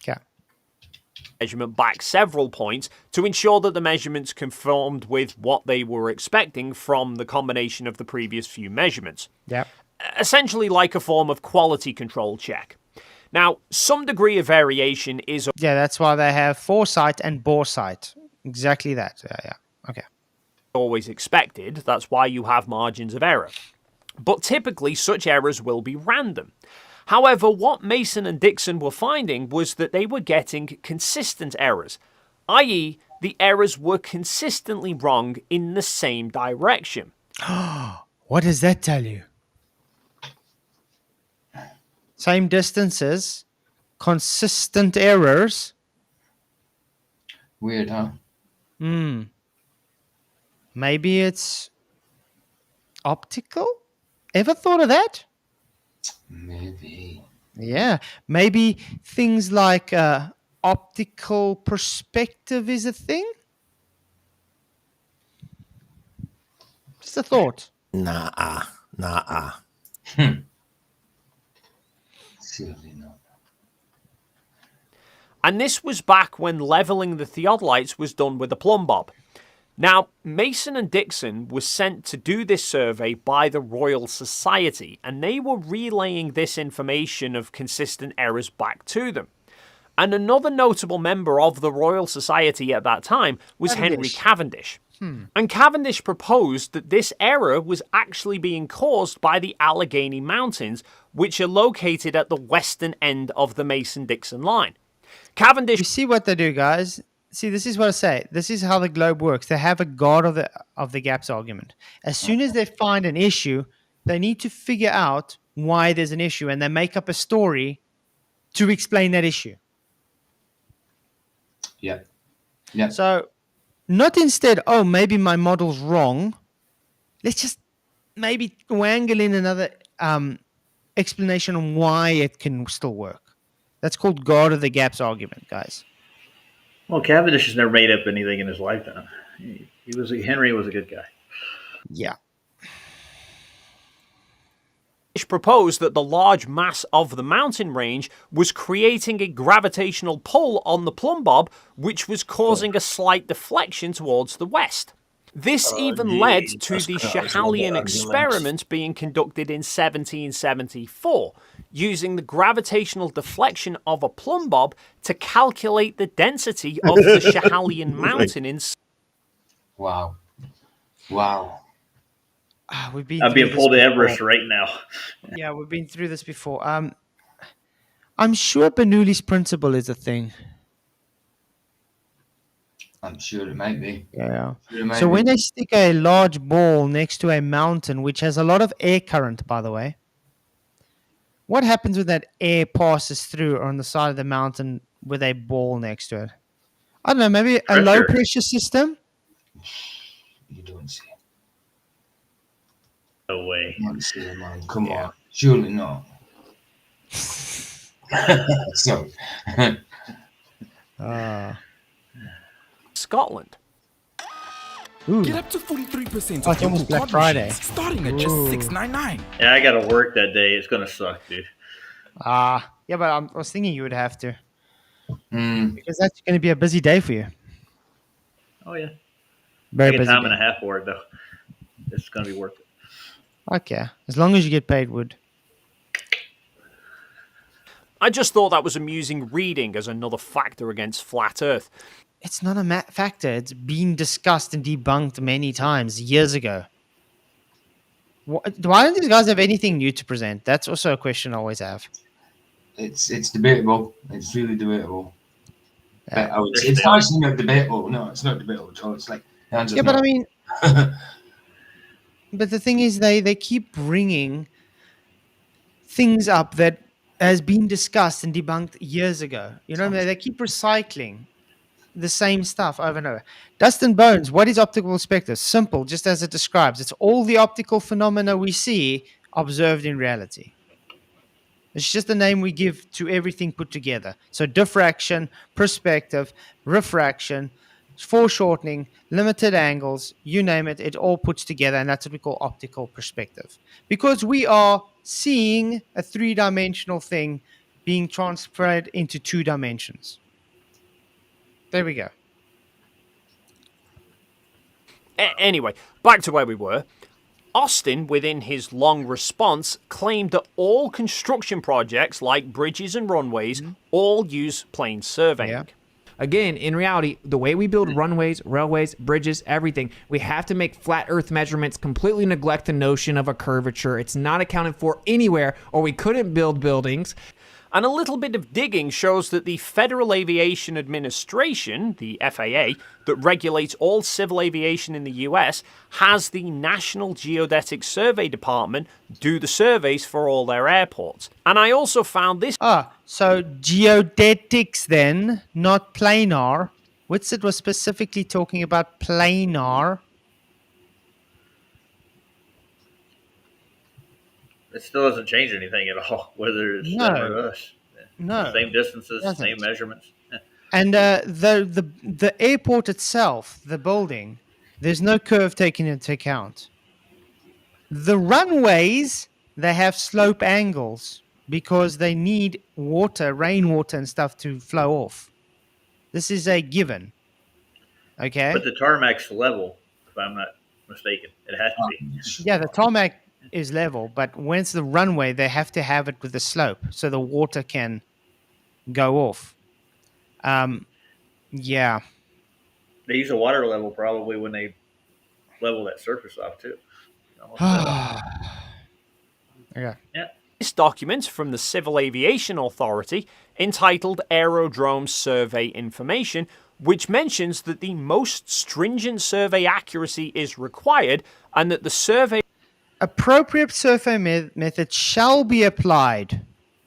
Okay. measurement back several points to ensure that the measurements conformed with what they were expecting from the combination of the previous few measurements. Yep. Essentially like a form of quality control check. Now, some degree of variation is Yeah, that's why they have foresight and boresight. Exactly that. Yeah. Okay. always expected. That's why you have margins of error. But typically, such errors will be random. However, what Mason and Dixon were finding was that they were getting consistent errors, i.e., the errors were consistently wrong in the same direction. What does that tell you? Same distances, consistent errors. Weird, huh? Maybe it's optical? Ever thought of that? Maybe. Yeah. Maybe things like optical perspective is a thing? Just a thought. Nah. Surely not. And this was back when levelling the theodolites was done with a plumb bob. Now, Mason and Dixon were sent to do this survey by the Royal Society, and they were relaying this information of consistent errors back to them. And another notable member of the Royal Society at that time was Henry Cavendish. And Cavendish proposed that this error was actually being caused by the Allegheny Mountains, which are located at the western end of the Mason-Dixon line. Cavendish... You see what they do, guys? See, this is what I say. This is how the globe works. They have a god of the gaps argument. As soon as they find an issue, they need to figure out why there's an issue, and they make up a story to explain that issue. Yeah. So, not instead, oh, maybe my model's wrong. Let's just maybe wangle in another explanation on why it can still work. That's called God of the gaps argument, guys. Well, Cavendish has never made up anything in his lifetime. Henry was a good guy. Yeah. proposed that the large mass of the mountain range was creating a gravitational pull on the plumb bob, which was causing a slight deflection towards the west. This even led to the Schehallien experiment being conducted in 1774, using the gravitational deflection of a plumb bob to calculate the density of the Schiehallion mountain in. Wow. Wow. We've been I'm through being this pulled to before. Everest right now. Yeah, we've been through this before. I'm sure Bernoulli's principle is a thing. I'm sure it might be. Yeah. Sure it might So be. when they stick a large ball next to a mountain, which has a lot of air current, by the way, what happens when that air passes through on the side of the mountain with a ball next to it? I don't know, maybe a low Pressure. pressure system? You don't see it. No way. You don't see it, man. Come Yeah. on. Surely not. So, Scotland. Ooh. Get up to 43% Oh, off it's your almost Black card Friday. machines, starting at just $6.99. Yeah, I got to work that day. It's gonna suck, dude. Yeah, but I was thinking you would have to, mm, because that's going to be a busy day for you. Oh yeah. Very I get busy time day. and a half for it though. It's gonna be worth it. Okay, as long as you get paid, Wood. I just thought that was amusing reading as another factor against flat Earth. It's not a factor. It's been discussed and debunked many times years ago. Why don't these guys have anything new to present? That's also a question I always have. it's debatable. It's really debatable. Yeah. But I would say it's actually not debatable. No, it's not debatable at all. It's like the answer's Yeah, but no. I mean, but the thing is, they keep bringing things up that has been discussed and debunked years ago. You know, they keep recycling the same stuff over and over. Dust and Bones, what is optical perspective? Simple, just as it describes. It's all the optical phenomena we see observed in reality. It's just the name we give to everything put together. So diffraction, perspective, refraction, foreshortening, limited angles, you name it, it all puts together, and that's what we call optical perspective. Because we are seeing a three-dimensional thing being transferred into two dimensions. There we go. Anyway, back to where we were. Austin, within his long response, claimed that all construction projects like bridges and runways all use plane surveying. Yeah. Again, in reality, the way we build runways, railways, bridges, everything, we have to make flat Earth measurements completely neglect the notion of a curvature. It's not accounted for anywhere, or we couldn't build buildings. And a little bit of digging shows that the Federal Aviation Administration, the FAA, that regulates all civil aviation in the US, has the National Geodetic Survey Department do the surveys for all their airports. And I also found this. So geodetics then, not planar. Whitsit was specifically talking about planar. It still doesn't change anything at all, whether it's them or us. No. Same distances, Doesn't. same measurements. And the airport itself, the building, there's no curve taken into account. The runways, they have slope angles because they need water, rainwater and stuff to flow off. This is a given. Okay? But the tarmac's level, if I'm not mistaken. It has to be. Yeah, the tarmac is level, but when it's the runway, they have to have it with the slope so the water can go off. Yeah. They use a water level probably when they level that surface off too. Okay. Yeah. This document from the Civil Aviation Authority entitled Aerodrome Survey Information, which mentions that the most stringent survey accuracy is required and that the survey Appropriate survey methods shall be applied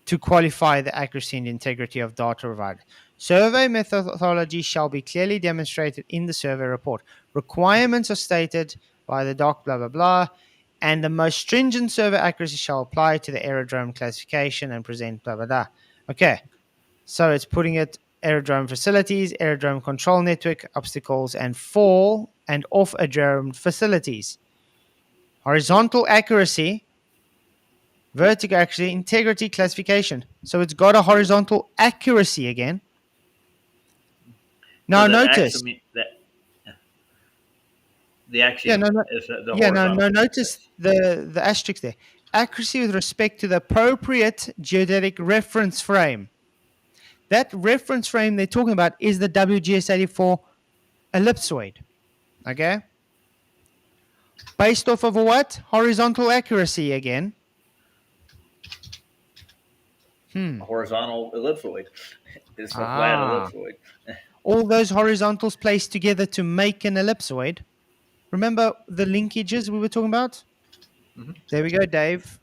to qualify the accuracy and integrity of data provided. Survey methodology shall be clearly demonstrated in the survey report. Requirements are stated by the doc, blah, blah, blah, and the most stringent survey accuracy shall apply to the aerodrome classification and present, blah, blah, blah. Okay, so it's putting it aerodrome facilities, aerodrome control network, obstacles, and fall and off aerodrome facilities. Horizontal accuracy, vertical accuracy, integrity, classification. So it's got a horizontal accuracy again. Now So notice. The axiom is the horizontal. Notice the asterisk there. accuracy with respect to the appropriate geodetic reference frame. That reference frame they're talking about is the WGS84 ellipsoid. Okay? Based off of a what? Horizontal accuracy again. A horizontal ellipsoid. It's a flat ellipsoid. All those horizontals placed together to make an ellipsoid. Remember the linkages we were talking about? Mm-hmm. There we go, Dave.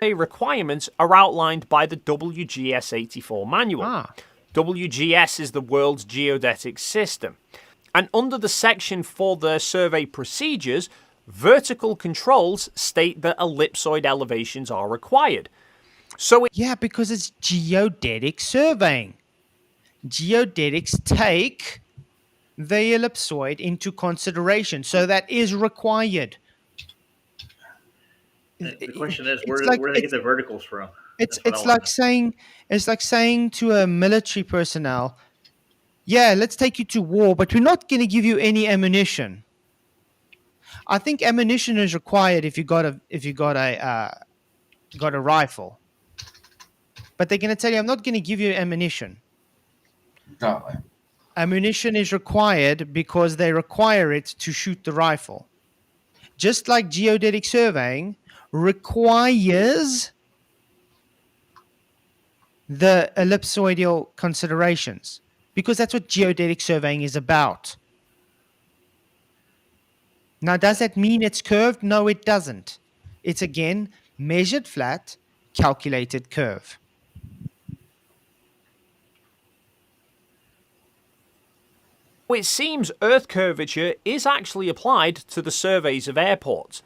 Requirements are outlined by the WGS84 manual. WGS is the world's geodetic system. And under the section for the survey procedures, vertical controls state that ellipsoid elevations are required. So yeah, because it's geodetic surveying. Geodetics take the ellipsoid into consideration, so that is required. The question is, where do they get the verticals from? It's like saying to a military personnel, yeah, let's take you to war, but we're not going to give you any ammunition. I think ammunition is required if you got a rifle, but they're going to tell you, I'm not going to give you ammunition. Exactly. Ammunition is required because they require it to shoot the rifle. Just like geodetic surveying requires the ellipsoidal considerations, because that's what geodetic surveying is about. Now, does that mean it's curved? No, it doesn't. It's, again, measured flat, calculated curve. it seems Earth curvature is actually applied to the surveys of airports.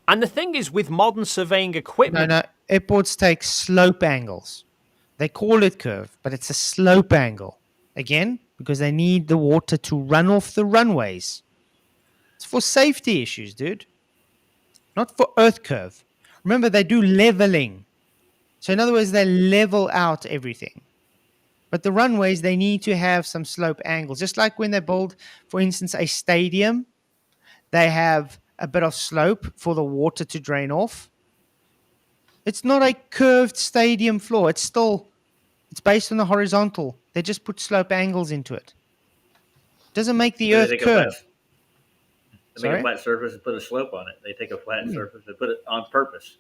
And the thing is, with modern surveying equipment... No, airports take slope angles. They call it curve, but it's a slope angle. Again, because they need the water to run off the runways. It's for safety issues, dude. Not for earth curve. Remember, they do leveling. So in other words, they level out everything. But the runways, they need to have some slope angles. Just like when they build, for instance, a stadium, they have a bit of slope for the water to drain off. It's not a curved stadium floor. It's based on the horizontal. They just put slope angles into it. Doesn't make the earth curve. They make a flat surface and put a slope on it. They take a flat surface and put it on purpose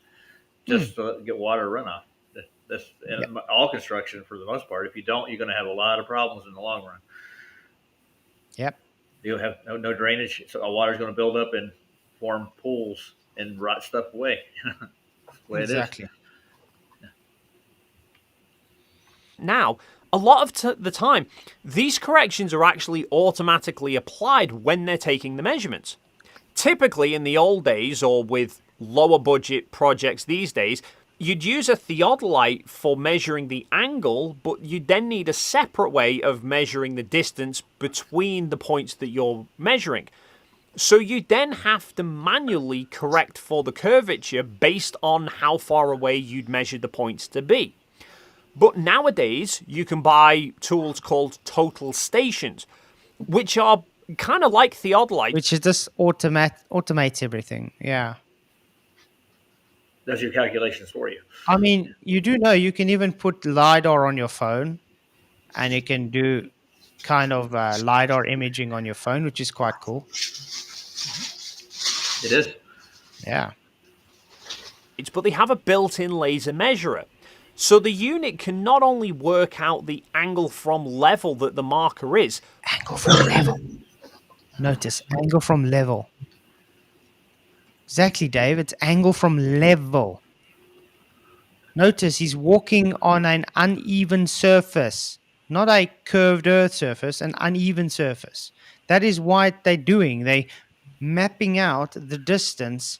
just to get water runoff. That's all construction for the most part. If you don't, you're going to have a lot of problems in the long run. Yep. You'll have no drainage, so water's going to build up and form pools and rot stuff away. That's the way exactly. it is. Now, a lot of the time, these corrections are actually automatically applied when they're taking the measurements. Typically, in the old days, or with lower budget projects these days, you'd use a theodolite for measuring the angle, but you then need a separate way of measuring the distance between the points that you're measuring. So you then have to manually correct for the curvature based on how far away you'd measured the points to be. But nowadays, you can buy tools called total stations, which are kind of like theodolite. Which is just automates everything, yeah. Does your calculations for you. I mean, you do know you can even put LiDAR on your phone, and you can do kind of LiDAR imaging on your phone, which is quite cool. It is. Yeah. But they have a built-in laser measurer. So the unit can not only work out the angle from level that the marker is. Angle from level. Notice, angle from level. Exactly, Dave. It's angle from level. Notice he's walking on an uneven surface. Not a curved earth surface, an uneven surface. That is what they're doing. They're mapping out the distance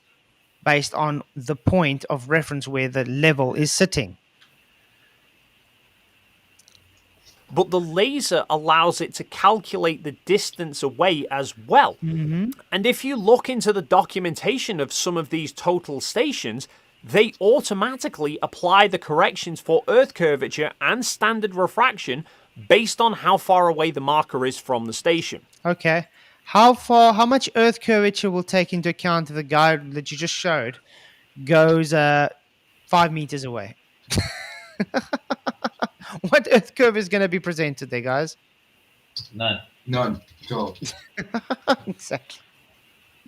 based on the point of reference where the level is sitting. But the laser allows it to calculate the distance away as well. Mm-hmm. And if you look into the documentation of some of these total stations, they automatically apply the corrections for earth curvature and standard refraction based on how far away the marker is from the station. Okay. How much Earth curvature will take into account if the guy that you just showed goes 5 meters away? What Earth curve is going to be presented there, guys? None. None at all. Exactly.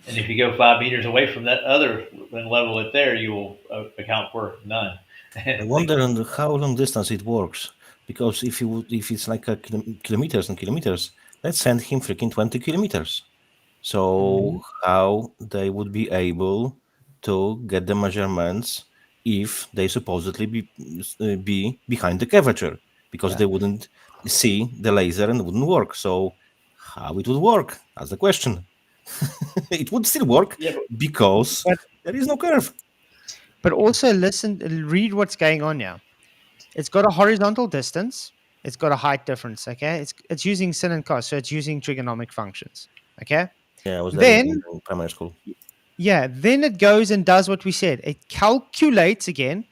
And if you go 5 meters away from that other and level it there, you will account for none. I wonder on how long distance it works. Because if it's like kilometers and kilometers, let's send him freaking 20 kilometers. So how they would be able to get the measurements if they supposedly be behind the curvature? Because they wouldn't see the laser and it wouldn't work. So how it would work? That's the question. It would still work because there is no curve. But also read what's going on now. It's got a horizontal distance. It's got a height difference. Okay, it's using sin and cos, so it's using trigonomic functions. Okay. Yeah, I was Then in primary school. Yeah, then it goes and does what we said. It calculates the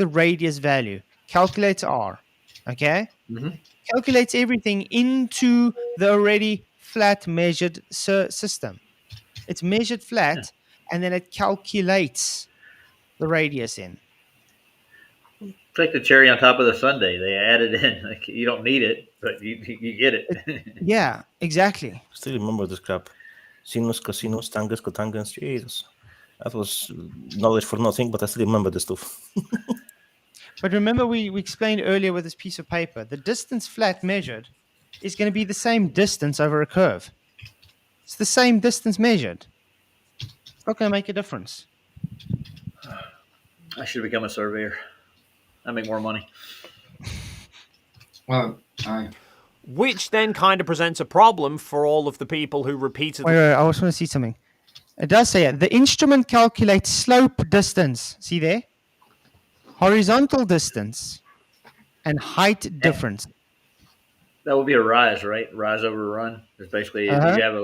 radius value, calculates R, okay? Calculates everything into the already flat measured system. It's measured flat, and then it calculates the radius in. It's like the cherry on top of the sundae. They add it in. Like, you don't need it, but you get it. Yeah, exactly. Still remember this crap. Sinus, cosinus, tangens, cotangens. Jesus. That was knowledge for nothing, but I still remember this stuff. But remember, we explained earlier with this piece of paper, the distance flat measured is going to be the same distance over a curve. It's the same distance measured. It's not going to make a difference. I should become a surveyor. I make more money. Well, Which then kind of presents a problem for all of the people who repeatedly... Wait, I just want to see something. It does say it. The instrument calculates slope distance. See there? Horizontal distance and height difference. That would be a rise, right? Rise over run. It's basically, if you have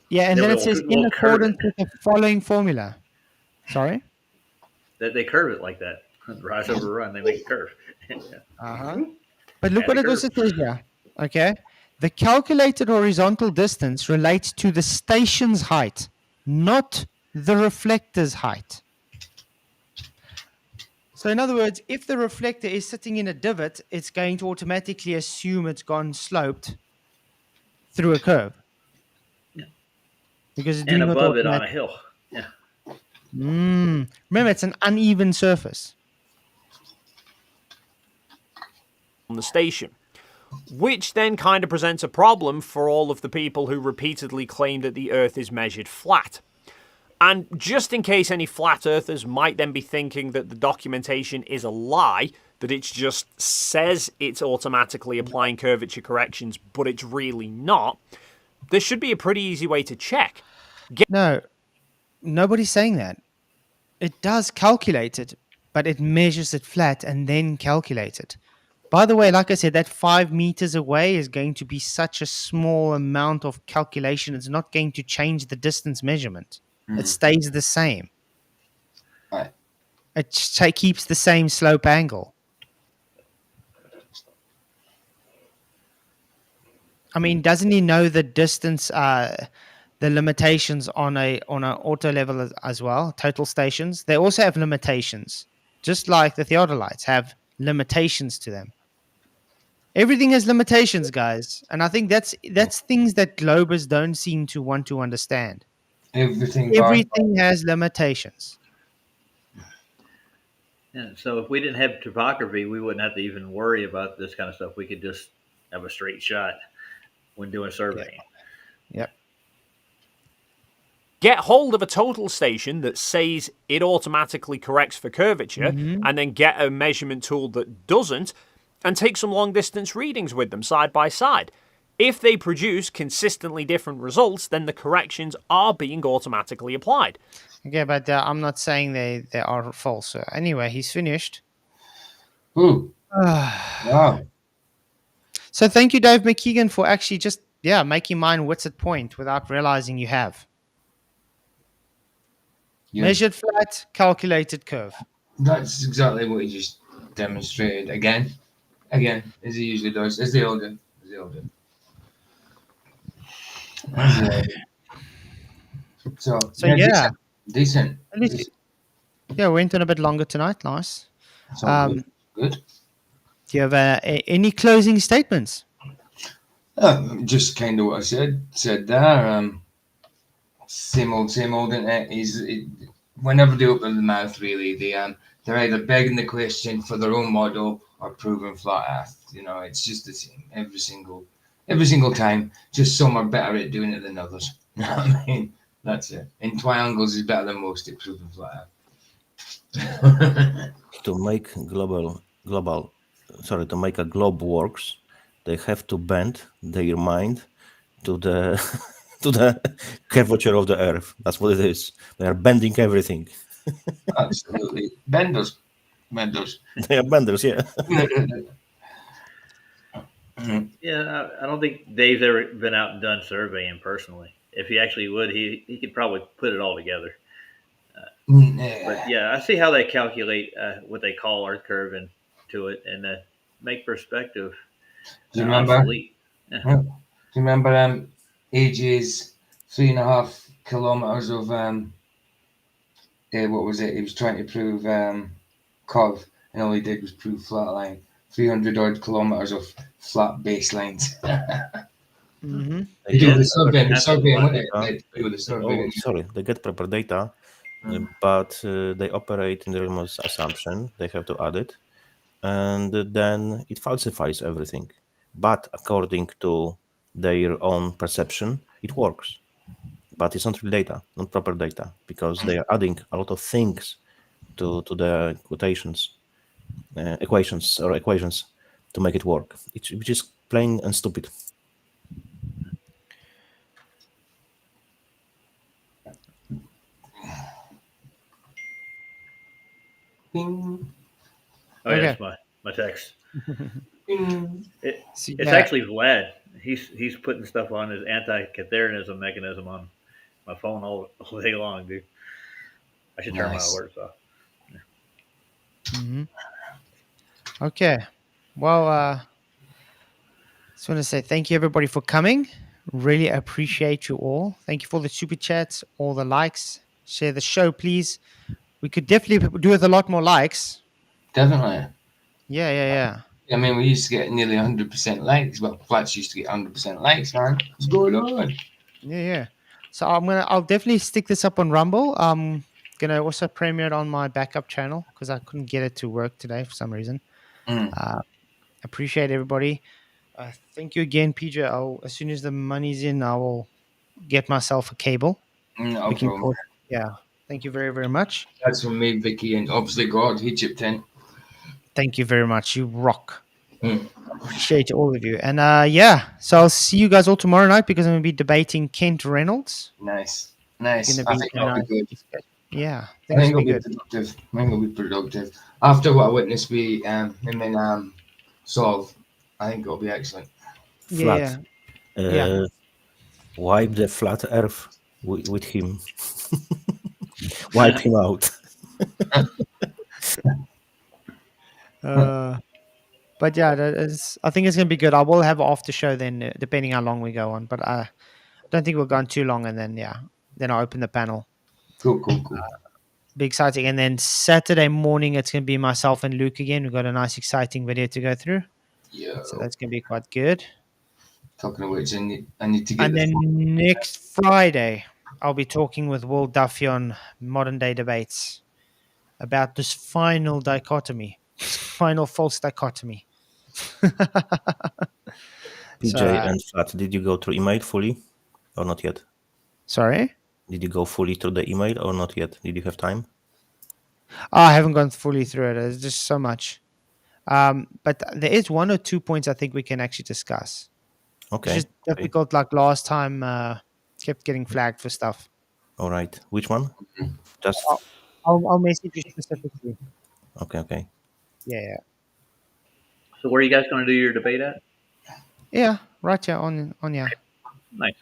Yeah, and then it says in accordance with the following formula. Sorry? They curve it like that. Rise over run, they make it curve. But look what it also says here. Okay? The calculated horizontal distance relates to the station's height, not the reflector's height. So in other words, if the reflector is sitting in a divot, it's going to automatically assume it's gone sloped through a curve. Yeah. Because it's and doing above it on a automatic. hill. Yeah. Remember, it's an uneven surface. on the station. Which then kind of presents a problem for all of the people who repeatedly claim that the Earth is measured flat. And just in case any flat earthers might then be thinking that the documentation is a lie, that it just says it's automatically applying curvature corrections, but it's really not, there should be a pretty easy way to check. No, nobody's saying that. It does calculate it, but it measures it flat and then calculates it. By the way, like I said, that 5 meters away is going to be such a small amount of calculation. It's not going to change the distance measurement. It stays the same. Right. It keeps the same slope angle. I mean, doesn't he know the distance, the limitations on an auto level as well? Total stations. They also have limitations, just like the theodolites have limitations to them. Everything has limitations, guys, and I think that's things that globers don't seem to want to understand. Everything has limitations. Yeah, so if we didn't have topography, we wouldn't have to even worry about this kind of stuff. We could just have a straight shot when doing surveying. Yep. Get hold of a total station that says it automatically corrects for curvature, and then get a measurement tool that doesn't, and take some long distance readings with them side by side. If they produce consistently different results, then the corrections are being automatically applied. Okay, but I'm not saying they are false. So anyway, he's finished. Wow. So thank you, Dave McKean, for actually just making mine wits at point without realizing you have. Yeah. Measured flat, calculated curve. That's exactly what he just demonstrated again, as he usually does, as they all do. So yeah, decent. at least yeah, went on a bit longer tonight. Nice. It's all good. Good. Do you have any closing statements? Just kind of what I said there. Same old, isn't it? Whenever they open the mouth, really, they're either begging the question for their own model or proving flat Earth. It's just the same every single time. Just some are better at doing it than others. You know what I mean? That's it. And triangles is better than most at proving flat Earth. To make to make a globe works, they have to bend their mind to the to the curvature of the Earth. That's what it is. They are bending everything. Absolutely, benders. They are benders, yeah. Yeah, I don't think Dave's ever been out and done surveying personally. If he actually would, he could probably put it all together. But yeah, I see how they calculate what they call Earth curve into it and make perspective Do you remember? obsolete. Yeah. Do you remember AG's 3.5 kilometers of what was it? He was trying to prove curve, and all he did was prove flat line. 300 odd kilometers of flat baselines. Mm-hmm. They do the survey, wouldn't it? They get proper data, but they operate in the realm of assumption. They have to add it, and then it falsifies everything. But according to their own perception, it works. But it's not real data, not proper data, because they are adding a lot of things to the equations to make it work, which is plain and stupid. Bing. Oh yeah, that's my text. It's Yeah. actually Vlad. He's putting stuff on his anti-catherianism mechanism on my phone all day long, dude. I should turn my alerts off. Mm-hmm. Okay. Well, just want to say thank you everybody for coming. Really appreciate you all. Thank you for the super chats, all the likes. Share the show, please. We could definitely do with a lot more likes. Definitely. Yeah. I mean, we used to get nearly 100% likes. Well, Flats used to get 100% likes, man. What's going on? Yeah. So I'll definitely stick this up on Rumble. I'm gonna also premiere it on my backup channel because I couldn't get it to work today for some reason. Appreciate everybody. Thank you again, PJ. As soon as the money's in, I will get myself a cable. No problem. Yeah. Thank you very, very much. That's from me, Vicky, and obviously God. He chipped in. Thank you very much. You rock. Appreciate all of you. And so I'll see you guys all tomorrow night because I'm going to be debating Kent Reynolds. Nice. I think that'll be good. Yeah. I think it'll be productive. After what I witnessed him and Solve, I think it'll be excellent. Flat. Wipe the flat Earth with him. Wipe him out. But yeah, I think it's going to be good. I will have after show then, depending how long we go on. But I don't think we'll go on too long. And then I'll open the panel. Cool. Be exciting. And then Saturday morning, it's going to be myself and Luke again. We've got a nice, exciting video to go through. Yeah. So that's going to be quite good. Talking of which, I need to get. And then next Friday, I'll be talking with Will Duffy on modern day debates about this final dichotomy, final false dichotomy. PJ and Flat, did you go through email fully or not yet? Sorry? Did you go fully through the email or not yet? Did you have time? I haven't gone fully through it. There's just so much. But there is 1 or 2 points I think we can actually discuss. Okay. It's just difficult. Like last time, kept getting flagged for stuff. All right. Which one? Just. I'll message you specifically. Okay. Yeah. So where are you guys going to do your debate at? Yeah, right here on yeah. Nice.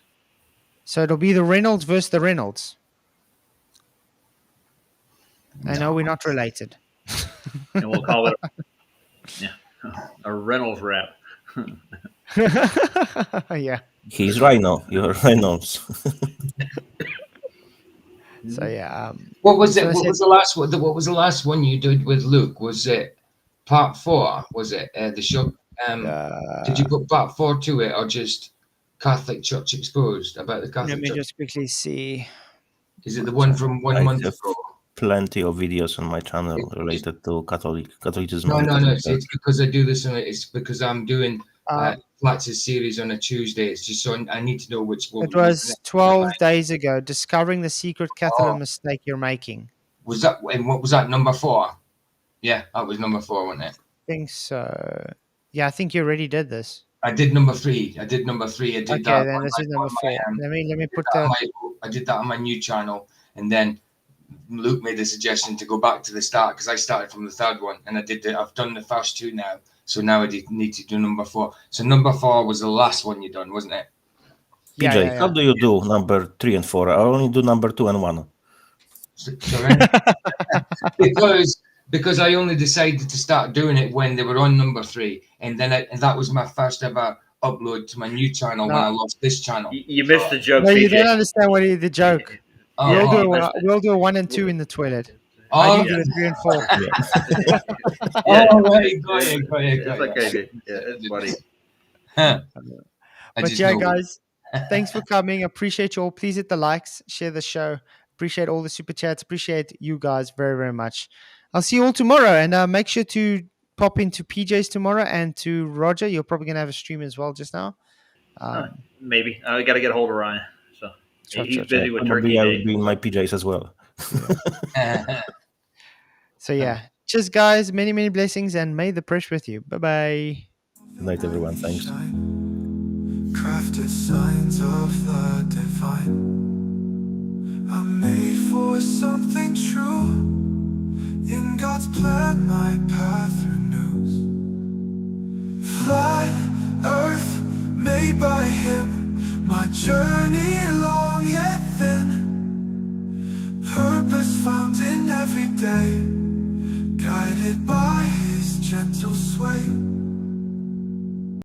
So it'll be the Reynolds versus the Reynolds. I know we're not related. And we'll call it a Reynolds rap. Yeah. He's Rhino. You're Reynolds. So yeah. What was so it? I What said- was the last one? What was the last one you did with Luke? Was it part 4? Was it the show? Did you put part 4 to it, or just Catholic Church Exposed about the Let Catholic me Church? just quickly see. Is it the one from 1 I month have ago? plenty of videos on my channel related to Catholicism. No, and no, Catholic no. It's because I do this, and it's because I'm doing Uh, Flatz's series on a Tuesday. It's just so I need to know which one. It was 12 days ago. Discovering the secret Catholic Oh. mistake you're making. Was that? And what was that? Number 4. Yeah, that was number 4, wasn't it? I think so. Yeah, I think you already did this. I did number 3. I did number 3. I did Okay, that. then on this my- is number on my, 4. Let me put the. I did that on my new channel, and then Luke made the suggestion to go back to the start because I started from the 3rd one, and I've done the first 2 now, so now I need to do number 4. So number 4 was the last one you done, wasn't it? PJ, Yeah, how do you do number 3 and 4? I only do number 2 and 1. Sorry? because I only decided to start doing it when they were on number 3, and that was my first ever upload to my new channel when I lost this channel. You missed the joke, No, you PJ. don't understand the joke. Oh, We'll do a 1 and 2 in the toilet. Oh, I do the 3 and 4. Yeah. Oh, right, got it. It's okay, dude. Yeah, it's funny. But yeah, guys, thanks for coming. Appreciate you all. Please hit the likes, share the show. Appreciate all the super chats. Appreciate you guys very, very much. I'll see you all tomorrow, and make sure to pop into PJ's tomorrow and to Roger. You're probably gonna have a stream as well just now. Maybe I got to get a hold of Ryan. So he's busy with Turkey I Day. will be in my PJs as well. So yeah, cheers, guys. Many, many blessings, and may the press with you. Bye bye. Good night, everyone. Thanks. Crafted signs of the divine. I'm made for something true. In God's plan, my path renews. Flat earth made by Him. My journey